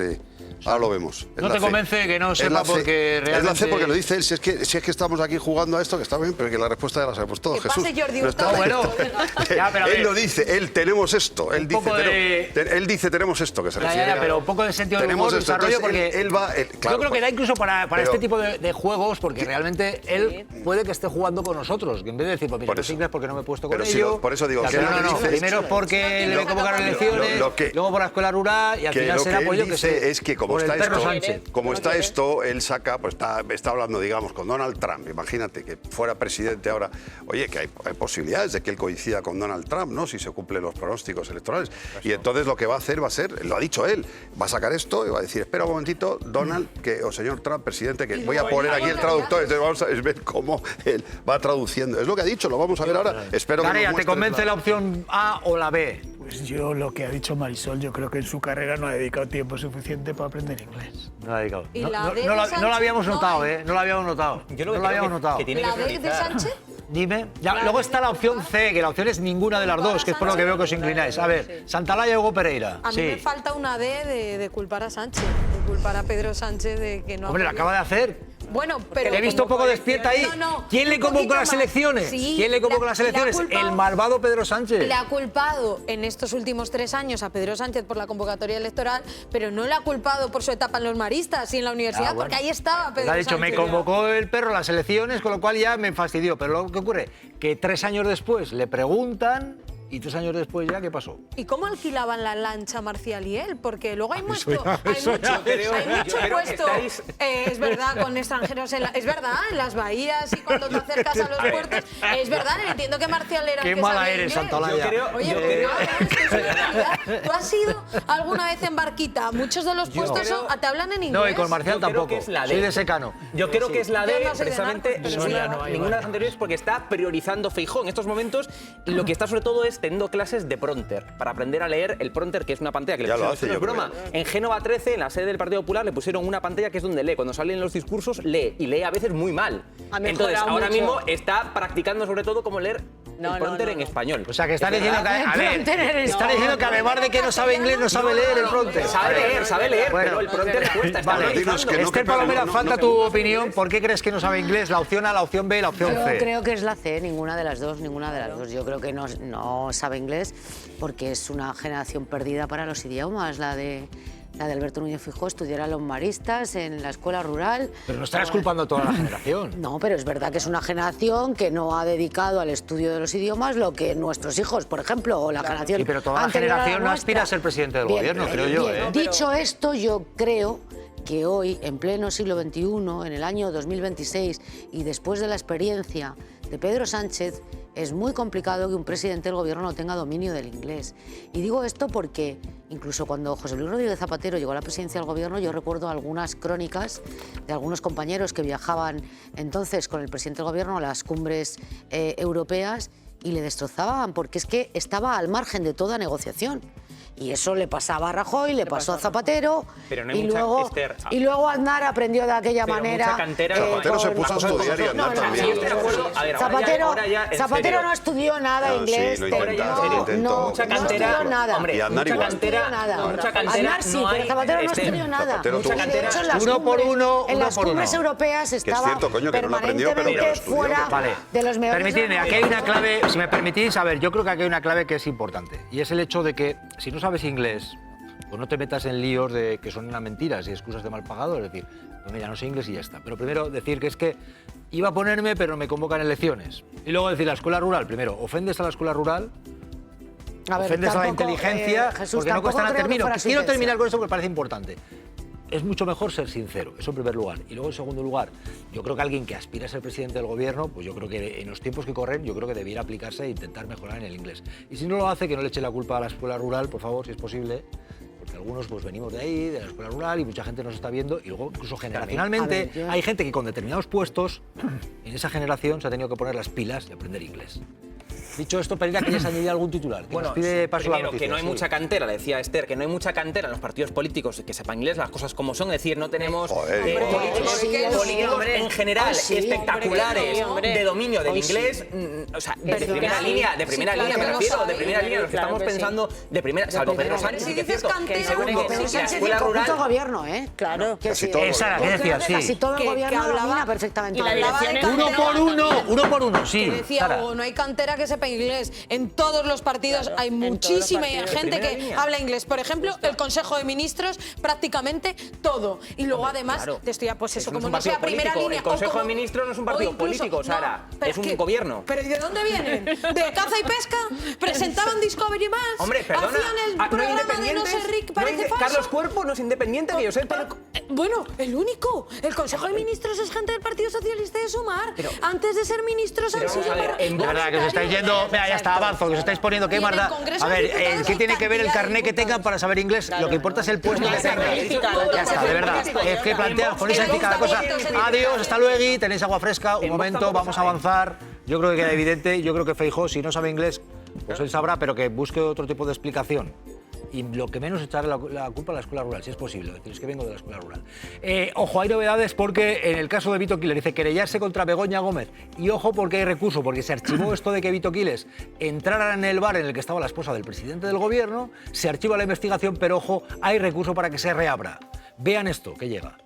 Speaker 7: lo vemos. es
Speaker 1: No
Speaker 7: la
Speaker 1: te
Speaker 7: C.
Speaker 1: convence que no
Speaker 7: Es
Speaker 1: sepa
Speaker 7: la C.
Speaker 1: porque
Speaker 7: Es la C
Speaker 1: realmente-
Speaker 7: porque lo dice él, si es que estamos aquí jugando a esto, que está bien, pero que la respuesta ya la sabemos todos,
Speaker 10: Que
Speaker 7: Jesús.
Speaker 10: pase Jordi
Speaker 7: no está
Speaker 10: Hurtado.
Speaker 7: bien.
Speaker 1: Ya, pero a ver.
Speaker 7: Él lo dice, él tenemos esto, él dice,
Speaker 1: poco de-
Speaker 7: él dice tenemos esto, que se
Speaker 1: Ya,
Speaker 7: refiere
Speaker 1: ya,
Speaker 7: a-
Speaker 1: pero un poco de sentido del
Speaker 7: tenemos
Speaker 1: humor,
Speaker 7: esto,
Speaker 1: desarrollo,
Speaker 7: entonces
Speaker 1: porque
Speaker 7: él va, claro,
Speaker 1: yo creo que da incluso para
Speaker 7: pero-
Speaker 1: este tipo de juegos, porque realmente él puede que esté jugando con nosotros, que en vez de decir, pues mira,
Speaker 7: Por
Speaker 1: no sé
Speaker 7: eso.
Speaker 1: inglés porque no me he puesto con
Speaker 7: Pero si
Speaker 1: ello.
Speaker 7: lo- por eso digo
Speaker 1: y al
Speaker 7: que él
Speaker 1: final
Speaker 7: lo que
Speaker 1: no,
Speaker 7: dice-
Speaker 1: primero es porque le convocaron elecciones,
Speaker 7: lo que-
Speaker 1: luego por la escuela rural y al
Speaker 7: que
Speaker 1: final
Speaker 7: lo
Speaker 1: será
Speaker 7: que él
Speaker 1: pues yo que
Speaker 7: dice
Speaker 1: sé,
Speaker 7: es que como
Speaker 1: por el
Speaker 7: está
Speaker 1: perro
Speaker 7: esto,
Speaker 1: Sánchez.
Speaker 7: como está esto, él saca, pues está hablando, digamos, con Donald Trump. Imagínate que fuera presidente ahora. Oye, que hay posibilidades de que él coincida con Donald Trump, ¿no? Si se cumplen los pronósticos electorales. Y entonces lo que va a hacer va a ser, lo ha dicho él, va a sacar esto y va a decir, espera un momentito, Donald, o señor Trump, presidente, que voy a poner aquí el traductor. Entonces vamos a ver cómo él va traduciendo. Es lo que ha dicho, lo vamos a ver ahora. Espero que nos
Speaker 1: Garea, ¿te
Speaker 7: muestres
Speaker 1: convence la opción A o la B?
Speaker 2: Pues yo lo que ha dicho Marisol, yo creo que en su carrera no ha dedicado tiempo suficiente para aprender inglés.
Speaker 1: No la ha dedicado.
Speaker 10: ¿Y
Speaker 1: No,
Speaker 10: la
Speaker 1: no-
Speaker 10: D de
Speaker 1: no la-
Speaker 10: Sánchez?
Speaker 1: no lo habíamos
Speaker 10: No
Speaker 1: notado,
Speaker 10: hay.
Speaker 1: ¿eh? No lo habíamos notado.
Speaker 14: Yo lo
Speaker 1: no
Speaker 14: que
Speaker 1: lo
Speaker 14: creo
Speaker 1: habíamos
Speaker 14: que-
Speaker 1: notado.
Speaker 14: que tiene
Speaker 10: ¿La
Speaker 14: que
Speaker 10: D de
Speaker 14: priorizar.
Speaker 10: Sánchez?
Speaker 1: Dime. Ya, luego está la opción C, que la opción es ninguna de las dos, que es por lo que veo que os inclináis. A ver, Santalaya o Hugo Pereira.
Speaker 10: A mí me falta una D de culpar a Sánchez, de culpar a Pedro Sánchez de que no...
Speaker 1: Hombre, la acaba de hacer.
Speaker 10: Bueno, pero...
Speaker 1: Le he visto un poco despierta ahí. ¿Quién le convocó las elecciones? ¿Quién le convocó las elecciones? El malvado Pedro Sánchez.
Speaker 10: Le ha culpado en estos últimos 3 años a Pedro Sánchez por la convocatoria electoral, pero no le ha culpado por su etapa en los maristas y en la universidad,
Speaker 1: Ah, bueno.
Speaker 10: porque ahí estaba Pedro
Speaker 1: Le ha dicho,
Speaker 10: Sánchez.
Speaker 1: me convocó el perro a las elecciones, con lo cual ya me fastidió. Pero lo que ocurre, que 3 años después le preguntan y 3 años después ya, ¿qué pasó?
Speaker 10: ¿Y cómo alquilaban la lancha Marcial y él? Porque luego hay mucho,
Speaker 1: ya- eso ya-
Speaker 10: hay mucho
Speaker 14: creo que
Speaker 10: puesto,
Speaker 14: estáis-
Speaker 10: es verdad, con extranjeros, es verdad, en las bahías y cuando te acercas a los puertos, es verdad, entiendo que Marcial era el
Speaker 1: Qué
Speaker 10: que
Speaker 1: mala
Speaker 10: sabía
Speaker 1: eres,
Speaker 10: inglés.
Speaker 1: Santalaya.
Speaker 10: Oye,
Speaker 1: Yo
Speaker 10: pues
Speaker 1: creo-
Speaker 10: nada, es que es una realidad. ¿Tú has ido alguna vez en barquita? Muchos de los puestos te hablan en inglés.
Speaker 1: No, y con Marcial
Speaker 14: Yo creo
Speaker 1: tampoco.
Speaker 14: que es la D.
Speaker 1: Soy de secano.
Speaker 14: Yo creo que es la D,
Speaker 10: Yo no soy de
Speaker 14: precisamente,
Speaker 10: narcos, pero
Speaker 14: ninguna,
Speaker 10: sí.
Speaker 14: ninguna de las anteriores, porque está priorizando Feijóo en estos momentos y lo que está sobre todo es teniendo clases de prompter, para aprender a leer el prompter, que es una pantalla que le
Speaker 7: Ya lo
Speaker 14: pusieron,
Speaker 7: hace,
Speaker 14: esto no es
Speaker 7: yo
Speaker 14: broma.
Speaker 7: creo.
Speaker 14: En Génova 13, en la sede del Partido Popular, le pusieron una pantalla que es donde lee. Cuando salen los discursos, lee, y lee a veces muy mal.
Speaker 8: Ha mejorado
Speaker 14: Entonces, ahora
Speaker 8: mucho.
Speaker 14: mismo está practicando sobre todo cómo leer el prompter en español.
Speaker 1: O sea, que están
Speaker 14: Es
Speaker 1: diciendo que,
Speaker 14: verdad.
Speaker 1: a ver, están diciendo que además de que no sabe inglés, no sabe leer el prompter.
Speaker 14: Sabe leer,
Speaker 1: Bueno,
Speaker 14: pero el prompter cuesta. Está
Speaker 1: Vale,
Speaker 14: priorizando.
Speaker 1: Esther Palomera, falta tu opinión. ¿Por qué crees que no sabe inglés? La opción A, la opción B, la opción
Speaker 3: Yo
Speaker 1: C.
Speaker 3: creo que es la C, ninguna de las dos, ninguna de las dos. Yo creo que no sabe inglés porque es una generación perdida para los idiomas, la de Alberto Núñez Feijóo, estudiar a los maristas en la escuela rural.
Speaker 1: Pero no estarás culpando a toda la generación.
Speaker 3: No, pero es verdad que es una generación que no ha dedicado al estudio de los idiomas lo que nuestros hijos, por ejemplo, o la generación
Speaker 1: Sí, pero toda la
Speaker 3: anterior a la
Speaker 1: generación no aspira a
Speaker 3: nuestra.
Speaker 1: ser presidente del
Speaker 3: Bien,
Speaker 1: gobierno, creo yo.
Speaker 3: bien.
Speaker 1: ¿eh?
Speaker 3: Dicho esto, yo creo que hoy, en pleno siglo XXI, en el año 2026, y después de la experiencia de Pedro Sánchez, es muy complicado que un presidente del gobierno no tenga dominio del inglés. Y digo esto porque incluso cuando José Luis Rodríguez Zapatero llegó a la presidencia del gobierno, yo recuerdo algunas crónicas de algunos compañeros que viajaban entonces con el presidente del gobierno a las cumbres europeas y le destrozaban porque es que estaba al margen de toda negociación. Y eso le pasaba a Rajoy, le pasó a Zapatero,
Speaker 14: pero no hay
Speaker 3: y,
Speaker 14: mucha,
Speaker 3: luego,
Speaker 14: Esther,
Speaker 3: y luego Aznar aprendió de aquella manera.
Speaker 7: Zapatero se puso a estudiar y Aznar también.
Speaker 3: Zapatero no estudió nada inglés.
Speaker 7: Sí, lo intentó.
Speaker 14: Mucha cantera,
Speaker 3: no estudió nada.
Speaker 14: Hombre,
Speaker 7: y Aznar
Speaker 14: mucha
Speaker 7: igual.
Speaker 14: cantera, mucha cantera.
Speaker 3: Aznar sí, pero Zapatero no estudió nada.
Speaker 14: Mucha cantera.
Speaker 1: Uno por uno,
Speaker 3: en
Speaker 1: uno
Speaker 3: las
Speaker 1: por uno.
Speaker 3: cumbres europeas estaba
Speaker 7: cierto, coño, que no lo aprendió, pero
Speaker 3: permanentemente
Speaker 7: lo estudió.
Speaker 3: fuera
Speaker 1: Vale.
Speaker 3: de los mejores.
Speaker 1: Permitidme, aquí hay una clave, si me permitís, a ver, yo creo que aquí hay una clave que es importante. Y es el hecho de que si no sabes inglés, pues no te metas en líos de que son unas mentiras y excusas de mal pagado, es decir, pues mira, no sé inglés y ya está. Pero primero decir que es que iba a ponerme, pero me convocan elecciones. Y luego decir la escuela rural, primero, ofendes a la escuela rural, ofendes a la inteligencia,
Speaker 3: Jesús,
Speaker 1: porque no cuesta nada.
Speaker 3: creo que
Speaker 1: Termino.
Speaker 3: fuera su
Speaker 1: Quiero
Speaker 3: intención.
Speaker 1: terminar con eso porque me parece importante. Es mucho mejor ser sincero, eso en primer lugar. Y luego en segundo lugar, yo creo que alguien que aspira a ser presidente del gobierno, pues yo creo que en los tiempos que corren, yo creo que debiera aplicarse e intentar mejorar en el inglés. Y si no lo hace, que no le eche la culpa a la escuela rural, por favor, si es posible. Porque algunos pues venimos de ahí, de la escuela rural, y mucha gente nos está viendo, y luego incluso generacionalmente hay gente que con determinados puestos, en esa generación se ha tenido que poner las pilas y aprender inglés. Dicho esto, Pereira, ¿quieres añadir algún titular? Que
Speaker 14: Bueno,
Speaker 1: nos pide paso la
Speaker 14: primero,
Speaker 1: noticia,
Speaker 14: que no hay
Speaker 1: sí.
Speaker 14: mucha cantera, le decía Esther, que no hay mucha cantera en los partidos políticos que sepan inglés, las cosas como son, es decir, no tenemos políticos en general espectaculares de dominio del inglés, o sea, de primera línea, me refiero, de primera línea, los que estamos pensando de primera, salvo Pedro Sánchez, que es cierto, que seguro que la escuela rural...
Speaker 3: Todo el gobierno, ¿eh?
Speaker 8: Claro.
Speaker 7: Casi todo el
Speaker 1: Sara, ¿qué decías? Sí.
Speaker 3: Casi todo el gobierno domina perfectamente.
Speaker 8: Y la dirección es...
Speaker 1: Uno por uno, sí.
Speaker 10: Que decía
Speaker 1: Sara.
Speaker 10: Hugo, no hay cantera que sepa inglés. En todos los partidos hay muchísima gente que habla inglés. Por ejemplo, el Consejo de Ministros, prácticamente todo. Y luego además, te estoy pues eso, como no sea primera línea.
Speaker 14: El Consejo de Ministros no es un partido político, Sara, es un gobierno.
Speaker 10: ¿Pero y de dónde vienen? ¿De caza y pesca? ¿Presentaban Discovery Más?
Speaker 14: Hombre, perdona,
Speaker 10: ¿Hacían el
Speaker 14: no hay
Speaker 10: programa de No
Speaker 14: independientes,
Speaker 10: sé Rick parece falso?
Speaker 14: Carlos Cuerpo no es independiente, que yo sepa.
Speaker 10: Bueno, el único. El Consejo de Ministros es gente del Partido Socialista de Sumar. Antes de ser ministros han sido...
Speaker 1: La verdad, que os estáis yendo... Mira, ya está, avanzo, que os estáis poniendo qué más da. A ver, ¿qué tiene que ver el carné que tengan para saber inglés? Lo que importa es el puesto que tengan. Ya está, de verdad. Es que planteas, ponéis aquí cada cosa. Adiós, hasta luego, tenéis agua fresca, un momento, vamos a avanzar. Yo creo que queda evidente, yo creo que Feijóo, si no sabe inglés, pues él sabrá, pero que busque otro tipo de explicación. Y lo que menos echarle la culpa a la escuela rural, si es posible. Es que vengo de la escuela rural. Ojo, hay novedades porque en el caso de Vito Quiles dice querellarse contra Begoña Gómez. Y ojo porque hay recurso, porque se archivó esto de que Vito Quiles entrara en el bar en el que estaba la esposa del presidente del gobierno, se archiva la investigación, pero ojo, hay recurso para que se reabra. Vean esto, que llega.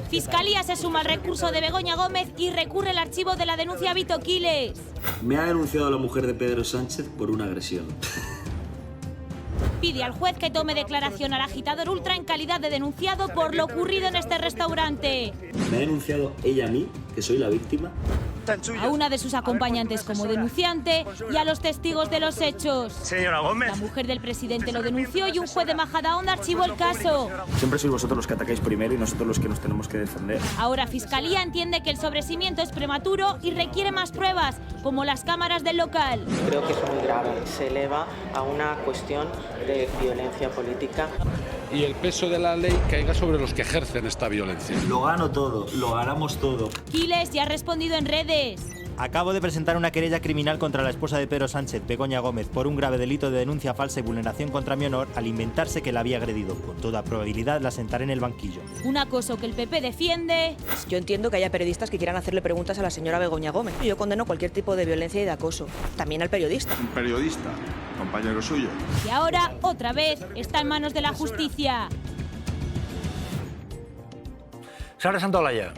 Speaker 4: Fiscalía se suma al recurso de Begoña Gómez y recurre el archivo de la denuncia a Vito Quiles.
Speaker 12: Me ha denunciado la mujer de Pedro Sánchez por una agresión.
Speaker 4: Pide al juez que tome declaración al agitador ultra en calidad de denunciado por lo ocurrido en este restaurante.
Speaker 12: Me ha denunciado ella a mí, que soy la víctima.
Speaker 4: A una de sus acompañantes como denunciante y a los testigos de los hechos.
Speaker 12: Señora Gómez.
Speaker 4: La mujer del presidente lo denunció y un juez de Majadahonda archivó el caso.
Speaker 12: Siempre sois vosotros los que atacáis primero y nosotros los que nos tenemos que defender.
Speaker 4: Ahora Fiscalía entiende que el sobreseimiento es prematuro y requiere más pruebas, como las cámaras del local.
Speaker 15: Creo que es muy grave. Se eleva a una cuestión de violencia política.
Speaker 24: Y el peso de la ley caiga sobre los que ejercen esta violencia.
Speaker 12: Lo gano todo, lo ganamos todo.
Speaker 4: Quiles ya ha respondido en redes.
Speaker 20: Acabo de presentar una querella criminal contra la esposa de Pedro Sánchez, Begoña Gómez, por un grave delito de denuncia falsa y vulneración contra mi honor al inventarse que la había agredido. Con toda probabilidad la sentaré en el banquillo.
Speaker 4: Un acoso que el PP defiende.
Speaker 25: Yo entiendo que haya periodistas que quieran hacerle preguntas a la señora Begoña Gómez. Yo condeno cualquier tipo de violencia y de acoso. También al periodista.
Speaker 11: Un periodista, compañero suyo.
Speaker 4: Y ahora, otra vez, está en manos de la justicia.
Speaker 1: Sara Santolaya.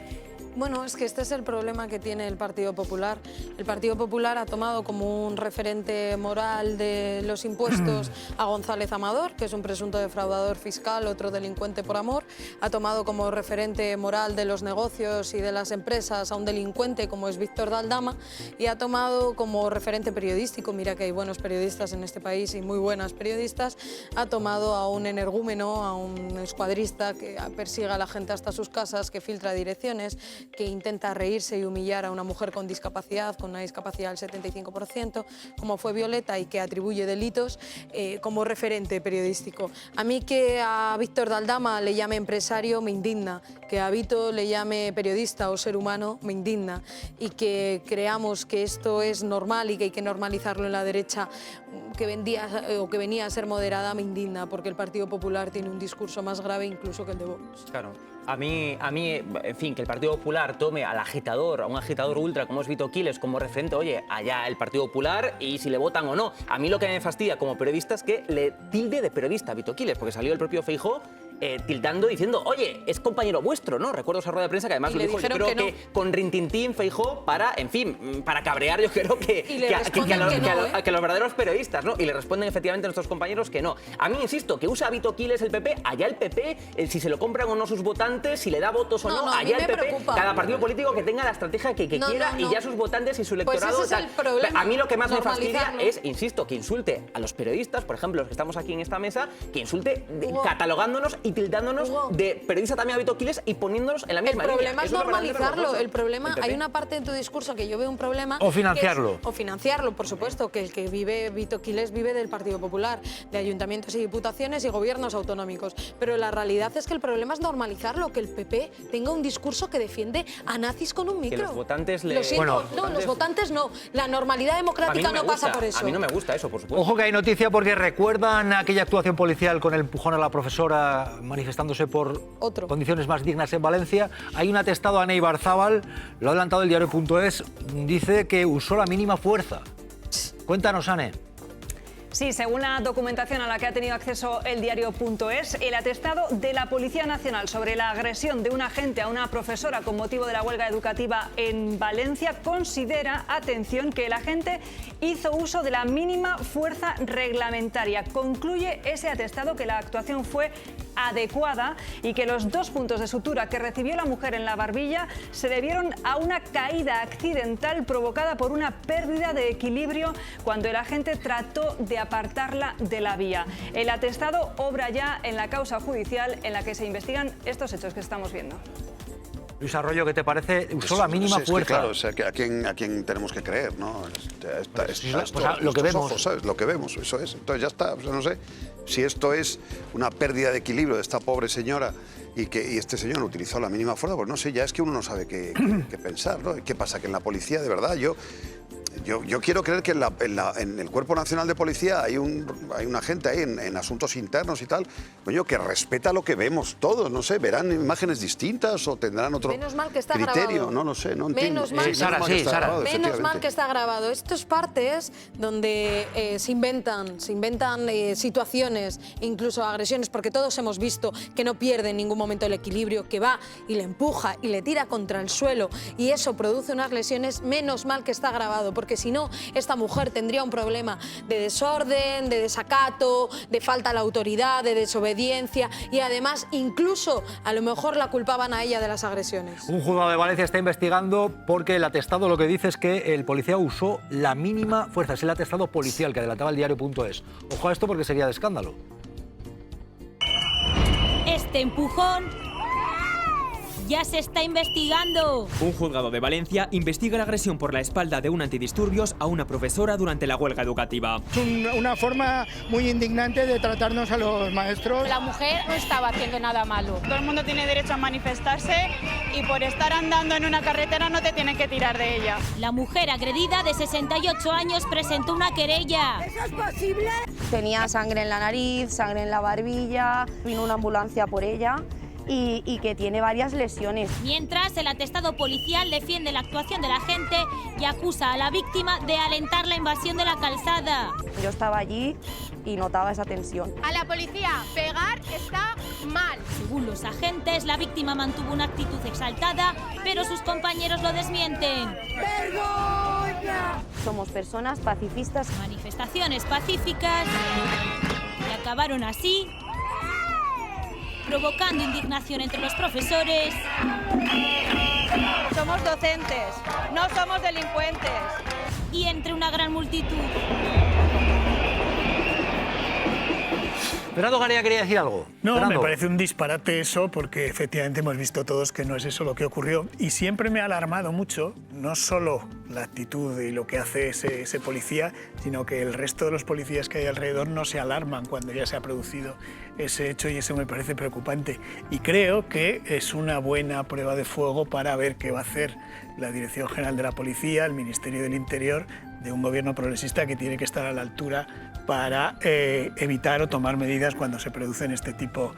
Speaker 10: Bueno, es que este es el problema que tiene el Partido Popular. El Partido Popular ha tomado como un referente moral de los impuestos a González Amador, que es un presunto defraudador fiscal, otro delincuente por amor. Ha tomado como referente moral de los negocios y de las empresas a un delincuente como es Víctor Daldama, y ha tomado como referente periodístico, mira que hay buenos periodistas en este país y muy buenas periodistas, ha tomado a un energúmeno, a un escuadrista que persigue a la gente hasta sus casas, que filtra direcciones, que intenta reírse y humillar a una mujer con discapacidad, con una discapacidad del 75%, como fue Violeta, y que atribuye delitos como referente periodístico. A mí que a Víctor de Aldama le llame empresario me indigna, que a Vito le llame periodista o ser humano me indigna, y que creamos que esto es normal y que hay que normalizarlo en la derecha que venía a ser moderada me indigna, porque el Partido Popular tiene un discurso más grave incluso que el de Vox.
Speaker 14: Claro. A mí, en fin, que el Partido Popular tome al agitador, a un agitador ultra como es Vito Quiles como referente, oye, allá el Partido Popular y si le votan o no. A mí lo que me fastidia como periodista es que le tilde de periodista a Vito Quiles, porque salió el propio Feijóo tildando, diciendo, oye, es compañero vuestro, ¿no? Recuerdo esa rueda de prensa que además lo dijo, yo creo que con rintintín Feijóo para, en fin, para cabrear, yo creo que a los verdaderos periodistas, ¿no? Y le responden efectivamente a nuestros compañeros que no. A mí, insisto, que usa Vito Quiles el PP, allá el PP, si se lo compran o no sus votantes, si le da votos o no, allá el PP, preocupa. Cada partido político que tenga la estrategia que quiera y ya sus votantes y su electorado.
Speaker 10: Pues ese es el problema.
Speaker 14: A mí lo que más me fastidia es, insisto, que insulte a los periodistas, por ejemplo, los que estamos aquí en esta mesa, que insulte catalogándonos y tildándonos de periodista también a Vito Quiles y poniéndonos en la misma línea.
Speaker 10: El problema es normalizarlo. El problema, hay una parte en tu discurso que yo veo un problema.
Speaker 1: O financiarlo.
Speaker 10: O financiarlo, por supuesto, que el que vive Vito Quiles vive del Partido Popular, de ayuntamientos y diputaciones y gobiernos autonómicos. Pero la realidad es que el problema es normalizarlo, que el PP tenga un discurso que defiende a nazis con un micro.
Speaker 14: Que los votantes le...
Speaker 10: Lo siento, los votantes no. La normalidad democrática no pasa por eso.
Speaker 14: A mí no me gusta eso, por supuesto.
Speaker 1: Ojo que hay noticia porque recuerdan aquella actuación policial con el empujón a la profesora manifestándose por condiciones más dignas en Valencia. Hay un atestado a Ana Ibarzábal, lo ha adelantado el diario.es, dice que usó la mínima fuerza. Cuéntanos, Ane.
Speaker 5: Sí, según la documentación a la que ha tenido acceso el diario.es, el atestado de la Policía Nacional sobre la agresión de un agente a una profesora con motivo de la huelga educativa en Valencia considera, atención, que el agente hizo uso de la mínima fuerza reglamentaria. Concluye ese atestado que la actuación fue adecuada y que los 2 puntos de sutura que recibió la mujer en la barbilla se debieron a una caída accidental provocada por una pérdida de equilibrio cuando el agente trató de apartarla de la vía. El atestado obra ya en la causa judicial en la que se investigan estos hechos que estamos viendo.
Speaker 1: Luis Arroyo, ¿qué te parece? Usó la mínima fuerza.
Speaker 7: Claro, o sea, ¿a quién tenemos que creer, no?
Speaker 1: Lo que vemos.
Speaker 7: Ojos, ¿sabes? Lo que vemos, eso es. Entonces ya está. O sea, no sé si esto es una pérdida de equilibrio de esta pobre señora y este señor utilizó la mínima fuerza, pues no sé, ya es que uno no sabe qué pensar, ¿no? ¿Qué pasa? Que en la policía, de verdad, yo quiero creer que en el Cuerpo Nacional de Policía hay una gente ahí en asuntos internos y tal, coño, que respeta lo que vemos todos, no sé, verán imágenes distintas o tendrán otro criterio, grabado. No lo sé, no entiendo.
Speaker 10: Menos mal que está grabado. Estos partes donde se inventan situaciones, incluso agresiones, porque todos hemos visto que no pierde en ningún momento el equilibrio, que va y le empuja y le tira contra el suelo y eso produce unas lesiones. Menos mal que está grabado, porque si no, esta mujer tendría un problema de desorden, de desacato, de falta a la autoridad, de desobediencia y además incluso a lo mejor la culpaban a ella de las agresiones.
Speaker 1: Un juzgado de Valencia está investigando porque el atestado lo que dice es que el policía usó la mínima fuerza. Es el atestado policial que adelantaba el diario.es. Ojo a esto porque sería de escándalo.
Speaker 4: Este empujón ya se está investigando.
Speaker 13: Un juzgado de Valencia investiga la agresión por la espalda de un antidisturbios a una profesora durante la huelga educativa.
Speaker 2: Es una forma muy indignante de tratarnos a los maestros.
Speaker 17: La mujer no estaba haciendo nada malo. Todo el mundo tiene derecho a manifestarse y por estar andando en una carretera no te tienen que tirar de ella.
Speaker 4: La mujer agredida de 68 años presentó una querella.
Speaker 17: ¿Eso es posible?
Speaker 21: Tenía sangre en la nariz, sangre en la barbilla, vino una ambulancia por ella. Y que tiene varias lesiones.
Speaker 4: Mientras, el atestado policial defiende la actuación de la gente y acusa a la víctima de alentar la invasión de la calzada.
Speaker 21: Yo estaba allí y notaba esa tensión.
Speaker 17: A la policía, pegar está mal.
Speaker 4: Según los agentes, la víctima mantuvo una actitud exaltada, pero sus compañeros lo desmienten.
Speaker 21: ¡Vergüenza! Somos personas pacifistas.
Speaker 4: Manifestaciones pacíficas y acabaron así, provocando indignación entre los profesores.
Speaker 17: Somos docentes, no somos delincuentes.
Speaker 4: Y entre una gran multitud.
Speaker 1: Fernando Garea quería decir algo.
Speaker 2: No,
Speaker 1: Fernando.
Speaker 2: me parece un disparate eso, porque efectivamente hemos visto todos que no es eso lo que ocurrió. Y siempre me ha alarmado mucho, no solo la actitud y lo que hace ese policía, sino que el resto de los policías que hay alrededor no se alarman cuando ya se ha producido ese hecho, y eso me parece preocupante. Y creo que es una buena prueba de fuego para ver qué va a hacer la Dirección General de la Policía, el Ministerio del Interior, de un gobierno progresista que tiene que estar a la altura para evitar o tomar medidas cuando se producen este tipo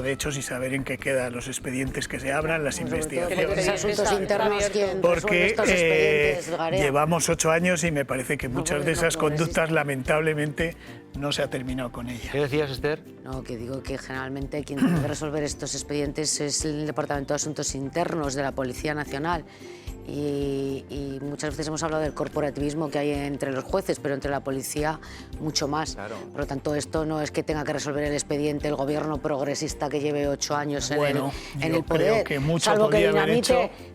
Speaker 2: de hechos y saber en qué quedan los expedientes que se abran, las investigaciones.
Speaker 3: Asuntos internos, ¿quién resuelve
Speaker 2: Porque
Speaker 3: estos expedientes, Garea?
Speaker 2: llevamos 8 años y me parece que muchas de esas conductas lamentablemente no se ha terminado con ellas.
Speaker 1: ¿Qué decías, Esther?
Speaker 3: No, que digo que generalmente quien tiene que resolver estos expedientes es el Departamento de Asuntos Internos de la Policía Nacional. Y muchas veces hemos hablado del corporativismo que hay entre los jueces, pero entre la policía mucho más. Claro. Por lo tanto, esto no es que tenga que resolver el expediente el gobierno progresista que lleve 8 años en el poder,
Speaker 2: creo que mucho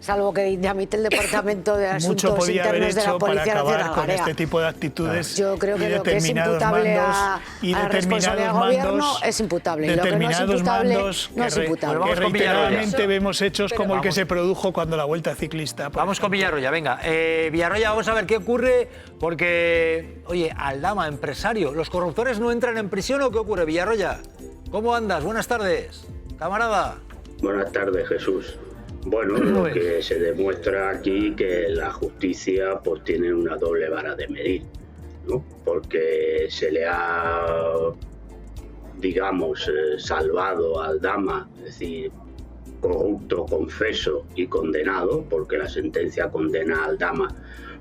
Speaker 3: salvo que dinamite el Departamento de Asuntos Internos de la Policía Nacional.
Speaker 2: Con este tipo de actitudes.
Speaker 3: Yo creo que lo que es imputable a la responsabilidad del gobierno es imputable. Y lo que no es imputable no es imputable.
Speaker 2: Que reiteradamente vemos hechos como el que se produjo cuando la Vuelta Ciclista.
Speaker 1: Vamos con Villarroya, venga. Villarroya, vamos a ver qué ocurre, porque, oye, Aldama, empresario, ¿los corruptores no entran en prisión o qué ocurre, Villarroya? ¿Cómo andas? Buenas tardes, camarada.
Speaker 9: Buenas tardes, Jesús. Bueno, lo que se demuestra aquí que la justicia pues tiene una doble vara de medir, ¿no? Porque se le ha, digamos, salvado a Aldama, es decir, corrupto, confeso y condenado, porque la sentencia condena a Aldama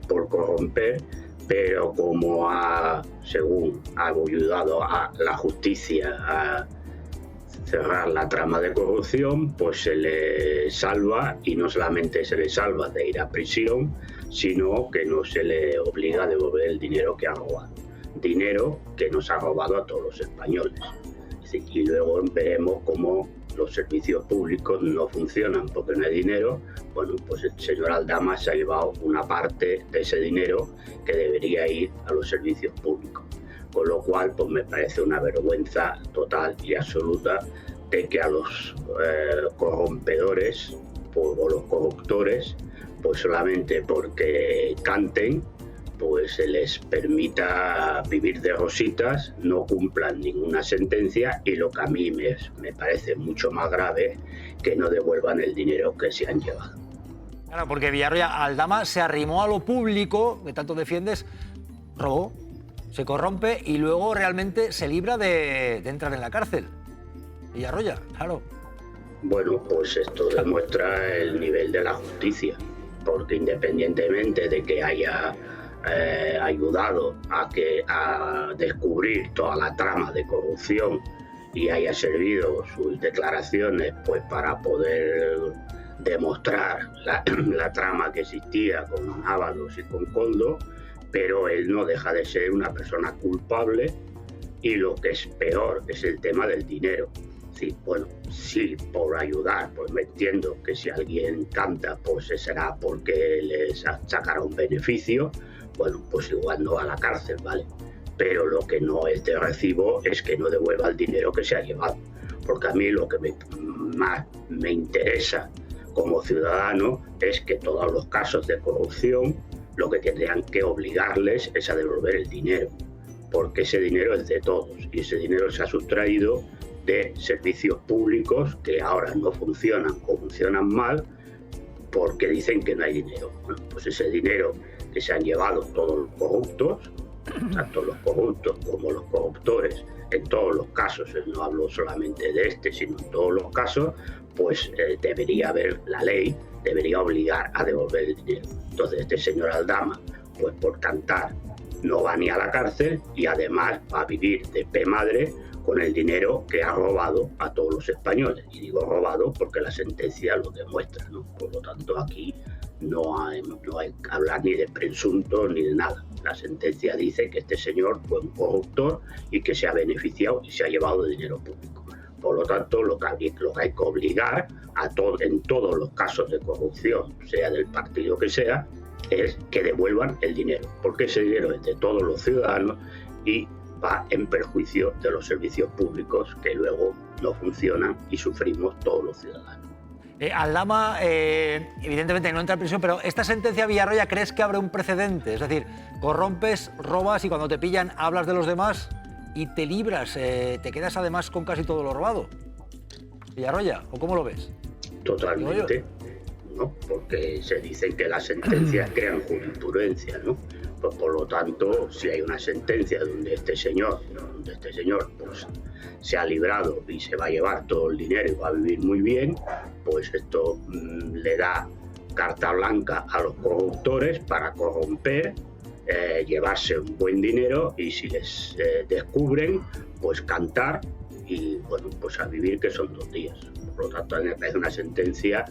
Speaker 9: por corromper, pero como según ha ayudado a la justicia a cerrar la trama de corrupción, pues se le salva, y no solamente se le salva de ir a prisión, sino que no se le obliga a devolver el dinero que ha robado. Dinero que nos ha robado a todos los españoles. Y luego veremos cómo los servicios públicos no funcionan porque no hay dinero. Bueno, pues el señor Aldama se ha llevado una parte de ese dinero que debería ir a los servicios públicos. Con lo cual, pues me parece una vergüenza total y absoluta de que a los corrompedores o los corruptores, pues solamente porque canten, pues se les permita vivir de rositas, no cumplan ninguna sentencia, y lo que a mí me parece mucho más grave, que no devuelvan el dinero que se han llevado.
Speaker 1: Claro, porque Villarroya, Aldama se arrimó a lo público, que tanto defiendes, robó, se corrompe y luego realmente se libra de entrar en la cárcel. Villarroya, claro.
Speaker 9: Bueno, pues esto demuestra el nivel de la justicia, porque independientemente de que haya ayudado a descubrir toda la trama de corrupción y haya servido sus declaraciones pues para poder demostrar la trama que existía con Ábalos y con Koldo, pero él no deja de ser una persona culpable, y lo que es peor es el tema del dinero. Sí, bueno, sí, por ayudar, pues me entiendo que si alguien canta, pues será porque les sacará un beneficio. Bueno, pues igual no a la cárcel, ¿vale? Pero lo que no es de recibo es que no devuelva el dinero que se ha llevado. Porque a mí lo que más me interesa como ciudadano es que todos los casos de corrupción, lo que tendrían que obligarles es a devolver el dinero. Porque ese dinero es de todos, y ese dinero se ha sustraído de servicios públicos que ahora no funcionan o funcionan mal porque dicen que no hay dinero. Bueno, pues ese dinero que se han llevado todos los corruptos, tanto los corruptos como los corruptores, en todos los casos, no hablo solamente de este, sino en todos los casos, pues debería haber, la ley debería obligar a devolver el dinero. Entonces este señor Aldama, pues por cantar, no va ni a la cárcel, y además va a vivir de pe madre con el dinero que ha robado a todos los españoles. Y digo robado porque la sentencia lo demuestra, ¿no? Por lo tanto, aquí no hay que hablar ni de presunto ni de nada. La sentencia dice que este señor fue un corruptor y que se ha beneficiado y se ha llevado dinero público. Por lo tanto, lo que hay que obligar en todos los casos de corrupción, sea del partido que sea, es que devuelvan el dinero, porque ese dinero es de todos los ciudadanos y va en perjuicio de los servicios públicos que luego no funcionan y sufrimos todos los ciudadanos.
Speaker 1: Aldama, evidentemente no entra en prisión, pero esta sentencia Villarroya, ¿crees que abre un precedente? Es decir, corrompes, robas y cuando te pillan hablas de los demás y te libras, te quedas además con casi todo lo robado. Villarroya, ¿o cómo lo ves?
Speaker 9: Totalmente, ¿no? Porque se dice que las sentencias crean jurisprudencia, ¿no? Pues por lo tanto, si hay una sentencia donde este señor pues, se ha librado y se va a llevar todo el dinero y va a vivir muy bien, pues esto le da carta blanca a los corruptores para corromper, llevarse un buen dinero y si les descubren, pues cantar y bueno, pues a vivir, que son 2 días. Por lo tanto, me parece una sentencia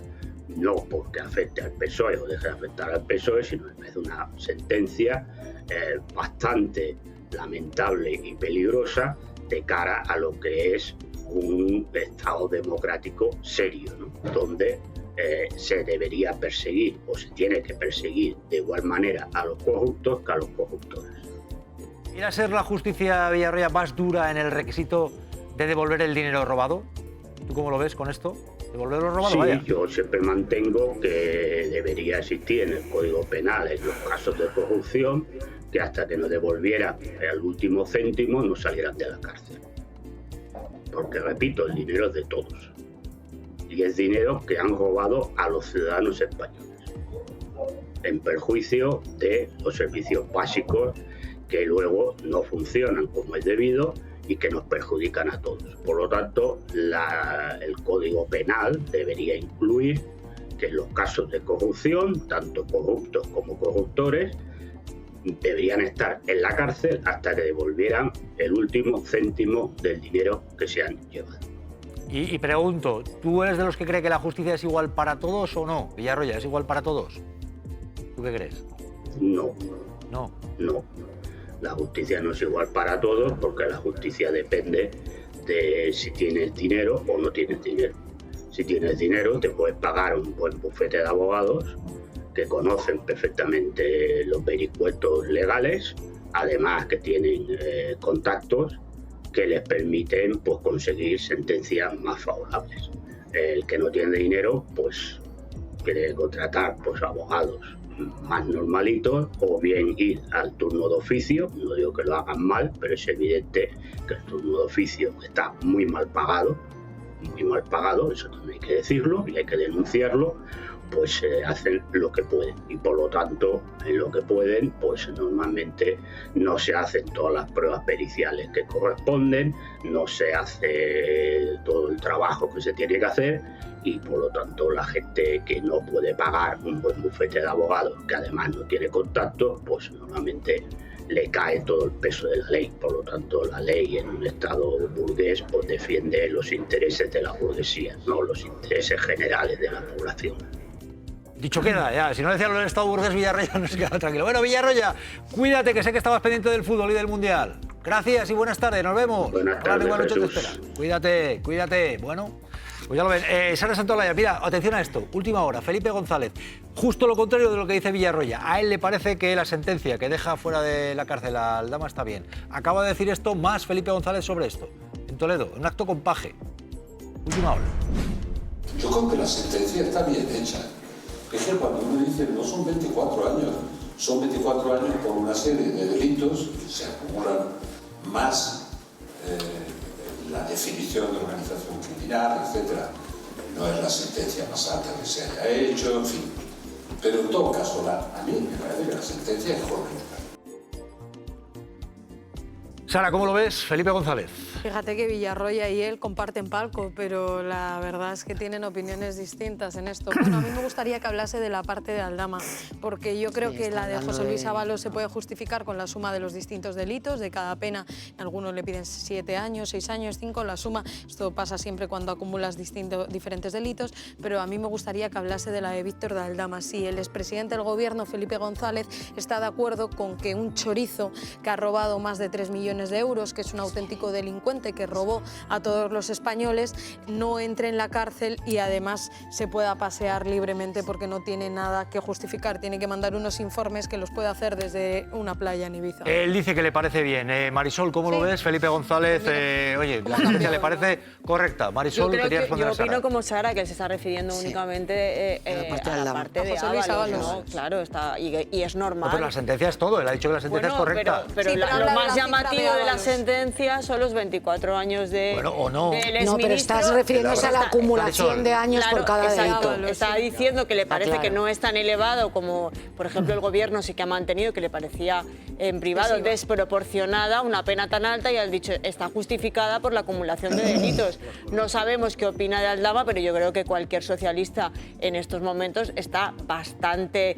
Speaker 9: no porque afecte al PSOE o deje de afectar al PSOE, sino me parece una sentencia bastante lamentable y peligrosa de cara a lo que es un Estado democrático serio, ¿no? Donde se debería perseguir o se tiene que perseguir de igual manera a los corruptos que a los corruptores.
Speaker 1: ¿Viene a ser la justicia Villarroya más dura en el requisito de devolver el dinero robado? ¿Tú cómo lo ves con esto? ¿Devolver lo robado?
Speaker 9: Sí,
Speaker 1: vaya.
Speaker 9: Yo siempre mantengo que debería existir en el Código Penal en los casos de corrupción que hasta que no devolvieran el último céntimo no salieran de la cárcel. Porque, repito, el dinero es de todos. Y es dinero que han robado a los ciudadanos españoles, en perjuicio de los servicios básicos que luego no funcionan como es debido y que nos perjudican a todos. Por lo tanto, el Código Penal debería incluir que en los casos de corrupción, tanto corruptos como corruptores, deberían estar en la cárcel hasta que devolvieran el último céntimo del dinero que se han llevado.
Speaker 1: Y pregunto, ¿tú eres de los que cree que la justicia es igual para todos o no? Villarroya, ¿es igual para todos? ¿Tú qué crees?
Speaker 9: No.
Speaker 1: No.
Speaker 9: No. La justicia no es igual para todos porque la justicia depende de si tienes dinero o no tienes dinero. Si tienes dinero te puedes pagar un buen bufete de abogados que conocen perfectamente los vericuetos legales, además que tienen contactos que les permiten pues, conseguir sentencias más favorables. El que no tiene dinero pues quiere contratar pues, abogados más normalitos o bien ir al turno de oficio. No digo que lo hagan mal, pero es evidente que el turno de oficio está muy mal pagado, eso también hay que decirlo y hay que denunciarlo. Pues hacen lo que pueden y por lo tanto en lo que pueden pues normalmente no se hacen todas las pruebas periciales que corresponden, no se hace todo el trabajo que se tiene que hacer y por lo tanto la gente que no puede pagar un buen bufete de abogados que además no tiene contacto pues normalmente le cae todo el peso de la ley. Por lo tanto, la ley en un Estado burgués pues, defiende los intereses de la burguesía, no los intereses generales de la población.
Speaker 1: Dicho queda, ya. Si no decía lo del Estado burgués, Villarroya no se queda tranquilo. Bueno, Villarroya, cuídate, que sé que estabas pendiente del fútbol y del Mundial. Gracias y buenas tardes, nos vemos.
Speaker 9: Buenas tardes,
Speaker 1: Buenas noches, te
Speaker 9: Jesús.
Speaker 1: espera. Cuídate. Bueno, pues ya lo ven. Sara Santolaya, mira, atención a esto. Última hora, Felipe González. Justo lo contrario de lo que dice Villarroya. A él le parece que la sentencia que deja fuera de la cárcel a Aldama está bien. Acaba de decir esto más Felipe González sobre esto. En Toledo, en un acto con Paje. Última hora.
Speaker 6: Yo creo que la sentencia está bien hecha. Es que cuando uno dice no son 24 años, son 24 años por una serie de delitos que se acumulan más la definición de organización criminal, etc. No es la sentencia más alta que se haya hecho, en fin. Pero en todo caso, a mí me parece que la sentencia es correcta.
Speaker 1: Sara, ¿cómo lo ves? Felipe González.
Speaker 10: Fíjate que Villarroya y él comparten palco, pero la verdad es que tienen opiniones distintas en esto. Bueno, a mí me gustaría que hablase de la parte de Aldama, porque yo creo que la de José Luis Ábalos se puede justificar con la suma de los distintos delitos, de cada pena. Algunos le piden 7 años, 6 años, 5, la suma. Esto pasa siempre cuando acumulas diferentes delitos, pero a mí me gustaría que hablase de la de Víctor de Aldama. Si el expresidente del Gobierno, Felipe González, está de acuerdo con que un chorizo que ha robado más de 3 millones de euros, que es un auténtico delincuente, delincuente que robó a todos los españoles no entre en la cárcel y además se pueda pasear libremente porque no tiene nada que justificar. Tiene que mandar unos informes que los puede hacer desde una playa en Ibiza.
Speaker 1: Él dice que le parece bien. Marisol, ¿cómo lo ves? Felipe González, oye, la sentencia le parece correcta. Marisol, quería responder a Sara.
Speaker 8: Yo opino como Sara, que él se está refiriendo únicamente a la parte de Ábalos, ¿no? Claro, y es normal.
Speaker 1: No, pero la sentencia es todo, él ha dicho que la sentencia es correcta.
Speaker 8: Pero lo más llamativo de la sentencia son los 24 años de
Speaker 1: Bueno, o no.
Speaker 3: No, pero estás refiriéndose a la acumulación de años por cada delito.
Speaker 8: Está diciendo que le parece que no es tan elevado como, por ejemplo, el gobierno sí que ha mantenido, que le parecía en privado desproporcionada una pena tan alta, y ha dicho está justificada por la acumulación de delitos. No sabemos qué opina de Aldama, pero yo creo que cualquier socialista en estos momentos está bastante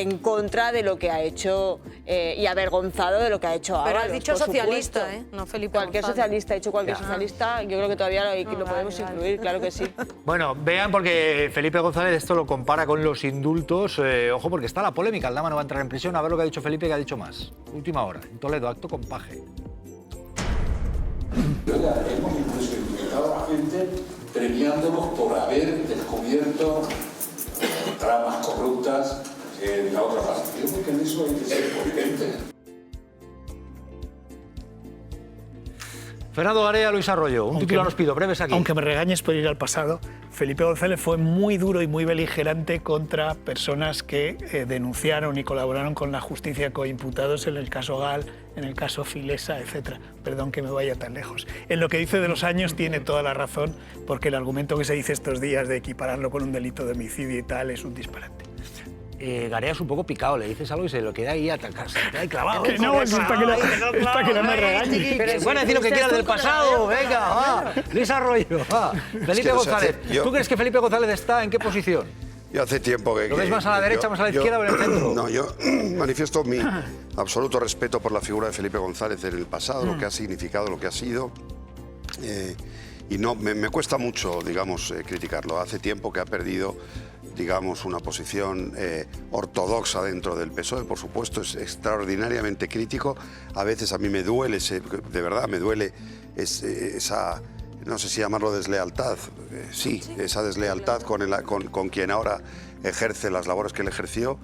Speaker 8: en contra de lo que ha hecho y avergonzado de lo que ha hecho Ábalos.
Speaker 10: Pero has dicho socialista, no Felipe
Speaker 8: Cualquier
Speaker 10: González.
Speaker 8: socialista, ha hecho cualquier socialista, yo creo que todavía lo podemos incluir, claro que sí.
Speaker 1: Bueno, vean, porque Felipe González esto lo compara con los indultos. Ojo, porque está la polémica. Aldama no va a entrar en prisión. A ver lo que ha dicho Felipe, que ha dicho más. Última hora, en Toledo, acto con Paje.
Speaker 6: Hemos incluso implicado a gente premiándolos por haber descubierto tramas corruptas en la otra parte. Yo creo que en eso hay que ser coherente.
Speaker 1: Fernando Garea, Luis Arroyo, un titular os pido, breves aquí.
Speaker 2: Aunque me regañes por ir al pasado, Felipe González fue muy duro y muy beligerante contra personas que denunciaron y colaboraron con la justicia, coimputados en el caso Gal, en el caso Filesa, etc. Perdón que me vaya tan lejos. En lo que dice de los años tiene toda la razón, porque el argumento que se dice estos días de equipararlo con un delito de homicidio y tal es un disparate.
Speaker 1: Garea es un poco picado, le dices algo y se lo queda ahí clavado.
Speaker 2: Que no, es para que no me regañe.
Speaker 1: Bueno, decir lo que quieras del pasado, venga, va. Luis Arroyo, va. Felipe González, ¿tú crees que Felipe González está en qué posición?
Speaker 7: Yo hace tiempo que...
Speaker 1: ¿Lo ves más a la derecha, más a la izquierda o en el centro?
Speaker 7: No, yo manifiesto mi absoluto respeto por la figura de Felipe González en el pasado, lo que ha significado, lo que ha sido. Y no, me cuesta mucho, digamos, criticarlo. Hace tiempo que ha perdido, digamos, una posición ortodoxa dentro del PSOE. Por supuesto, es extraordinariamente crítico. A veces a mí me duele, de verdad, me duele esa... no sé si llamarlo deslealtad, sí, esa deslealtad con quien ahora ejerce las labores que él ejerció,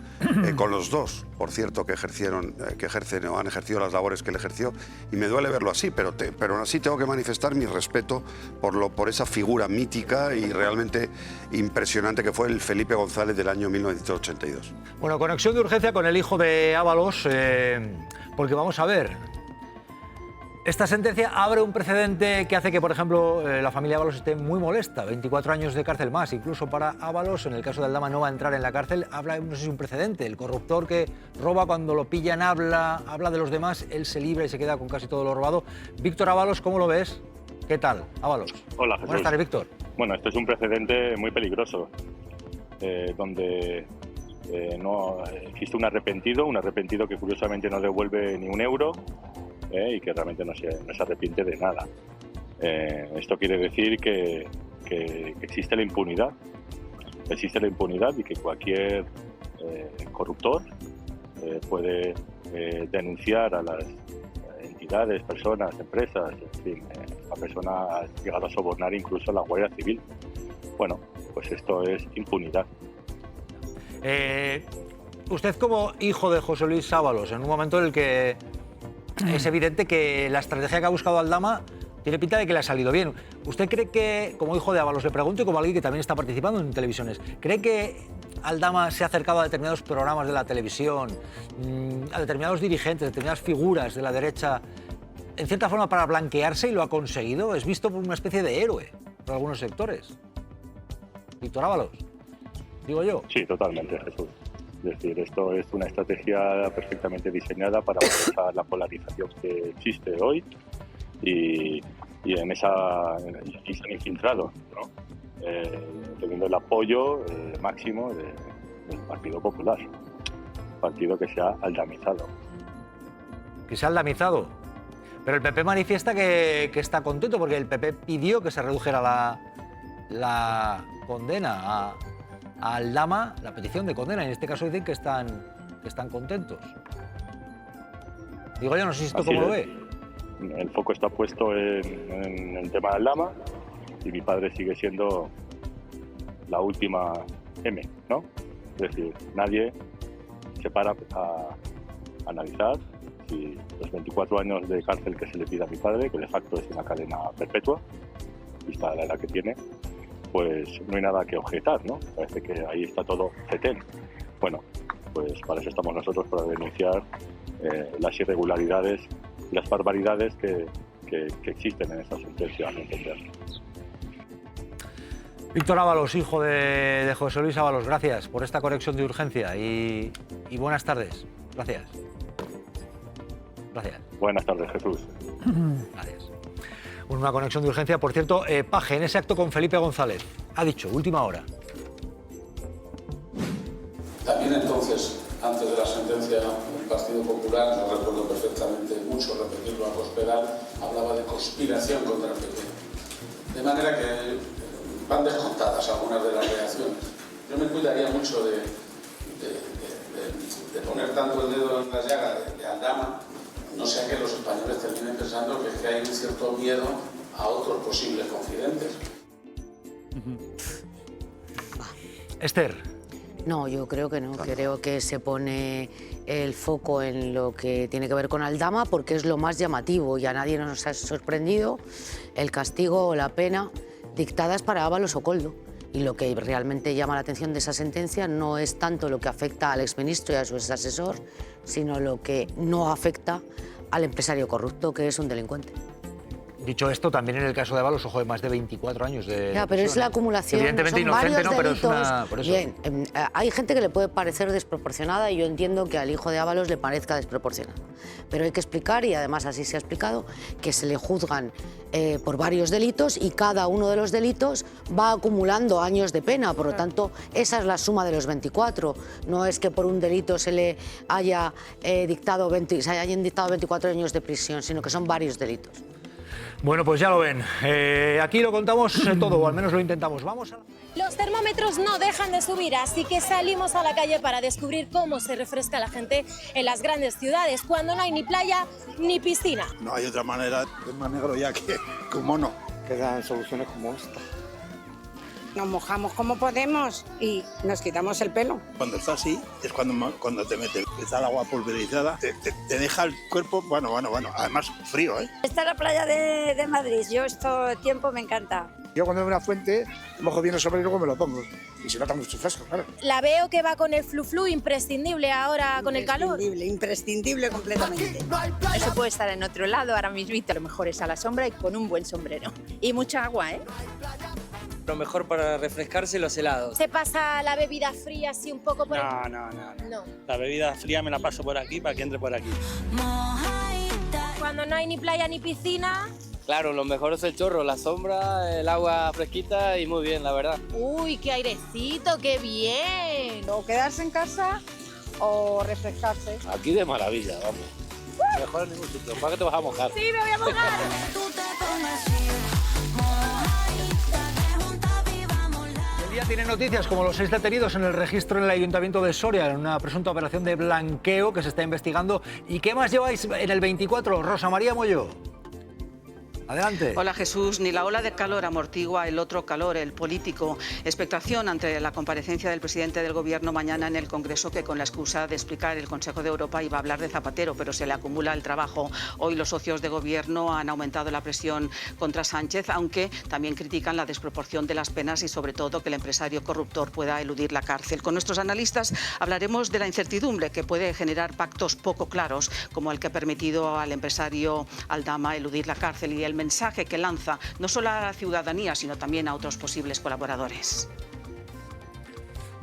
Speaker 7: con los dos, por cierto, que ejercen o han ejercido las labores que él ejerció, y me duele verlo así, pero aún así tengo que manifestar mi respeto por esa figura mítica y realmente impresionante que fue el Felipe González del año 1982.
Speaker 1: Bueno, conexión de urgencia con el hijo de Ábalos, porque vamos a ver... Esta sentencia abre un precedente que hace que, por ejemplo, la familia Ábalos esté muy molesta. 24 años de cárcel más, incluso para Ábalos. En el caso de Aldama no va a entrar en la cárcel. Habla, no sé si un precedente. El corruptor que roba, cuando lo pillan, habla de los demás, él se libra y se queda con casi todo lo robado. Víctor Ábalos, ¿cómo lo ves? ¿Qué tal, Ábalos?
Speaker 16: Hola, Jesús.
Speaker 1: Buenas tardes, Víctor.
Speaker 16: Bueno, esto es un precedente muy peligroso, donde no existe un arrepentido que curiosamente no devuelve ni un euro, y que realmente no se arrepiente de nada. Esto quiere decir que existe la impunidad. Existe la impunidad y que cualquier corruptor puede denunciar a las entidades, personas, empresas, en fin, la persona ha llegado a sobornar incluso a la Guardia Civil. Bueno, pues esto es impunidad.
Speaker 1: Usted, como hijo de José Luis Ábalos, en un momento en el que es evidente que la estrategia que ha buscado Aldama tiene pinta de que le ha salido bien. ¿Usted cree que, como hijo de Ábalos, le pregunto, y como alguien que también está participando en televisiones, cree que Aldama se ha acercado a determinados programas de la televisión, a determinados dirigentes, a determinadas figuras de la derecha, en cierta forma para blanquearse, y lo ha conseguido? Es visto como una especie de héroe por algunos sectores. Víctor Ábalos, digo yo.
Speaker 16: Sí, totalmente, Jesús. Es decir, esto es una estrategia perfectamente diseñada para aprovechar la polarización que existe hoy y en esa y se han infiltrado, ¿no? Teniendo el apoyo máximo del Partido Popular, partido que se ha aldamizado.
Speaker 1: Que se ha aldamizado. Pero el PP manifiesta que está contento, porque el PP pidió que se redujera la condena a Aldama, la petición de condena. En este caso dicen que están contentos. Digo yo, no sé si esto cómo lo ve.
Speaker 16: el foco está puesto en el tema de Aldama y mi padre sigue siendo la última M, ¿no? Es decir, nadie se para a analizar si los 24 años de cárcel que se le pide a mi padre, que de facto es una cadena perpetua, vista la edad que tiene, pues no hay nada que objetar, ¿no? Parece que ahí está todo cetén. Bueno, pues para eso estamos nosotros, para denunciar las irregularidades y las barbaridades que existen en esta sentencia, a mi entender.
Speaker 1: Víctor Ábalos, hijo de José Luis Ábalos, gracias por esta conexión de urgencia y buenas tardes. Gracias. Gracias.
Speaker 16: Buenas tardes, Jesús.
Speaker 1: Gracias. Una conexión de urgencia, por cierto, Paje, en ese acto con Felipe González, ha dicho, última hora.
Speaker 6: También entonces, antes de la sentencia, el Partido Popular, no recuerdo perfectamente mucho repetirlo a Cospedal, hablaba de conspiración contra el PP. De manera que van descontadas algunas de las reacciones. Yo me cuidaría mucho de poner tanto el dedo en la llaga de Aldama, no sea que los españoles terminen pensando que hay un cierto miedo a otros posibles confidentes.
Speaker 1: Esther.
Speaker 3: No, yo creo que no. Creo que se pone el foco en lo que tiene que ver con Aldama porque es lo más llamativo y a nadie nos ha sorprendido el castigo o la pena dictadas para Ábalos o Koldo. Y lo que realmente llama la atención de esa sentencia no es tanto lo que afecta al exministro y a su exasesor, sino lo que no afecta al empresario corrupto, que es un delincuente.
Speaker 1: Dicho esto, también en el caso de Ábalos, ojo, de más de 24 años de...
Speaker 3: Ya, pero es la acumulación.
Speaker 1: Evidentemente
Speaker 3: son
Speaker 1: inocente,
Speaker 3: varios
Speaker 1: ¿no? Pero es
Speaker 3: delitos.
Speaker 1: una... Por eso.
Speaker 3: Bien, hay gente que le puede parecer desproporcionada y yo entiendo que al hijo de Ábalos le parezca desproporcionada. Pero hay que explicar, y además así se ha explicado, que se le juzgan por varios delitos y cada uno de los delitos va acumulando años de pena. Por lo tanto, esa es la suma de los 24. No es que por un delito se le hayan dictado 24 años de prisión, sino que son varios delitos.
Speaker 1: Bueno, pues ya lo ven. Aquí lo contamos todo, o al menos lo intentamos. Vamos a...
Speaker 15: Los termómetros no dejan de subir, así que salimos a la calle para descubrir cómo se refresca la gente en las grandes ciudades, cuando no hay ni playa ni piscina.
Speaker 18: No hay otra manera, es más negro ya que un mono.
Speaker 19: Quedan soluciones como esta.
Speaker 22: Nos mojamos como podemos y nos quitamos el pelo.
Speaker 18: Cuando está así es cuando te metes, está el agua pulverizada, te deja el cuerpo, bueno, además frío, ¿eh?
Speaker 22: Está la playa de Madrid, yo este tiempo me encanta.
Speaker 19: Yo cuando veo una fuente, mojo bien el sombrero y luego me lo pongo. Y se nota mucho fresco, claro.
Speaker 15: La veo que va con el flu-flu, imprescindible ahora con el calor.
Speaker 22: Imprescindible completamente.
Speaker 23: Eso puede estar en otro lado ahora mismo, lo mejor es a la sombra y con un buen sombrero. Y mucha agua, ¿eh?
Speaker 26: Lo mejor para refrescarse los helados.
Speaker 15: ¿Se pasa la bebida fría así un poco por aquí?
Speaker 26: No. La bebida fría me la paso por aquí para que entre por aquí.
Speaker 15: Cuando no hay ni playa ni piscina...
Speaker 26: Claro, lo mejor es el chorro, la sombra, el agua fresquita y muy bien, la verdad.
Speaker 15: Uy, qué airecito, qué bien.
Speaker 22: O quedarse en casa o refrescarse.
Speaker 26: Aquí de maravilla, vamos. Mejor en ningún sitio. ¿Para qué te vas a mojar?
Speaker 15: Sí, me voy a mojar.
Speaker 1: El día tiene noticias como los 6 detenidos en el registro en el Ayuntamiento de Soria en una presunta operación de blanqueo que se está investigando. ¿Y qué más lleváis en el 24? Rosa María Molló. Adelante.
Speaker 27: Hola Jesús, ni la ola de calor amortigua el otro calor, el político. Expectación ante la comparecencia del presidente del Gobierno mañana en el Congreso, que con la excusa de explicar el Consejo de Europa iba a hablar de Zapatero, pero se le acumula el trabajo. Hoy los socios de Gobierno han aumentado la presión contra Sánchez, aunque también critican la desproporción de las penas y sobre todo que el empresario corruptor pueda eludir la cárcel. Con nuestros analistas hablaremos de la incertidumbre que puede generar pactos poco claros, como el que ha permitido al empresario Aldama eludir la cárcel, y el mensaje que lanza no solo a la ciudadanía, sino también a otros posibles colaboradores.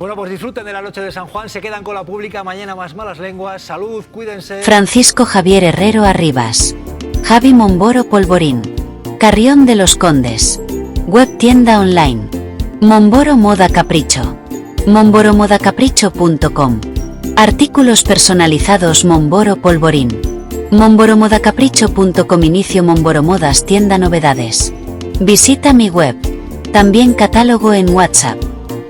Speaker 1: Bueno, pues disfruten de la noche de San Juan, se quedan con la pública, mañana más malas lenguas, salud, cuídense.
Speaker 28: Francisco Javier Herrero Arribas, Javi Momboro Polvorín, Carrión de los Condes, web tienda online, Momboro Moda Capricho, momboromodacapricho.com, artículos personalizados Momboro Polvorín, momboromodacapricho.com. Inicio Momboro Modas tienda novedades. Visita mi web. También catálogo en WhatsApp.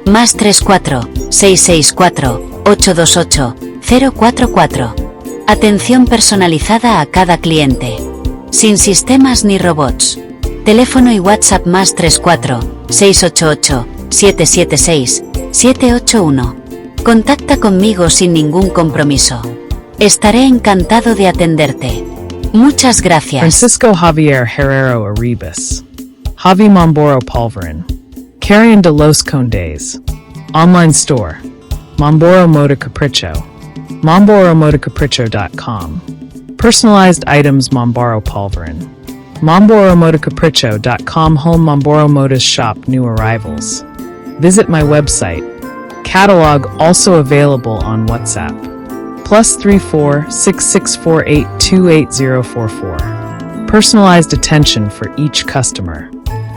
Speaker 28: +34 664 828 044. Atención personalizada a cada cliente. sin sistemas ni robots. Teléfono y WhatsApp más 34 688 776 781. Contacta conmigo sin ningún compromiso. Estaré encantado de atenderte. Muchas gracias.
Speaker 5: Francisco Javier Herrero Arribas. Javi Momboro Polvorin. Carrion de los Condes. Online store. Momboro Moda Capricho. MomboroModaCapricho.com. Personalized items Momboro Polvorin. MomboroModaCapricho.com. Home Momboro Modas shop new arrivals. Visit my website. Catalog also available on WhatsApp. +34 6648 28044. Personalized attention for each customer.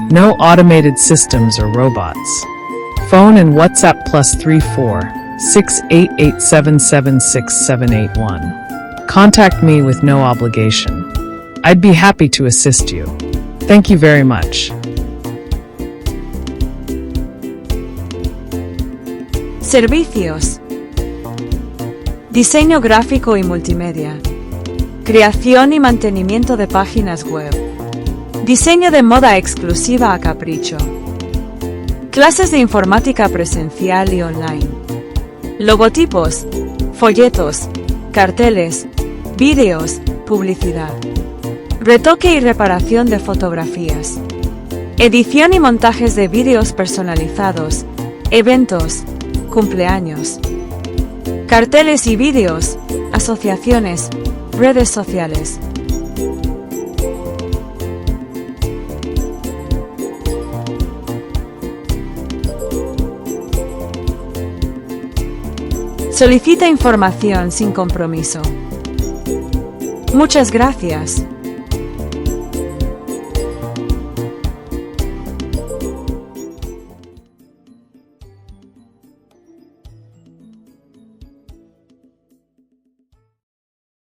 Speaker 5: No automated systems or robots. Phone and WhatsApp +34 6887767781. Contact me with no obligation. I'd be happy to assist you. Thank you very much.
Speaker 11: Servicios. Diseño gráfico y multimedia. Creación y mantenimiento de páginas web. Diseño de moda exclusiva a capricho. Clases de informática presencial y online. Logotipos, folletos, carteles, vídeos, publicidad. Retoque y reparación de fotografías. Edición y montajes de vídeos personalizados, eventos, cumpleaños. Carteles y vídeos, asociaciones, redes sociales. Solicita información sin compromiso. Muchas gracias.